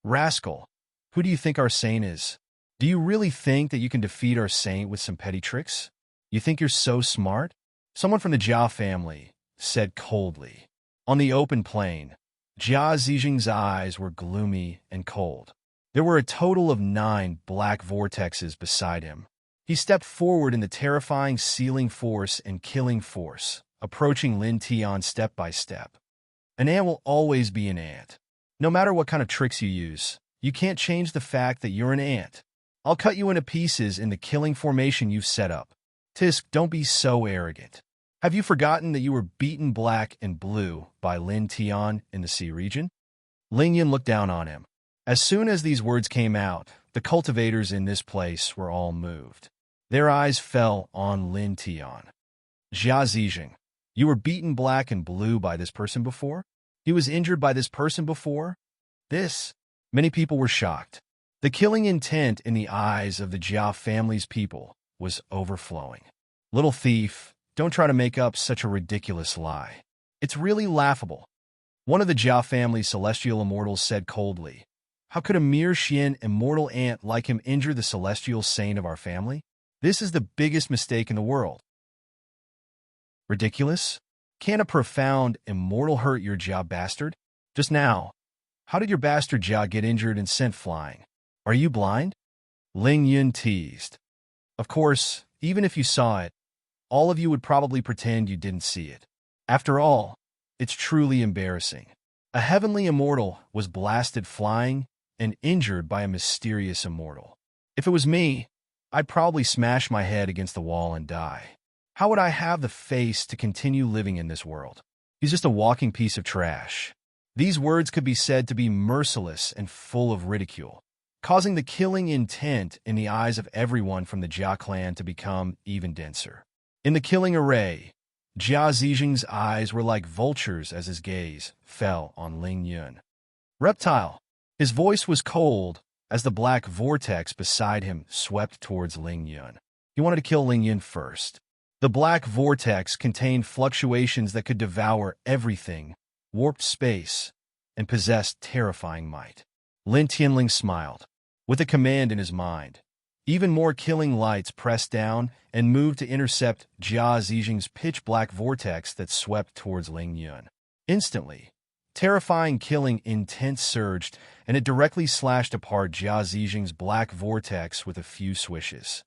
[SPEAKER 1] Rascal, who do you think our saint is? Do you really think that you can defeat our saint with some petty tricks? You think you're so smart? Someone from the Jia family said coldly. On the open plain, Jia Zijing's eyes were gloomy and cold. There were a total of 9 black vortexes beside him. He stepped forward in the terrifying sealing force and killing force, approaching Lin Tian step by step. An ant will always be an ant. No matter what kind of tricks you use, you can't change the fact that you're an ant. I'll cut you into pieces in the killing formation you've set up. Tisk, don't be so arrogant. Have you forgotten that you were beaten black and blue by Lin Tian in the sea region? Ling Yin looked down on him. As soon as these words came out, the cultivators in this place were all moved. Their eyes fell on Lin Tian. Jia Zijing, you were beaten black and blue by this person before? He was injured by this person before? Many people were shocked. The killing intent in the eyes of the Jia family's people was overflowing. Little thief, don't try to make up such a ridiculous lie. It's really laughable. One of the Jia family's celestial immortals said coldly, how could a mere Xian immortal ant like him injure the celestial saint of our family? This is the biggest mistake in the world. Ridiculous? Can a profound immortal hurt your Jia bastard? Just now, how did your bastard Jia get injured and sent flying? Are you blind? Ling Yun teased. Of course, even if you saw it, all of you would probably pretend you didn't see it. After all, it's truly embarrassing. A heavenly immortal was blasted flying and injured by a mysterious immortal. If it was me, I'd probably smash my head against the wall and die. How would I have the face to continue living in this world? He's just a walking piece of trash. These words could be said to be merciless and full of ridicule, causing the killing intent in the eyes of everyone from the Jia clan to become even denser. In the killing array, Jia Zijing's eyes were like vultures as his gaze fell on Ling Yun. Reptile. His voice was cold as the black vortex beside him swept towards Ling Yun. He wanted to kill Ling Yun first. The black vortex contained fluctuations that could devour everything, warped space, and possessed terrifying might. Lin Tianling smiled. With a command in his mind, even more killing lights pressed down and moved to intercept Jia Zijing's pitch-black vortex that swept towards Ling Yun. Instantly, terrifying killing intent surged, and it directly slashed apart Jia Zijing's black vortex with a few swishes.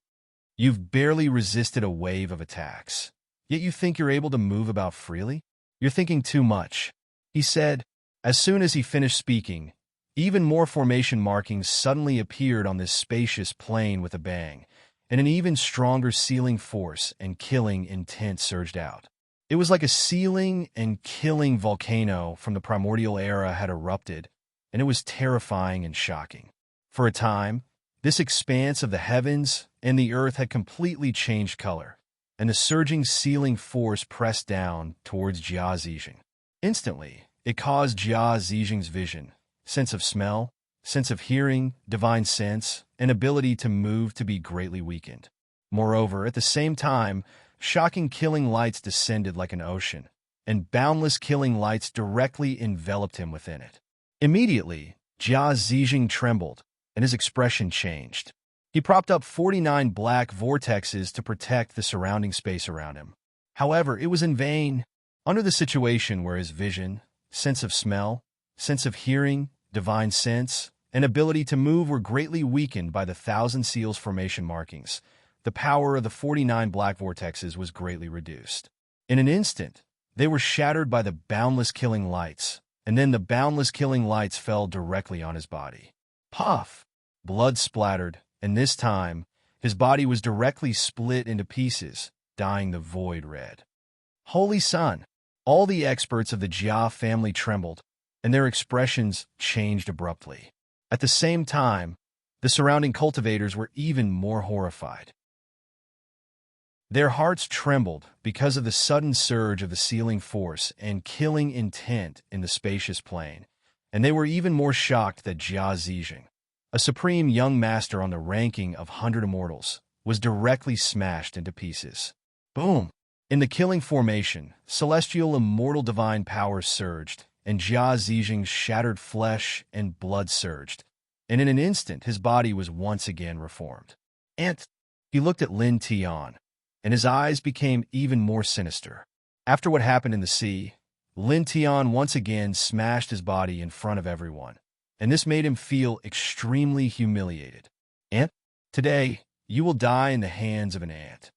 [SPEAKER 1] You've barely resisted a wave of attacks, yet you think you're able to move about freely? You're thinking too much, he said. As soon as he finished speaking, even more formation markings suddenly appeared on this spacious plain with a bang, and an even stronger sealing force and killing intent surged out. It was like a sealing and killing volcano from the primordial era had erupted, and it was terrifying and shocking. For a time, this expanse of the heavens and the earth had completely changed color, and the surging sealing force pressed down towards Jia Zijing. Instantly, it caused Jia Zijing's vision, sense of smell, sense of hearing, divine sense, and ability to move to be greatly weakened. Moreover, at the same time, shocking killing lights descended like an ocean, and boundless killing lights directly enveloped him within it. Immediately, Jia Zijing trembled, and his expression changed. He propped up 49 black vortexes to protect the surrounding space around him. However, it was in vain. Under the situation where his vision, sense of smell, sense of hearing, divine sense, and ability to move were greatly weakened by the 1,000 seals formation markings, the power of the 49 black vortexes was greatly reduced. In an instant, they were shattered by the boundless killing lights, and then the boundless killing lights fell directly on his body. Puff! Blood splattered, and this time, his body was directly split into pieces, dyeing the void red. Holy Sun! All the experts of the Jia family trembled, and their expressions changed abruptly. At the same time, the surrounding cultivators were even more horrified. Their hearts trembled because of the sudden surge of the sealing force and killing intent in the spacious plain, and they were even more shocked that Jia Zijing, a supreme young master on the ranking of 100 immortals, was directly smashed into pieces. Boom! In the killing formation, celestial immortal divine power surged, and Jia Zijing's shattered flesh and blood surged, and in an instant his body was once again reformed. And he looked at Lin Tian, and his eyes became even more sinister. After what happened in the sea, Lin Tian once again smashed his body in front of everyone, and this made him feel extremely humiliated. Ant, today, you will die in the hands of an ant.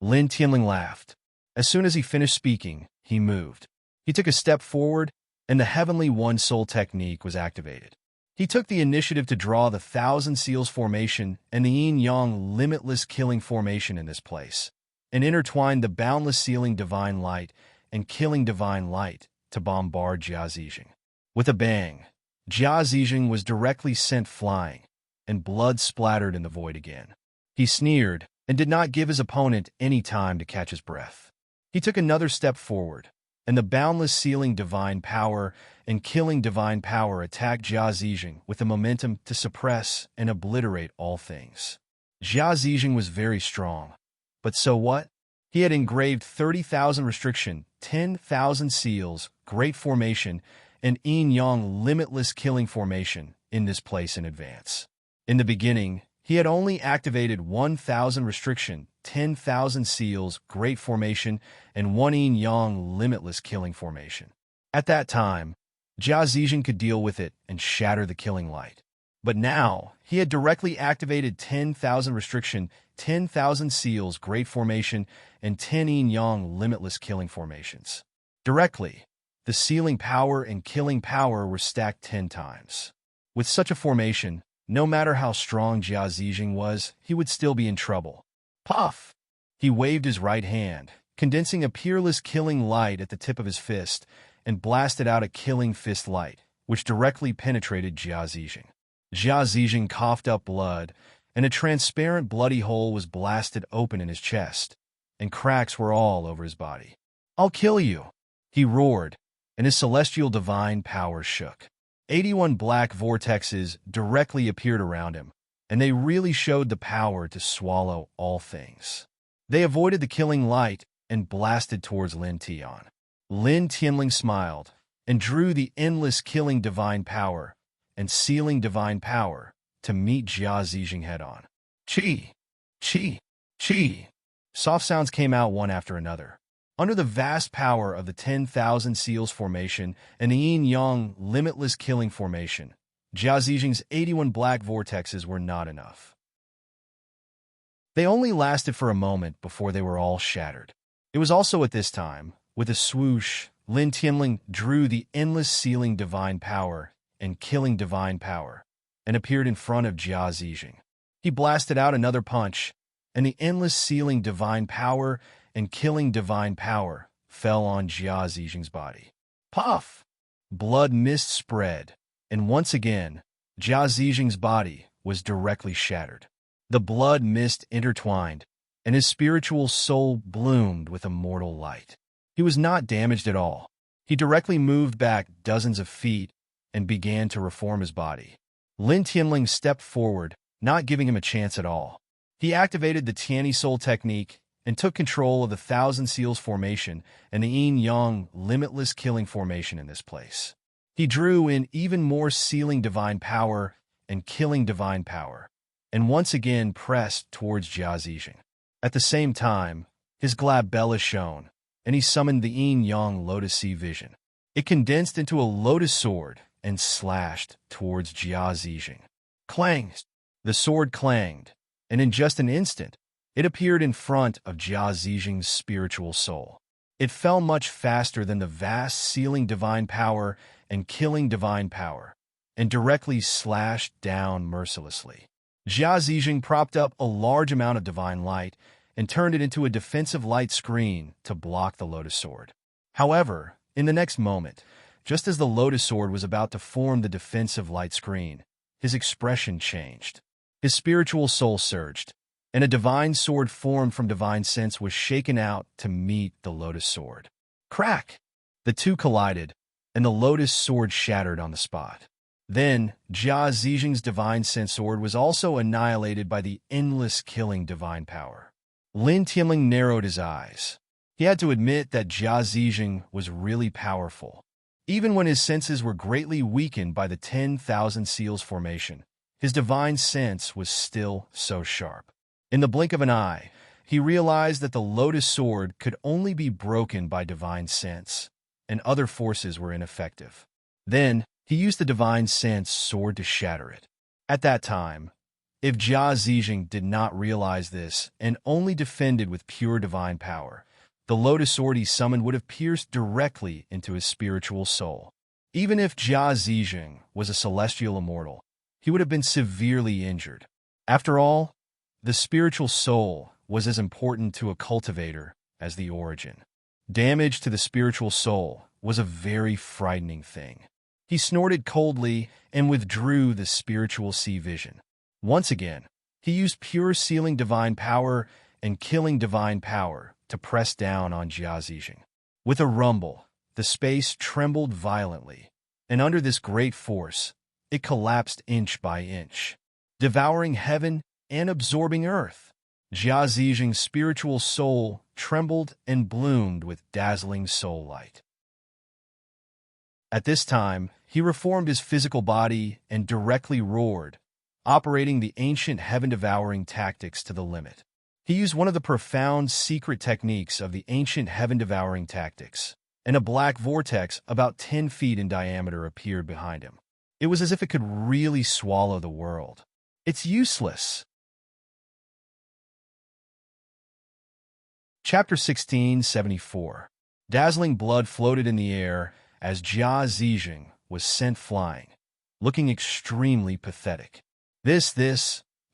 [SPEAKER 1] Lin Tianling laughed. As soon as he finished speaking, he moved. He took a step forward, and the Heavenly One Soul technique was activated. He took the initiative to draw the 1,000 Seals formation and the yin-yang limitless killing formation in this place, and intertwined the boundless sealing divine light and killing divine light to bombard Jia Zijing. With a bang, Jia Zijing was directly sent flying, and blood splattered in the void again. He sneered and did not give his opponent any time to catch his breath. He took another step forward, and the boundless sealing divine power and killing divine power attacked Jia Zijing with the momentum to suppress and obliterate all things. Jia Zijing was very strong, but so what? He had engraved 30,000 restriction, 10,000 seals, great formation, and yin-yang limitless killing formation in this place in advance. In the beginning, he had only activated 1,000 restriction, 10,000 seals, great formation, and 1 yin-yang limitless killing formation. At that time, Jia Zijing could deal with it and shatter the killing light. But now, he had directly activated 10,000 restriction, 10,000 seals, great formation, and 10 yin-yang limitless killing formations. Directly, the sealing power and killing power were stacked 10 times. With such a formation, no matter how strong Jia Zijing was, he would still be in trouble. Puff! He waved his right hand, condensing a peerless killing light at the tip of his fist, and blasted out a killing fist light, which directly penetrated Jia Zijing. Jia Zijing coughed up blood, and a transparent bloody hole was blasted open in his chest, and cracks were all over his body. "I'll kill you!" he roared, and his celestial divine powers shook. 81 black vortexes directly appeared around him, and they really showed the power to swallow all things. They avoided the killing light and blasted towards Lin Tian. Lin Tianling smiled and drew the endless killing divine power and sealing divine power to meet Jia Zijing head-on. Chi! Chi! Chi! Soft sounds came out one after another. Under the vast power of the 10,000 Seals formation and the yin-yang limitless killing formation, Jia Zijing's 81 black vortexes were not enough. They only lasted for a moment before they were all shattered. It was also at this time, with a swoosh, Lin Tianling drew the endless sealing divine power and killing divine power and appeared in front of Jia Zijing. He blasted out another punch, and the endless sealing divine power and killing divine power fell on Jia Zijing's body. Puff! Blood mist spread, and once again, Jia Zijing's body was directly shattered. The blood mist intertwined, and his spiritual soul bloomed with immortal light. He was not damaged at all. He directly moved back dozens of feet and began to reform his body. Lin Tianling stepped forward, not giving him a chance at all. He activated the Tianyi Soul technique and took control of the 1,000 Seals formation and the yin-yang limitless killing formation in this place. He drew in even more sealing divine power and killing divine power, and once again pressed towards Jia Zijing. At the same time, his glabella shone, and he summoned the yin-yang lotus sea vision. It condensed into a lotus sword and slashed towards Jia Zijing. Clang! The sword clanged, and in just an instant, it appeared in front of Jia Zijing's spiritual soul. It fell much faster than the vast sealing divine power and killing divine power, and directly slashed down mercilessly. Jia Zijing propped up a large amount of divine light and turned it into a defensive light screen to block the lotus sword. However, in the next moment, just as the lotus sword was about to form the defensive light screen, his expression changed. His spiritual soul surged, and a divine sword formed from divine sense was shaken out to meet the lotus sword. Crack! The two collided, and the lotus sword shattered on the spot. Then, Jia Zijing's divine sense sword was also annihilated by the endless killing divine power. Lin Tianling narrowed his eyes. He had to admit that Jia Zijing was really powerful. Even when his senses were greatly weakened by the 10,000 Seals formation, his divine sense was still so sharp. In the blink of an eye, he realized that the lotus sword could only be broken by divine sense, and other forces were ineffective. Then, he used the divine sense sword to shatter it. At that time, if Jia Zijing did not realize this and only defended with pure divine power, the lotus sword he summoned would have pierced directly into his spiritual soul. Even if Jia Zijing was a celestial immortal, he would have been severely injured. After all, the spiritual soul was as important to a cultivator as the origin. Damage to the spiritual soul was a very frightening thing. He snorted coldly and withdrew the spiritual sea vision. Once again, he used pure sealing divine power and killing divine power to press down on Jia Zijing. With a rumble, the space trembled violently, and under this great force, it collapsed inch by inch, devouring heaven and absorbing earth. Jia Zijing's spiritual soul trembled and bloomed with dazzling soul light. At this time, he reformed his physical body and directly roared, operating the ancient heaven-devouring tactics to the limit. He used one of the profound secret techniques of the ancient heaven-devouring tactics, and a black vortex about 10 feet in diameter appeared behind him. It was as if it could really swallow the world. It's useless. Chapter 1674. Dazzling blood floated in the air as Jia Zijing was sent flying, looking extremely pathetic. The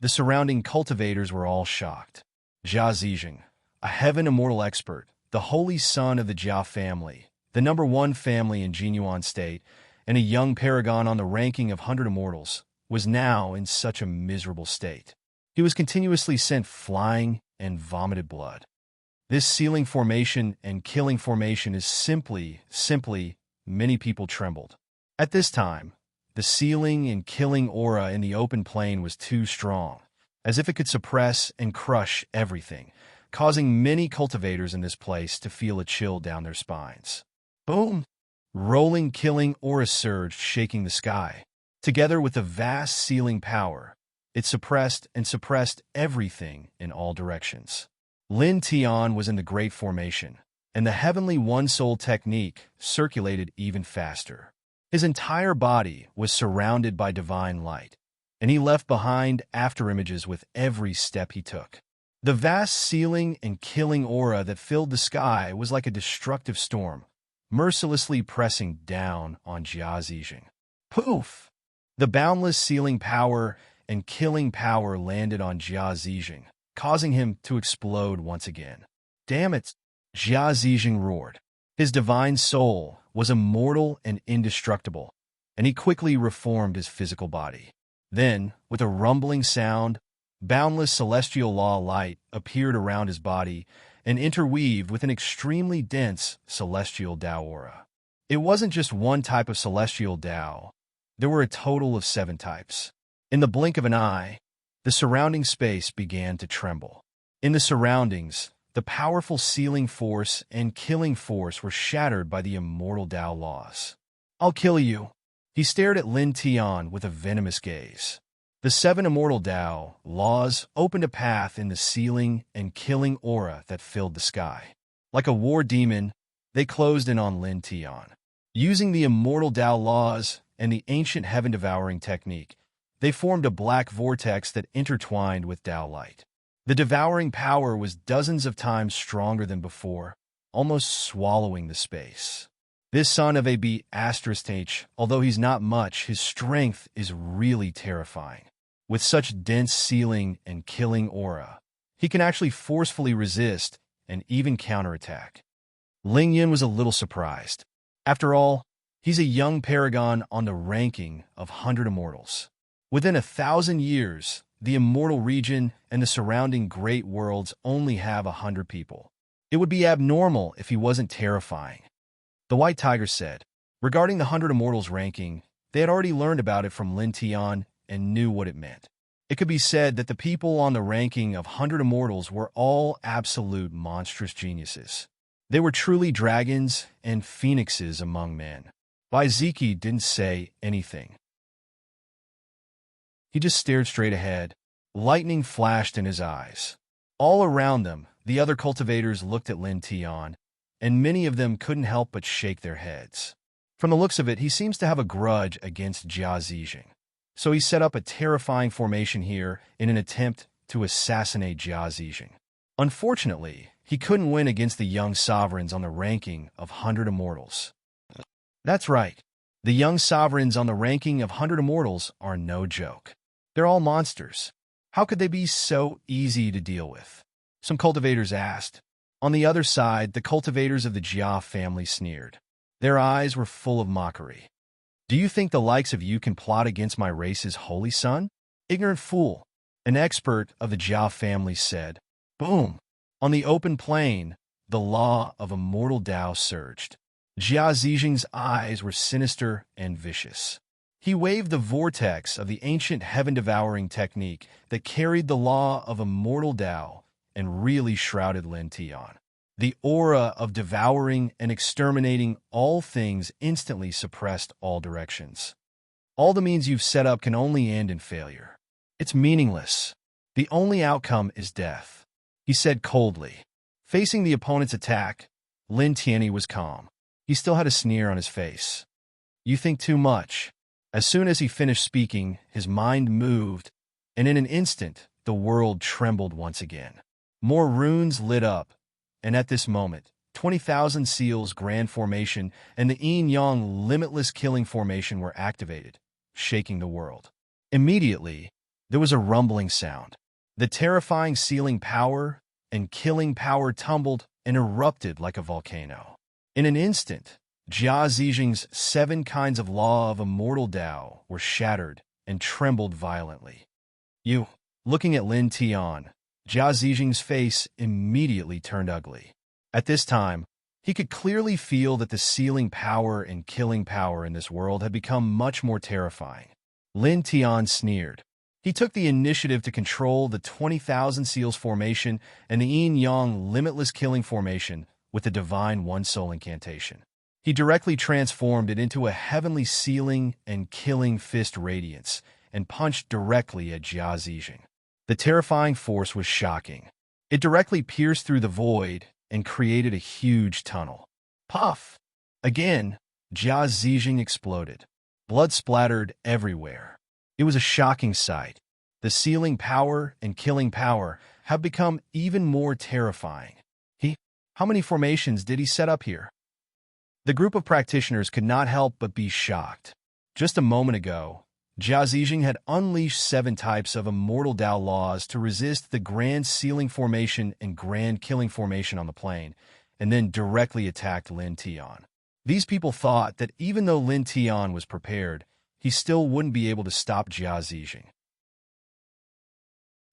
[SPEAKER 1] surrounding cultivators were all shocked. Jia Zijing, a heaven immortal expert, the holy son of the Jia family, the #1 family in Jinyuan State, and a young paragon on the ranking of 100 immortals, was now in such a miserable state. He was continuously sent flying and vomited blood. This sealing formation and killing formation is simply, many people trembled. At this time, the sealing and killing aura in the open plain was too strong, as if it could suppress and crush everything, causing many cultivators in this place to feel a chill down their spines. Boom! Rolling killing aura surged, shaking the sky. Together with the vast sealing power, it suppressed everything in all directions. Lin Tian was in the Great Formation, and the heavenly one-soul technique circulated even faster. His entire body was surrounded by divine light, and he left behind afterimages with every step he took. The vast sealing and killing aura that filled the sky was like a destructive storm, mercilessly pressing down on Jia Zijing. Poof! The boundless sealing power and killing power landed on Jia Zijing, causing him to explode once again. Damn it! Jia Zijing roared. His divine soul was immortal and indestructible, and he quickly reformed his physical body. Then, with a rumbling sound, boundless celestial law light appeared around his body and interweaved with an extremely dense celestial Tao aura. It wasn't just one type of celestial Tao. There were a total of 7 types. In the blink of an eye, the surrounding space began to tremble. In the surroundings, the powerful sealing force and killing force were shattered by the immortal Tao laws. "I'll kill you." He stared at Lin Tian with a venomous gaze. The 7 immortal Tao laws opened a path in the sealing and killing aura that filled the sky. Like a war demon, they closed in on Lin Tian. Using the immortal Tao laws and the ancient heaven-devouring technique, they formed a black vortex that intertwined with Tao light. The devouring power was dozens of times stronger than before, almost swallowing the space. This son of a B*H, although he's not much, his strength is really terrifying. With such dense sealing and killing aura, he can actually forcefully resist and even counterattack. Ling Yin was a little surprised. After all, he's a young paragon on the ranking of 100 immortals. Within 1,000 years, the immortal region and the surrounding great worlds only have 100 people. It would be abnormal if he wasn't terrifying. The White Tiger said. Regarding the 100 immortals ranking, they had already learned about it from Lin Tian and knew what it meant. It could be said that the people on the ranking of 100 immortals were all absolute monstrous geniuses. They were truly dragons and phoenixes among men. Vaiziki didn't say anything. He just stared straight ahead. Lightning flashed in his eyes. All around them, the other cultivators looked at Lin Tian, and many of them couldn't help but shake their heads. From the looks of it, he seems to have a grudge against Jia Zijing. So he set up a terrifying formation here in an attempt to assassinate Jia Zijing. Unfortunately, he couldn't win against the young sovereigns on the ranking of 100 immortals. That's right. The young sovereigns on the ranking of 100 immortals are no joke. They're all monsters. How could they be so easy to deal with? Some cultivators asked. On the other side, the cultivators of the Jia family sneered. Their eyes were full of mockery. Do you think the likes of you can plot against my race's holy son? Ignorant fool. An expert of the Jia family said. Boom! On the open plain, the law of immortal Tao surged. Jia Zijing's eyes were sinister and vicious. He waved the vortex of the ancient heaven-devouring technique that carried the law of immortal Tao and really shrouded Lin Tian. The aura of devouring and exterminating all things instantly suppressed all directions. All the means you've set up can only end in failure. It's meaningless. The only outcome is death, he said coldly. Facing the opponent's attack, Lin Tian was calm. He still had a sneer on his face. You think too much. As soon as he finished speaking, his mind moved, and in an instant, the world trembled once again. More runes lit up, and at this moment, 20,000 Seals Grand Formation and the Yin-Yang Limitless Killing Formation were activated, shaking the world. Immediately, there was a rumbling sound. The terrifying sealing power and killing power tumbled and erupted like a volcano. In an instant, Jia Zijing's 7 kinds of law of immortal Tao were shattered and trembled violently. Looking at Lin Tian, Jia Zijing's face immediately turned ugly. At this time, he could clearly feel that the sealing power and killing power in this world had become much more terrifying. Lin Tian sneered. He took the initiative to control the 20,000 Seals Formation and the Yin-Yang Limitless Killing Formation with the Divine One Soul Incantation. He directly transformed it into a heavenly sealing and killing fist radiance and punched directly at Jia Zijing. The terrifying force was shocking. It directly pierced through the void and created a huge tunnel. Puff! Again, Jia Zijing exploded. Blood splattered everywhere. It was a shocking sight. The sealing power and killing power have become even more terrifying. How many formations did he set up here? The group of practitioners could not help but be shocked. Just a moment ago, Jia Zijing had unleashed 7 types of immortal Tao laws to resist the Grand Sealing Formation and Grand Killing Formation on the plane, and then directly attacked Lin Tian. These people thought that even though Lin Tian was prepared, he still wouldn't be able to stop Jia Zijing.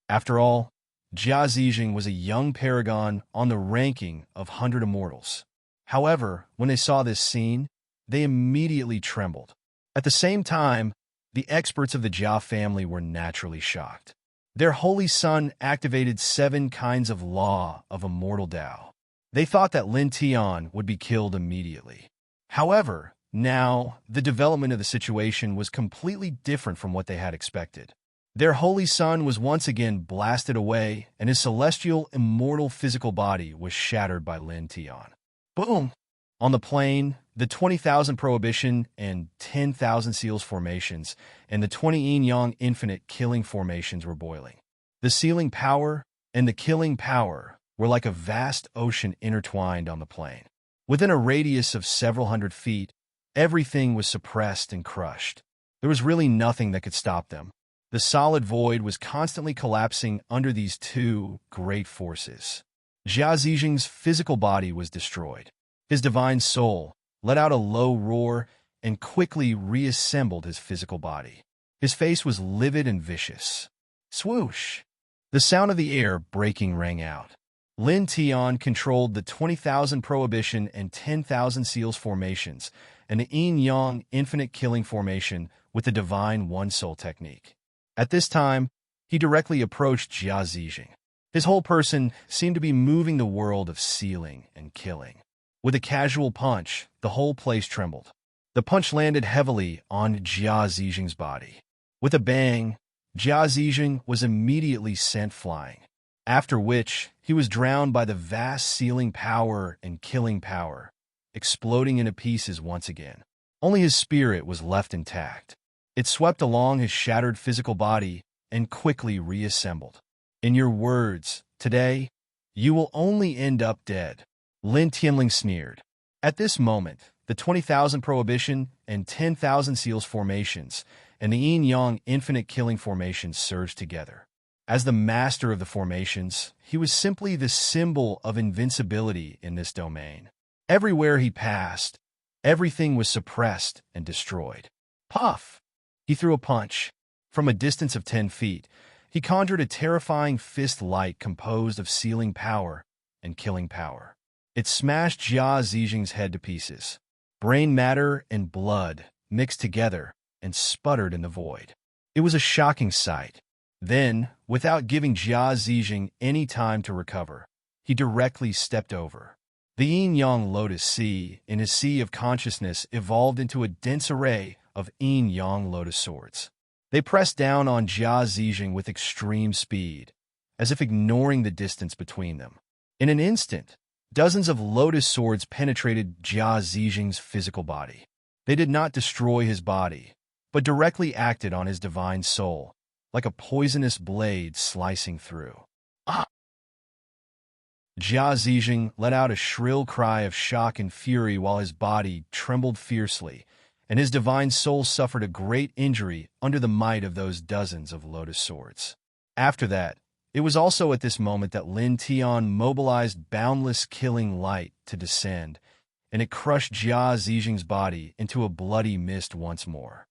[SPEAKER 1] After all, Jia Zijing was a young paragon on the ranking of 100 immortals. However, when they saw this scene, they immediately trembled. At the same time, the experts of the Jia family were naturally shocked. Their holy son activated 7 kinds of law of immortal Tao. They thought that Lin Tian would be killed immediately. However, now, the development of the situation was completely different from what they had expected. Their holy son was once again blasted away, and his celestial, immortal physical body was shattered by Lin Tian. Boom! On the plane, the 20,000 Prohibition and 10,000 Seals Formations and the 20 Yin-Yang Infinite Killing Formations were boiling. The sealing power and the killing power were like a vast ocean intertwined on the plane. Within a radius of several hundred feet, everything was suppressed and crushed. There was really nothing that could stop them. The solid void was constantly collapsing under these 2 great forces. Jia Zijing's physical body was destroyed. His divine soul let out a low roar and quickly reassembled his physical body. His face was livid and vicious. Swoosh! The sound of the air breaking rang out. Lin Tian controlled the 20,000 Prohibition and 10,000 Seals Formations and the Yin-Yang Infinite Killing Formation with the Divine One Soul technique. At this time, he directly approached Jia Zijing. His whole person seemed to be moving the world of sealing and killing. With a casual punch, the whole place trembled. The punch landed heavily on Jia Zijing's body. With a bang, Jia Zijing was immediately sent flying, after which he was drowned by the vast sealing power and killing power, exploding into pieces once again. Only his spirit was left intact. It swept along his shattered physical body and quickly reassembled. In your words, today, you will only end up dead. Lin Tianling sneered. At this moment, the 20,000 Prohibition and 10,000 Seals Formations and the Yin-Yang Infinite Killing Formations surged together. As the master of the formations, he was simply the symbol of invincibility in this domain. Everywhere he passed, everything was suppressed and destroyed. Puff! He threw a punch. From a distance of 10 feet, he conjured a terrifying fist light composed of sealing power and killing power. It smashed Jia Zijing's head to pieces. Brain matter and blood mixed together and sputtered in the void. It was a shocking sight. Then, without giving Jia Zijing any time to recover, he directly stepped over. The Yin-Yang Lotus Sea in his sea of consciousness evolved into a dense array of Yin-Yang Lotus swords. They pressed down on Jia Zijing with extreme speed, as if ignoring the distance between them. In an instant, dozens of lotus swords penetrated Jia Zijing's physical body. They did not destroy his body, but directly acted on his divine soul, like a poisonous blade slicing through. Ah! Jia Zijing let out a shrill cry of shock and fury while his body trembled fiercely, and his divine soul suffered a great injury under the might of those dozens of lotus swords. After that, it was also at this moment that Lin Tian mobilized boundless killing light to descend, and it crushed Jia Zijing's body into a bloody mist once more.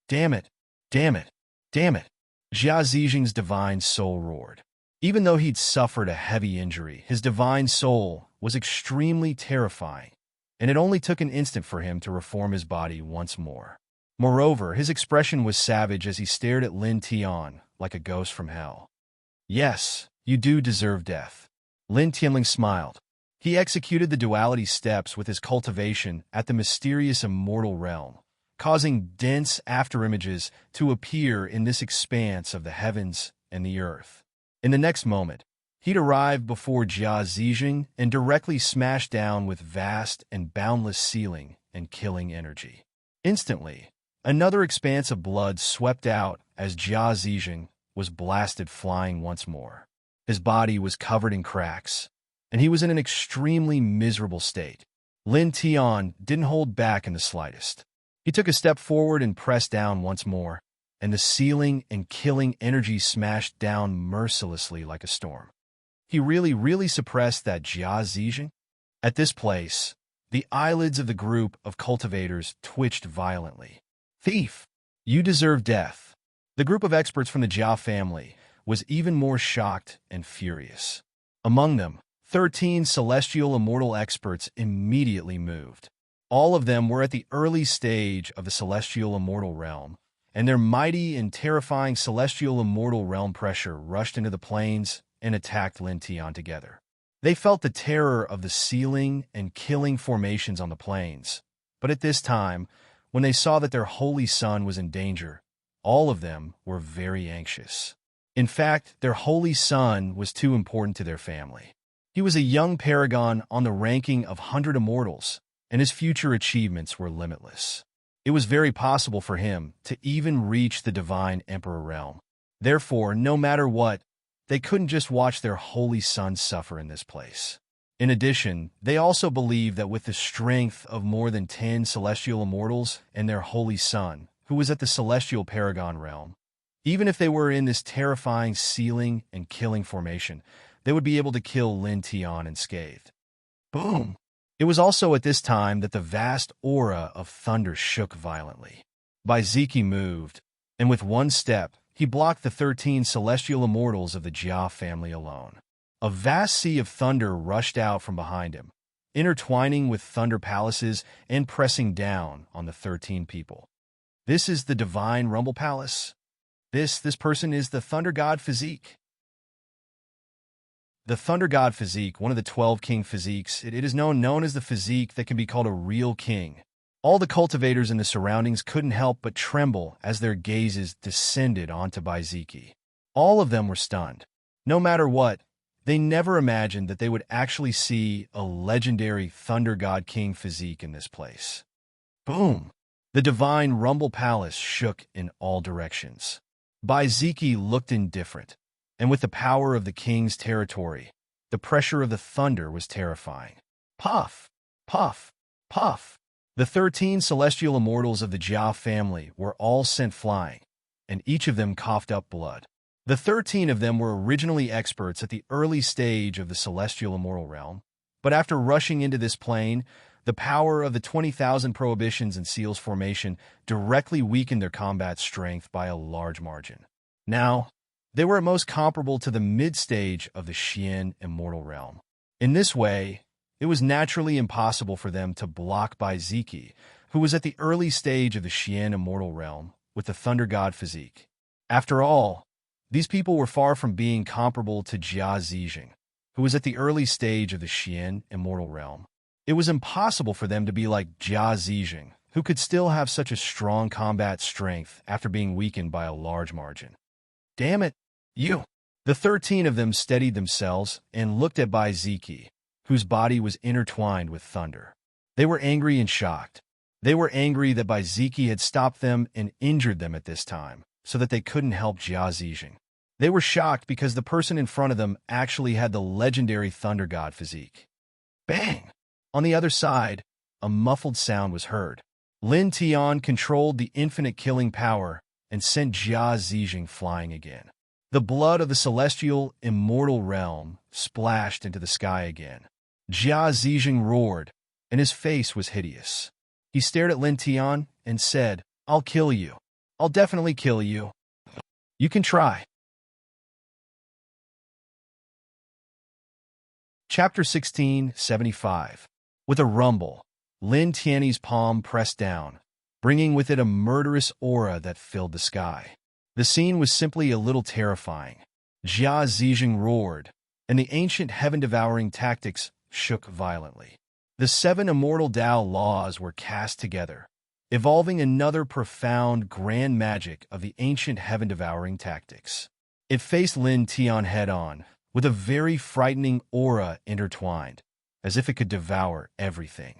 [SPEAKER 1] Damn it! Damn it! Damn it! Jia Zijing's divine soul roared. Even though he'd suffered a heavy injury, his divine soul was extremely terrifying, and it only took an instant for him to reform his body once more. Moreover, his expression was savage as he stared at Lin Tian like a ghost from hell. Yes, you do deserve death. Lin Tianling smiled. He executed the duality steps with his cultivation at the mysterious immortal realm, causing dense afterimages to appear in this expanse of the heavens and the earth. In the next moment, he'd arrived before Jia Zijing and directly smashed down with vast and boundless sealing and killing energy. Instantly, another expanse of blood swept out as Jia Zijing was blasted flying once more. His body was covered in cracks, and he was in an extremely miserable state. Lin Tian didn't hold back in the slightest. He took a step forward and pressed down once more, and the sealing and killing energy smashed down mercilessly like a storm. He really suppressed that Jia Zijing. At this place, the eyelids of the group of cultivators twitched violently. Thief! You deserve death. The group of experts from the Jia family was even more shocked and furious. Among them, 13 celestial immortal experts immediately moved. All of them were at the early stage of the celestial immortal realm, and their mighty and terrifying celestial immortal realm pressure rushed into the plains and attacked Lin Tian together. They felt the terror of the sealing and killing formations on the plains, but at this time, when they saw that their holy son was in danger, all of them were very anxious. In fact, their holy son was too important to their family. He was a young paragon on the ranking of 100 immortals, and his future achievements were limitless. It was very possible for him to even reach the divine emperor realm. Therefore, no matter what, they couldn't just watch their holy son suffer in this place. In addition, they also believed that with the strength of more than 10 celestial immortals and their holy son, who was at the celestial paragon realm, even if they were in this terrifying sealing and killing formation, they would be able to kill Lin Tian unscathed. Boom! It was also at this time that the vast aura of thunder shook violently. Baiziki moved, and with one step, he blocked the 13 celestial immortals of the Jia family alone. A vast sea of thunder rushed out from behind him, intertwining with thunder palaces and pressing down on the 13 people. This is the divine rumble palace. This person is the thunder god physique. The thunder god physique, one of the 12 king physiques, it is known as the physique that can be called a real king. All the cultivators in the surroundings couldn't help but tremble as their gazes descended onto Baiziki. All of them were stunned. No matter what, they never imagined that they would actually see a legendary thunder god king physique in this place. Boom! The divine rumble palace shook in all directions. Baiziki looked indifferent, and with the power of the king's territory, the pressure of the thunder was terrifying. Puff! Puff! Puff! The 13 celestial immortals of the Jia family were all sent flying, and each of them coughed up blood. The 13 of them were originally experts at the early stage of the celestial immortal realm, but after rushing into this plane, the power of the 20,000 prohibitions and seals formation directly weakened their combat strength by a large margin. Now, they were at most comparable to the mid-stage of the Xian immortal realm. In this way, it was naturally impossible for them to block Baiziki, who was at the early stage of the Xian immortal realm with the thunder god physique. After all, these people were far from being comparable to Jia Zijing, who was at the early stage of the Xian immortal realm. It was impossible for them to be like Jia Zijing, who could still have such a strong combat strength after being weakened by a large margin. Damn it, you! The 13 of them steadied themselves and looked at Baiziki, whose body was intertwined with thunder. They were angry and shocked. They were angry that Baiziki had stopped them and injured them at this time, so that they couldn't help Jia Zijing. They were shocked because the person in front of them actually had the legendary Thunder God physique. Bang! On the other side, a muffled sound was heard. Lin Tian controlled the infinite killing power and sent Jia Zijing flying again. The blood of the celestial, immortal realm splashed into the sky again. Jia Zijing roared, and his face was hideous. He stared at Lin Tian and said, "I'll kill you. I'll definitely kill you. You can try." Chapter 1675. With a rumble, Lin Tian's palm pressed down, bringing with it a murderous aura that filled the sky. The scene was simply a little terrifying. Jia Zijing roared, and the ancient heaven-devouring tactics shook violently. The 7 immortal Tao laws were cast together, evolving another profound grand magic of the ancient heaven-devouring tactics. It faced Lin Tian head-on, with a very frightening aura intertwined, as if it could devour everything.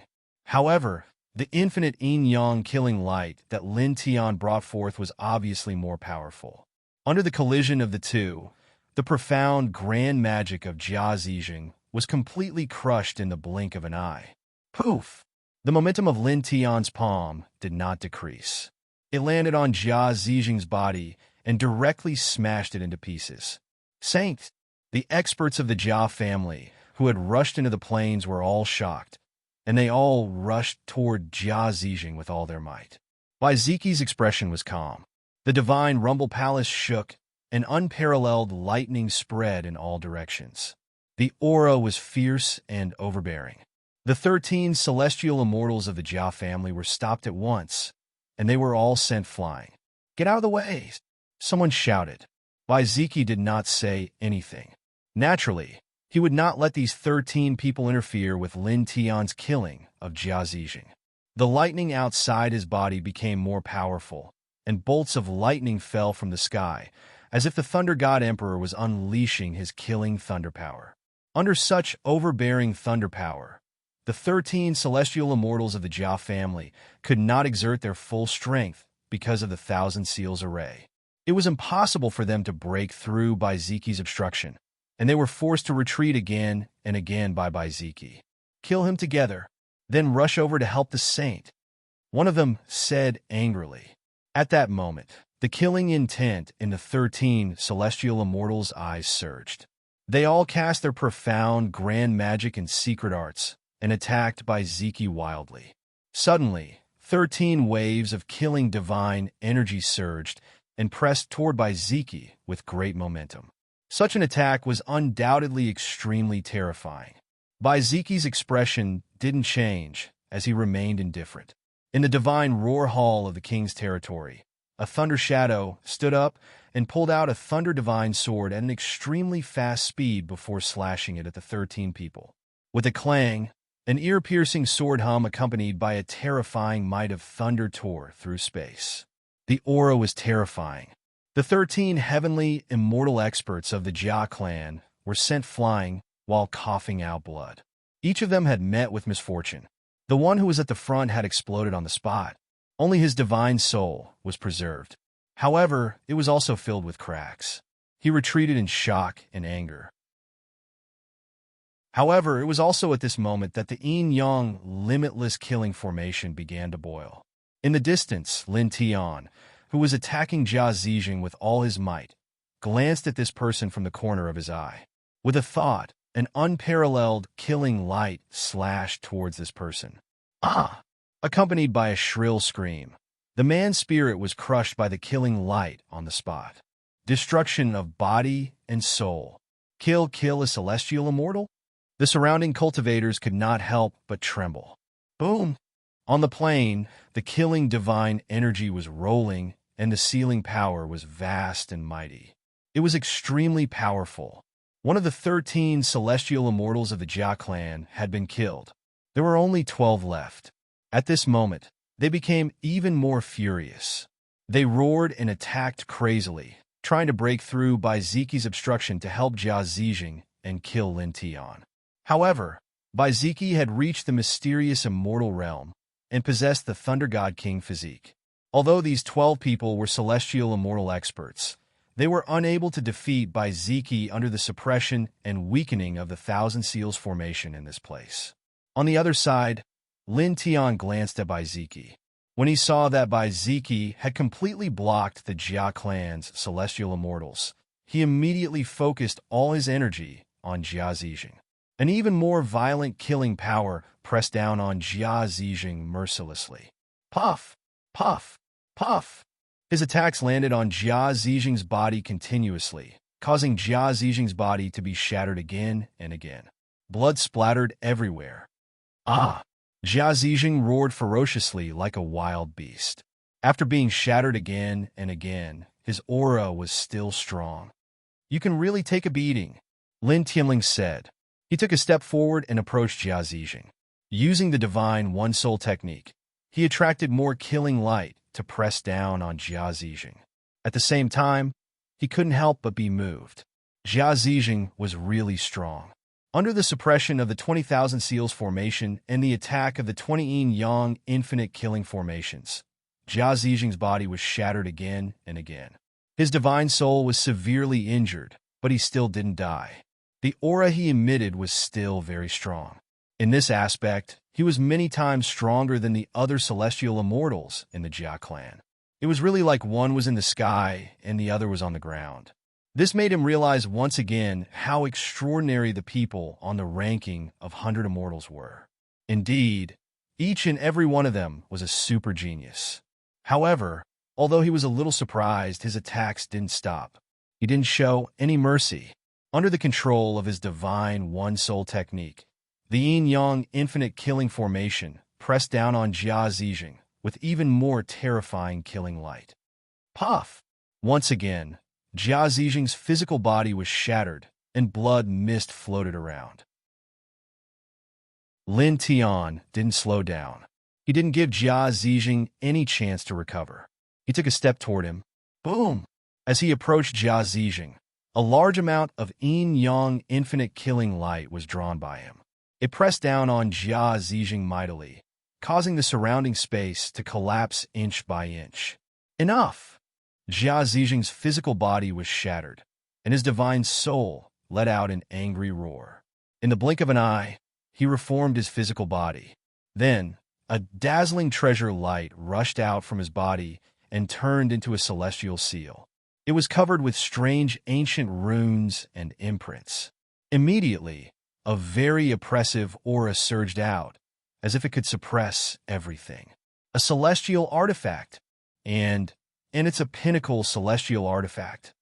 [SPEAKER 1] However, the infinite yin-yang killing light that Lin Tian brought forth was obviously more powerful. Under the collision of the two, the profound grand magic of Jia Zijing was completely crushed in the blink of an eye. Poof! The momentum of Lin Tian's palm did not decrease. It landed on Jia Zijing's body and directly smashed it into pieces. Saint! The experts of the Jia family, who had rushed into the plains, were all shocked, and they all rushed toward Jia Zijing with all their might. Baiziki's expression was calm. The divine Rumble Palace shook, and unparalleled lightning spread in all directions. The aura was fierce and overbearing. The 13 celestial immortals of the Jia family were stopped at once, and they were all sent flying. "Get out of the way!" someone shouted. Baiziki did not say anything. Naturally, he would not let these 13 people interfere with Lin Tian's killing of Jia Zijing. The lightning outside his body became more powerful, and bolts of lightning fell from the sky, as if the Thunder God Emperor was unleashing his killing thunder power. Under such overbearing thunder power, the 13 celestial immortals of the Jia family could not exert their full strength because of the Thousand Seals array. It was impossible for them to break through Baiziki's obstruction, and they were forced to retreat again and again by Baiziki. "Kill him together, then rush over to help the saint," one of them said angrily. At that moment, the killing intent in the 13 celestial immortals' eyes surged. They all cast their profound grand magic and secret arts and attacked Baiziki wildly. Suddenly, 13 waves of killing divine energy surged and pressed toward Baiziki with great momentum. Such an attack was undoubtedly extremely terrifying. Baiziki's expression didn't change as he remained indifferent. In the divine roar hall of the king's territory, a thunder shadow stood up and pulled out a thunder divine sword at an extremely fast speed before slashing it at the 13 people. With a clang, an ear-piercing sword hum accompanied by a terrifying might of thunder tore through space. The aura was terrifying. The 13 heavenly, immortal experts of the Jia clan were sent flying while coughing out blood. Each of them had met with misfortune. The one who was at the front had exploded on the spot. Only his divine soul was preserved. However, it was also filled with cracks. He retreated in shock and anger. However, it was also at this moment that the yin-yang limitless killing formation began to boil. In the distance, Lin Tian, who was attacking Jia Zijing with all his might, glanced at this person from the corner of his eye. With a thought, an unparalleled killing light slashed towards this person. "Ah!" accompanied by a shrill scream. The man's spirit was crushed by the killing light on the spot. Destruction of body and soul. Kill a celestial immortal? The surrounding cultivators could not help but tremble. Boom! On the plain, the killing divine energy was rolling, and the sealing power was vast and mighty. It was extremely powerful. One of the 13 celestial immortals of the Jia clan had been killed. There were only 12 left. At this moment, they became even more furious. They roared and attacked crazily, trying to break through Baiziki's obstruction to help Jia Zijing and kill Lin Tian. However, Baiziki had reached the mysterious immortal realm and possessed the Thunder God King physique. Although these 12 people were celestial immortal experts, They were unable to defeat Bai Ziki under the suppression and weakening of the Thousand Seals formation in this place. On the other side, Lin Tian glanced at Bai Ziki. When he saw that Bai Ziki had completely blocked the Jia clan's celestial immortals, he immediately focused all his energy on Jia Zijing. An even more violent killing power pressed down on Jia Zijing mercilessly. Puff! Puff! Puff! His attacks landed on Jia Zijing's body continuously, causing Jia Zijing's body to be shattered again and again. Blood splattered everywhere. Ah! Jia Zijing roared ferociously like a wild beast. After being shattered again and again, his aura was still strong. "You can really take a beating," Lin Tianling said. He took a step forward and approached Jia Zijing. Using the divine one-soul technique, he attracted more killing light to press down on Jia Zijing. At the same time, he couldn't help but be moved. Jia Zijing was really strong. Under the suppression of the 20,000 Seals formation and the attack of the 20 Yin Yang infinite killing formations, Jia Zijing's body was shattered again and again. His divine soul was severely injured, but he still didn't die. The aura he emitted was still very strong. In this aspect, he was many times stronger than the other celestial immortals in the Jia clan. It was really like one was in the sky and the other was on the ground. This made him realize once again how extraordinary the people on the ranking of 100 immortals were. Indeed, each and every one of them was a super genius. However, although he was a little surprised, his attacks didn't stop. He didn't show any mercy. Under the control of his divine one-soul technique, the yin-yang infinite killing formation pressed down on Jia Zijing with even more terrifying killing light. Puff! Once again, Jia Zijing's physical body was shattered, and blood mist floated around. Lin Tian didn't slow down. He didn't give Jia Zijing any chance to recover. He took a step toward him. Boom! As he approached Jia Zijing, a large amount of yin-yang infinite killing light was drawn by him. It pressed down on Jia Zijing mightily, causing the surrounding space to collapse inch by inch. Enough! Jia Zijing's physical body was shattered, and his divine soul let out an angry roar. In the blink of an eye, he reformed his physical body. Then, a dazzling treasure light rushed out from his body and turned into a celestial seal. It was covered with strange ancient runes and imprints. Immediately, a very oppressive aura surged out, as if it could suppress everything. A celestial artifact, and it's a pinnacle celestial artifact.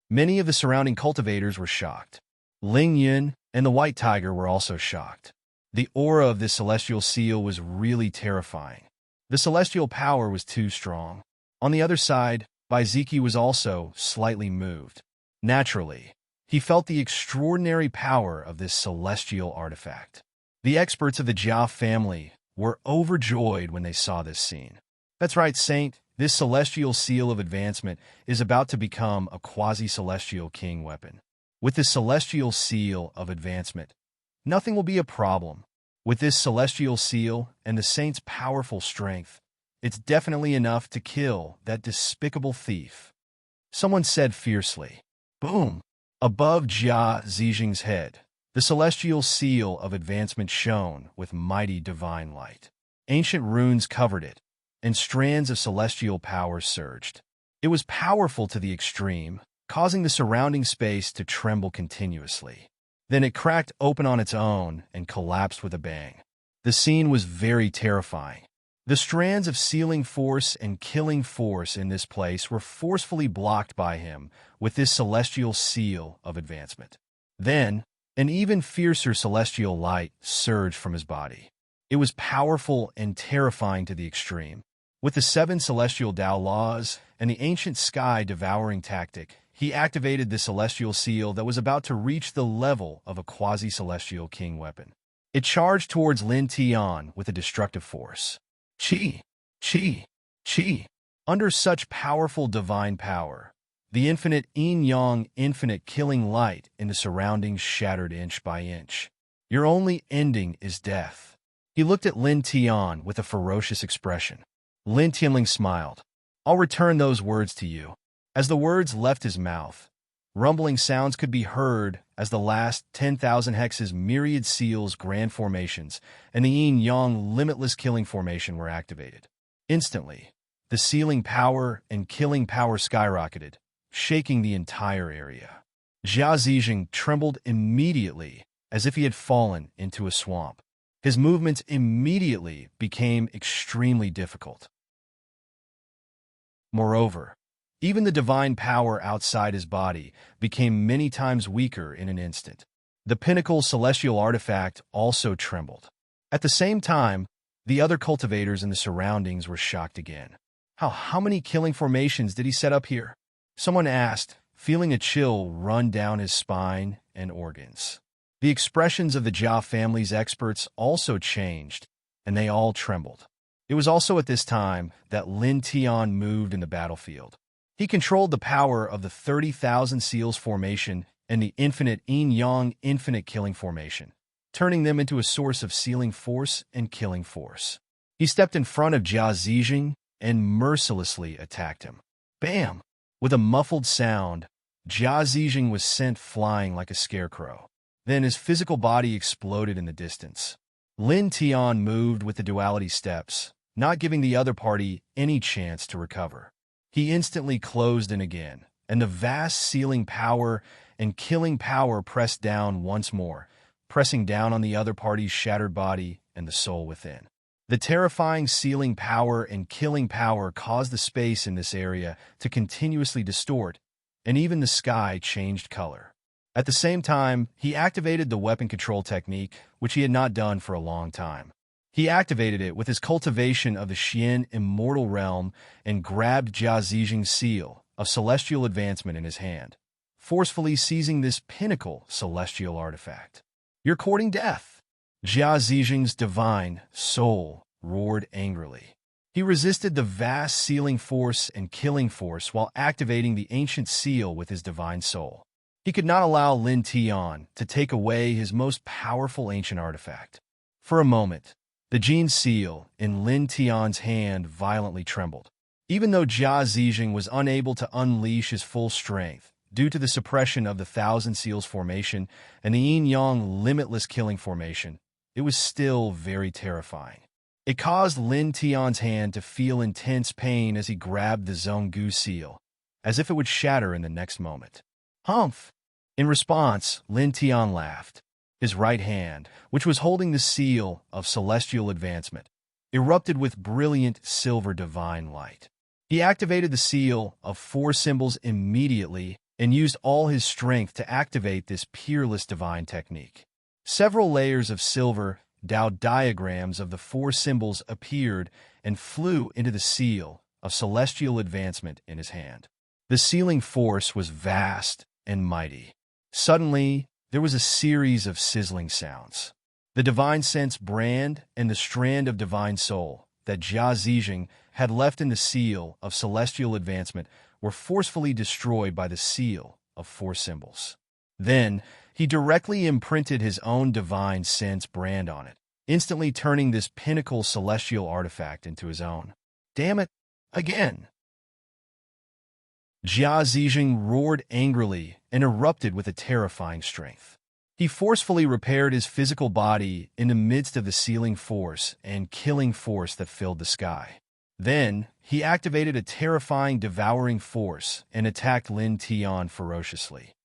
[SPEAKER 1] Many of the surrounding cultivators were shocked. Ling Yun and the White Tiger were also shocked. The aura of this celestial seal was really terrifying. The celestial power was too strong. On the other side, Bai Ziki was also slightly moved. Naturally, he felt the extraordinary power of this celestial artifact. The experts of the Jia family were overjoyed when they saw this scene. That's right, Saint. This celestial seal of advancement is about to become a quasi-celestial king weapon. With this celestial seal of advancement, nothing will be a problem. With this celestial seal and the Saint's powerful strength, it's definitely enough to kill that despicable thief. Someone said fiercely. Boom! Above Jia Zijing's head, the celestial seal of advancement shone with mighty divine light. Ancient runes covered it, and strands of celestial power surged. It was powerful to the extreme, causing the surrounding space to tremble continuously. Then it cracked open on its own and collapsed with a bang. The scene was very terrifying. The strands of sealing force and killing force in this place were forcefully blocked by him with this celestial seal of advancement. Then, an even fiercer celestial light surged from his body. It was powerful and terrifying to the extreme. With the 7 celestial Tao laws and the ancient sky-devouring tactic, he activated the celestial seal that was about to reach the level of a quasi-celestial king weapon. It charged towards Lin Tian with a destructive force. Qi, qi, qi. Under such powerful divine power, the infinite yin-yang infinite killing light in the surroundings shattered inch by inch. Your only ending is death. He looked at Lin Tian with a ferocious expression. Lin Tianling smiled. I'll return those words to you. As the words left his mouth, rumbling sounds could be heard as the last 10,000 hexes myriad seals grand formations and the yin-yang limitless killing formation were activated. Instantly, the sealing power and killing power skyrocketed, shaking the entire area. Jia Zijing trembled immediately as if he had fallen into a swamp. His movements immediately became extremely difficult. Moreover, even the divine power outside his body became many times weaker in an instant. The pinnacle celestial artifact also trembled. At the same time, the other cultivators in the surroundings were shocked again. How many killing formations did he set up here? Someone asked, feeling a chill run down his spine and organs. The expressions of the Jia family's experts also changed, and they all trembled. It was also at this time that Lin Tian moved in the battlefield. He controlled the power of the 30,000 seals formation and the infinite yin-yang infinite killing formation, turning them into a source of sealing force and killing force. He stepped in front of Jia Zijing and mercilessly attacked him. Bam! With a muffled sound, Jia Zijing was sent flying like a scarecrow. Then his physical body exploded in the distance. Lin Tian moved with the duality steps, not giving the other party any chance to recover. He instantly closed in again, and the vast sealing power and killing power pressed down once more, pressing down on the other party's shattered body and the soul within. The terrifying sealing power and killing power caused the space in this area to continuously distort, and even the sky changed color. At the same time, he activated the weapon control technique, which he had not done for a long time. He activated it with his cultivation of the Xian immortal realm and grabbed Jia Zijing's seal of celestial advancement in his hand, forcefully seizing this pinnacle celestial artifact. "You're courting death!" Jia Zijing's divine soul roared angrily. He resisted the vast sealing force and killing force while activating the ancient seal with his divine soul. He could not allow Lin Tian to take away his most powerful ancient artifact. For a moment, the Jin seal in Lin Tian's hand violently trembled. Even though Jia Zijing was unable to unleash his full strength due to the suppression of the Thousand Seals formation and the yin-yang limitless killing formation, it was still very terrifying. It caused Lin Tian's hand to feel intense pain as he grabbed the Zhonggu seal, as if it would shatter in the next moment. "Humph!" In response, Lin Tian laughed. His right hand, which was holding the seal of celestial advancement, erupted with brilliant silver divine light. He activated the seal of 4 symbols immediately and used all his strength to activate this peerless divine technique. Several layers of silver Tao diagrams of the 4 symbols appeared and flew into the seal of celestial advancement in his hand. The sealing force was vast and mighty. Suddenly, there was a series of sizzling sounds. The Divine Sense brand and the strand of Divine Soul that Jia Zijing had left in the seal of celestial advancement were forcefully destroyed by the seal of 4 symbols. Then, he directly imprinted his own Divine Sense brand on it, instantly turning this pinnacle celestial artifact into his own. "Damn it, again!" Jia Zijing roared angrily and erupted with a terrifying strength. He forcefully repaired his physical body in the midst of the sealing force and killing force that filled the sky. Then, he activated a terrifying devouring force and attacked Lin Tian ferociously.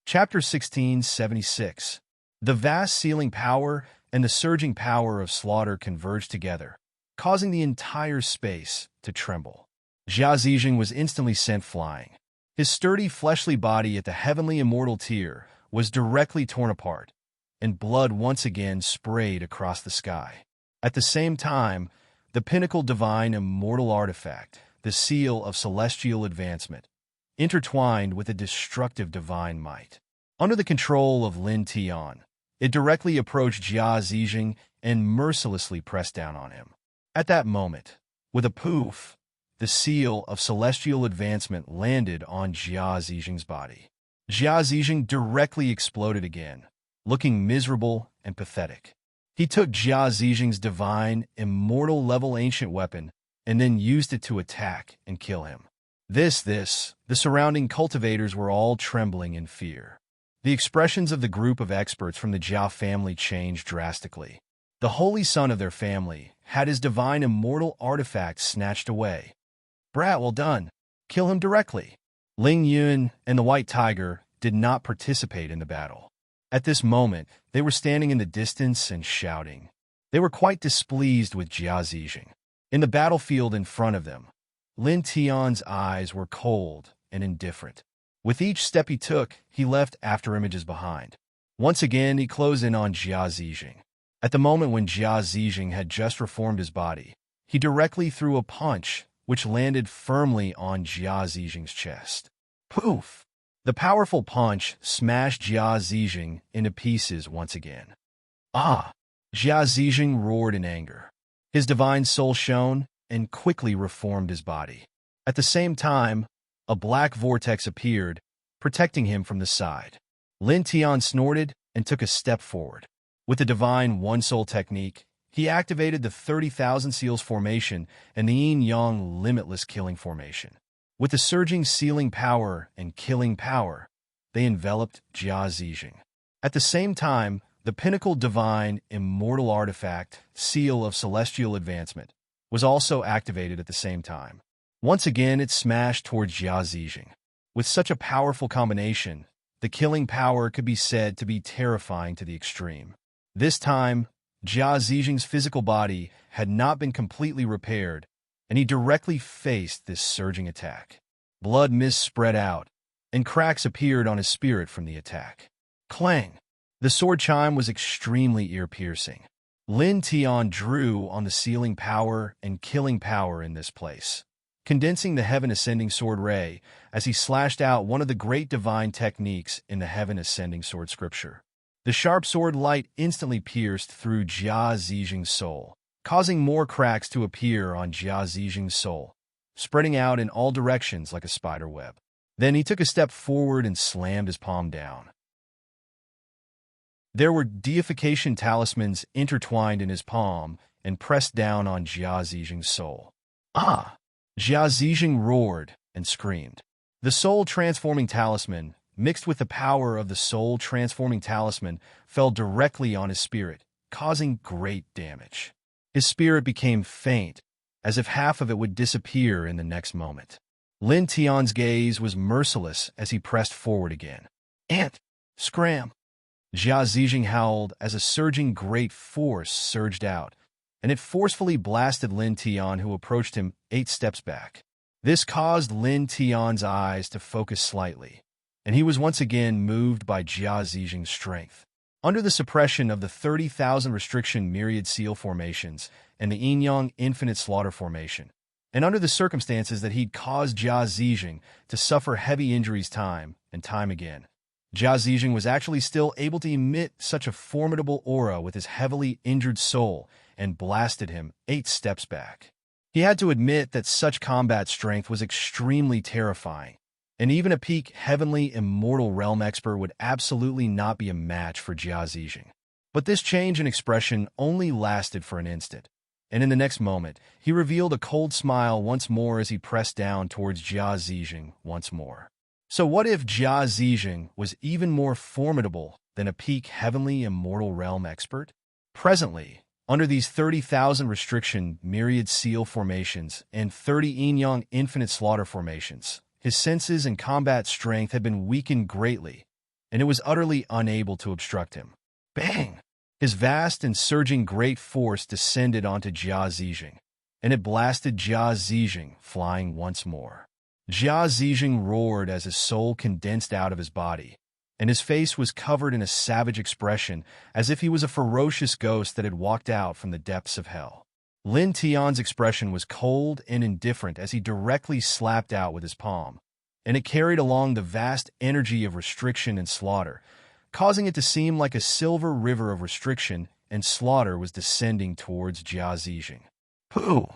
[SPEAKER 1] Chapter 1676. The vast sealing power and the surging power of slaughter converged together, causing the entire space to tremble. Jia Zijing was instantly sent flying. His sturdy fleshly body at the heavenly immortal tier was directly torn apart, and blood once again sprayed across the sky. At the same time, the pinnacle divine immortal artifact, the seal of celestial advancement, intertwined with a destructive divine might. Under the control of Lin Tian, it directly approached Jia Zijing and mercilessly pressed down on him. At that moment, with a poof, the seal of celestial advancement landed on Jia Zijing's body. Jia Zijing directly exploded again, looking miserable and pathetic. He took Jia Zijing's divine, immortal-level ancient weapon and then used it to attack and kill him. The surrounding cultivators were all trembling in fear. The expressions of the group of experts from the Jia family changed drastically. The holy son of their family had his divine immortal artifact snatched away. Brat, well done. Kill him directly. Ling Yun and the White Tiger did not participate in the battle. At this moment, they were standing in the distance and shouting. They were quite displeased with Jia Zijing. In the battlefield in front of them, Lin Tian's eyes were cold and indifferent. With each step he took, he left after images behind. Once again, he closed in on Jia Zijing. At the moment when Jia Zijing had just reformed his body, he directly threw a punch, which landed firmly on Jia Zijing's chest. Poof! The powerful punch smashed Jia Zijing into pieces once again. Ah! Jia Zijing roared in anger. His divine soul shone and quickly reformed his body. At the same time, a black vortex appeared, protecting him from the side. Lin Tian snorted and took a step forward. With the divine one-soul technique, he activated the 30,000 Seals formation and the yin-yang limitless killing formation. With the surging sealing power and killing power, they enveloped Jia Zijing. At the same time, the pinnacle divine immortal artifact, Seal of Celestial Advancement, was also activated at the same time. Once again, it smashed towards Jia Zijing. With such a powerful combination, the killing power could be said to be terrifying to the extreme. This time, Jia Zijing's physical body had not been completely repaired, and he directly faced this surging attack. Blood mist spread out, and cracks appeared on his spirit from the attack. Clang! The sword chime was extremely ear-piercing. Lin Tian drew on the sealing power and killing power in this place, condensing the Heaven Ascending Sword Ray as he slashed out one of the great divine techniques in the Heaven Ascending Sword scripture. The sharp sword light instantly pierced through Jia Zijing's soul, causing more cracks to appear on Jia Zijing's soul, spreading out in all directions like a spider web. Then he took a step forward and slammed his palm down. There were deification talismans intertwined in his palm and pressed down on Jia Zijing's soul. Ah! Jia Zijing roared and screamed. The soul-transforming talisman, mixed with the power of the soul-transforming talisman, fell directly on his spirit, causing great damage. His spirit became faint, as if half of it would disappear in the next moment. Lin Tian's gaze was merciless as he pressed forward again. Ant! Scram! Jia Zijing howled as a surging great force surged out, and it forcefully blasted Lin Tian, who approached him 8 steps back. This caused Lin Tian's eyes to focus slightly, and he was once again moved by Jia Zijing's strength. Under the suppression of the 30,000 restriction myriad seal formations and the yin-yang infinite slaughter formation, and under the circumstances that he'd caused Jia Zijing to suffer heavy injuries time and time again, Jia Zijing was actually still able to emit such a formidable aura with his heavily injured soul and blasted him 8 steps back. He had to admit that such combat strength was extremely terrifying, and even a peak heavenly immortal realm expert would absolutely not be a match for Jia Zijing. But this change in expression only lasted for an instant, and in the next moment, he revealed a cold smile once more as he pressed down towards Jia Zijing once more. So what if Jia Zijing was even more formidable than a peak heavenly immortal realm expert? Presently, under these 30,000 restriction myriad seal formations and 30 yin-yang infinite slaughter formations, his senses and combat strength had been weakened greatly, and it was utterly unable to obstruct him. Bang! His vast and surging great force descended onto Jia Zijing, and it blasted Jia Zijing flying once more. Jia Zijing roared as his soul condensed out of his body, and his face was covered in a savage expression as if he was a ferocious ghost that had walked out from the depths of hell. Lin Tian's expression was cold and indifferent as he directly slapped out with his palm, and it carried along the vast energy of restriction and slaughter, causing it to seem like a silver river of restriction and slaughter was descending towards Jia Zijing. Pooh!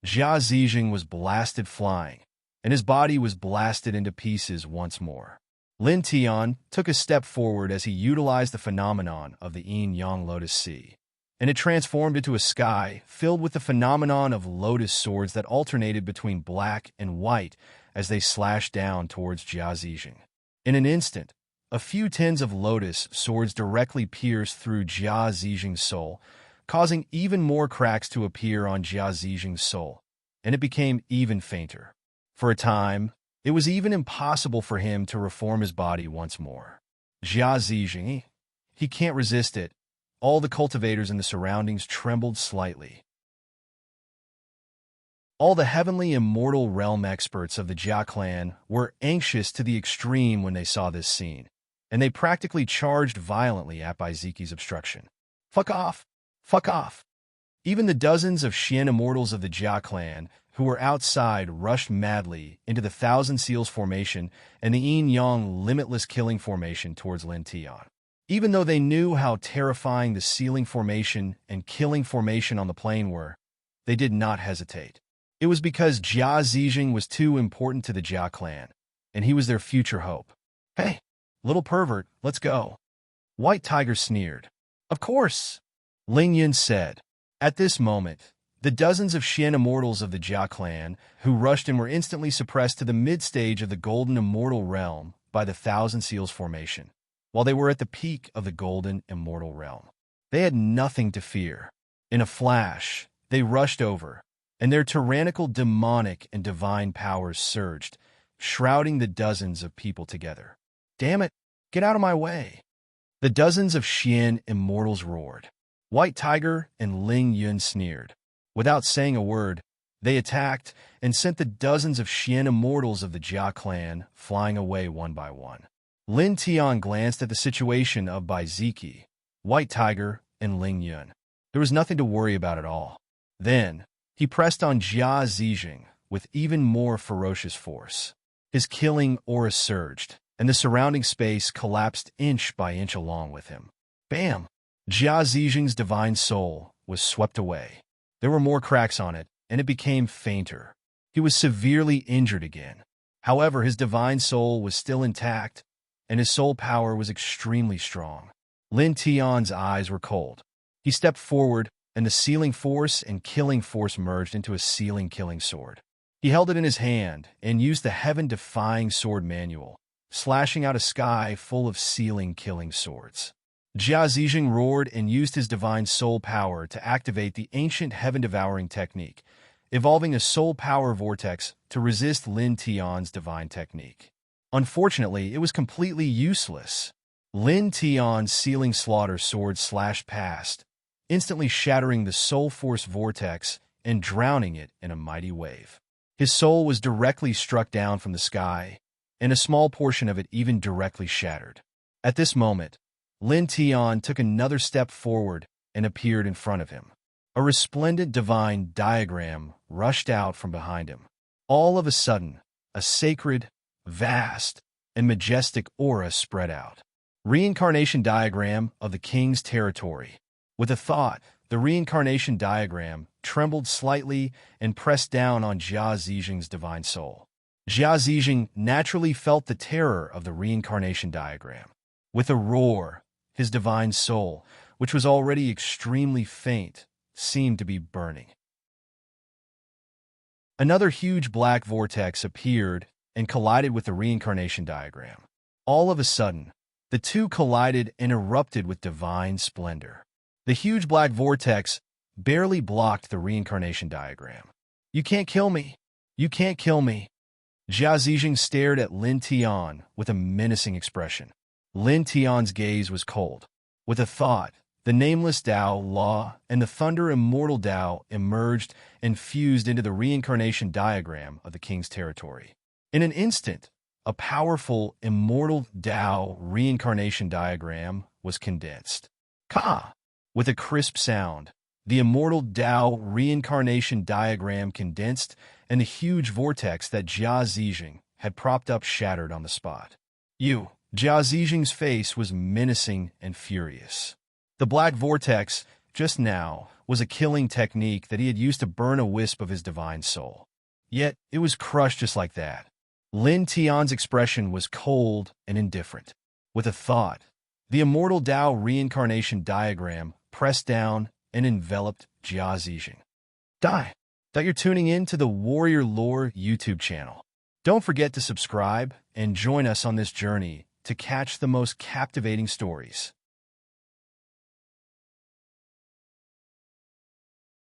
[SPEAKER 1] Jia Zijing was blasted flying, and his body was blasted into pieces once more. Lin Tian took a step forward as he utilized the phenomenon of the yin-yang lotus sea, and it transformed into a sky filled with the phenomenon of lotus swords that alternated between black and white as they slashed down towards Jia Zijing. In an instant, a few tens of lotus swords directly pierced through Jia Zijing's soul, causing even more cracks to appear on Jia Zijing's soul, and it became even fainter. For a time, it was even impossible for him to reform his body once more. Jia Zijing, he can't resist it. All the cultivators in the surroundings trembled slightly. All the heavenly immortal realm experts of the Jia clan were anxious to the extreme when they saw this scene, and they practically charged violently at Baiziki's obstruction. Fuck off! Fuck off! Even the dozens of Xian immortals of the Jia clan who were outside rushed madly into the Thousand Seals formation and the Yin-Yang limitless killing formation towards Lin Tian. Even though they knew how terrifying the sealing formation and killing formation on the plane were, they did not hesitate. It was because Jia Zijing was too important to the Jia clan, and he was their future hope. Hey, little pervert, let's go. White Tiger sneered. Of course, Ling Yun said. At this moment, the dozens of Xian immortals of the Jia clan who rushed in were instantly suppressed to the mid-stage of the Golden Immortal Realm by the Thousand Seals formation, while they were at the peak of the Golden Immortal Realm. They had nothing to fear. In a flash, they rushed over, and their tyrannical demonic and divine powers surged, shrouding the dozens of people together. Damn it, get out of my way! The dozens of Xian immortals roared. White Tiger and Ling Yun sneered. Without saying a word, they attacked and sent the dozens of Xian immortals of the Jia clan flying away one by one. Lin Tian glanced at the situation of Baiziki, White Tiger, and Ling Yun. There was nothing to worry about at all. Then, he pressed on Jia Zijing with even more ferocious force. His killing aura surged, and the surrounding space collapsed inch by inch along with him. Bam! Jia Zijing's divine soul was swept away. There were more cracks on it, and it became fainter. He was severely injured again. However, his divine soul was still intact, and his soul power was extremely strong. Lin Tian's eyes were cold. He stepped forward, and the sealing force and killing force merged into a sealing killing sword. He held it in his hand and used the heaven-defying sword manual, slashing out a sky full of sealing killing swords. Jia Zijing roared and used his divine soul power to activate the ancient heaven-devouring technique, evolving a soul power vortex to resist Lin Tian's divine technique. Unfortunately, it was completely useless. Lin Tian's sealing slaughter sword slashed past, instantly shattering the soul force vortex and drowning it in a mighty wave. His soul was directly struck down from the sky, and a small portion of it even directly shattered. At this moment, Lin Tian took another step forward and appeared in front of him. A resplendent divine diagram rushed out from behind him. All of a sudden, a sacred, vast, and majestic aura spread out. Reincarnation diagram of the king's territory. With a thought, the reincarnation diagram trembled slightly and pressed down on Jia Zijing's divine soul. Jia Zijing naturally felt the terror of the reincarnation diagram. With a roar, his divine soul, which was already extremely faint, seemed to be burning. Another huge black vortex appeared and collided with the reincarnation diagram. All of a sudden, the two collided and erupted with divine splendor. The huge black vortex barely blocked the reincarnation diagram. You can't kill me! You can't kill me! Jia Zijing stared at Lin Tian with a menacing expression. Lin Tian's gaze was cold. With a thought, the nameless Tao Law and the Thunder Immortal Tao emerged and fused into the reincarnation diagram of the king's territory. In an instant, a powerful immortal Tao reincarnation diagram was condensed. Ka! With a crisp sound, the immortal Tao reincarnation diagram condensed, and the huge vortex that Jia Zijing had propped up shattered on the spot. Jia Zijing's face was menacing and furious. The black vortex, just now, was a killing technique that he had used to burn a wisp of his divine soul. Yet, it was crushed just like that. Lin Tian's expression was cold and indifferent. With a thought, the immortal Tao reincarnation diagram pressed down and enveloped Jia Zixing. Die! That you're tuning in to the Warrior Lore YouTube channel. Don't forget to subscribe and join us on this journey to catch the most captivating stories.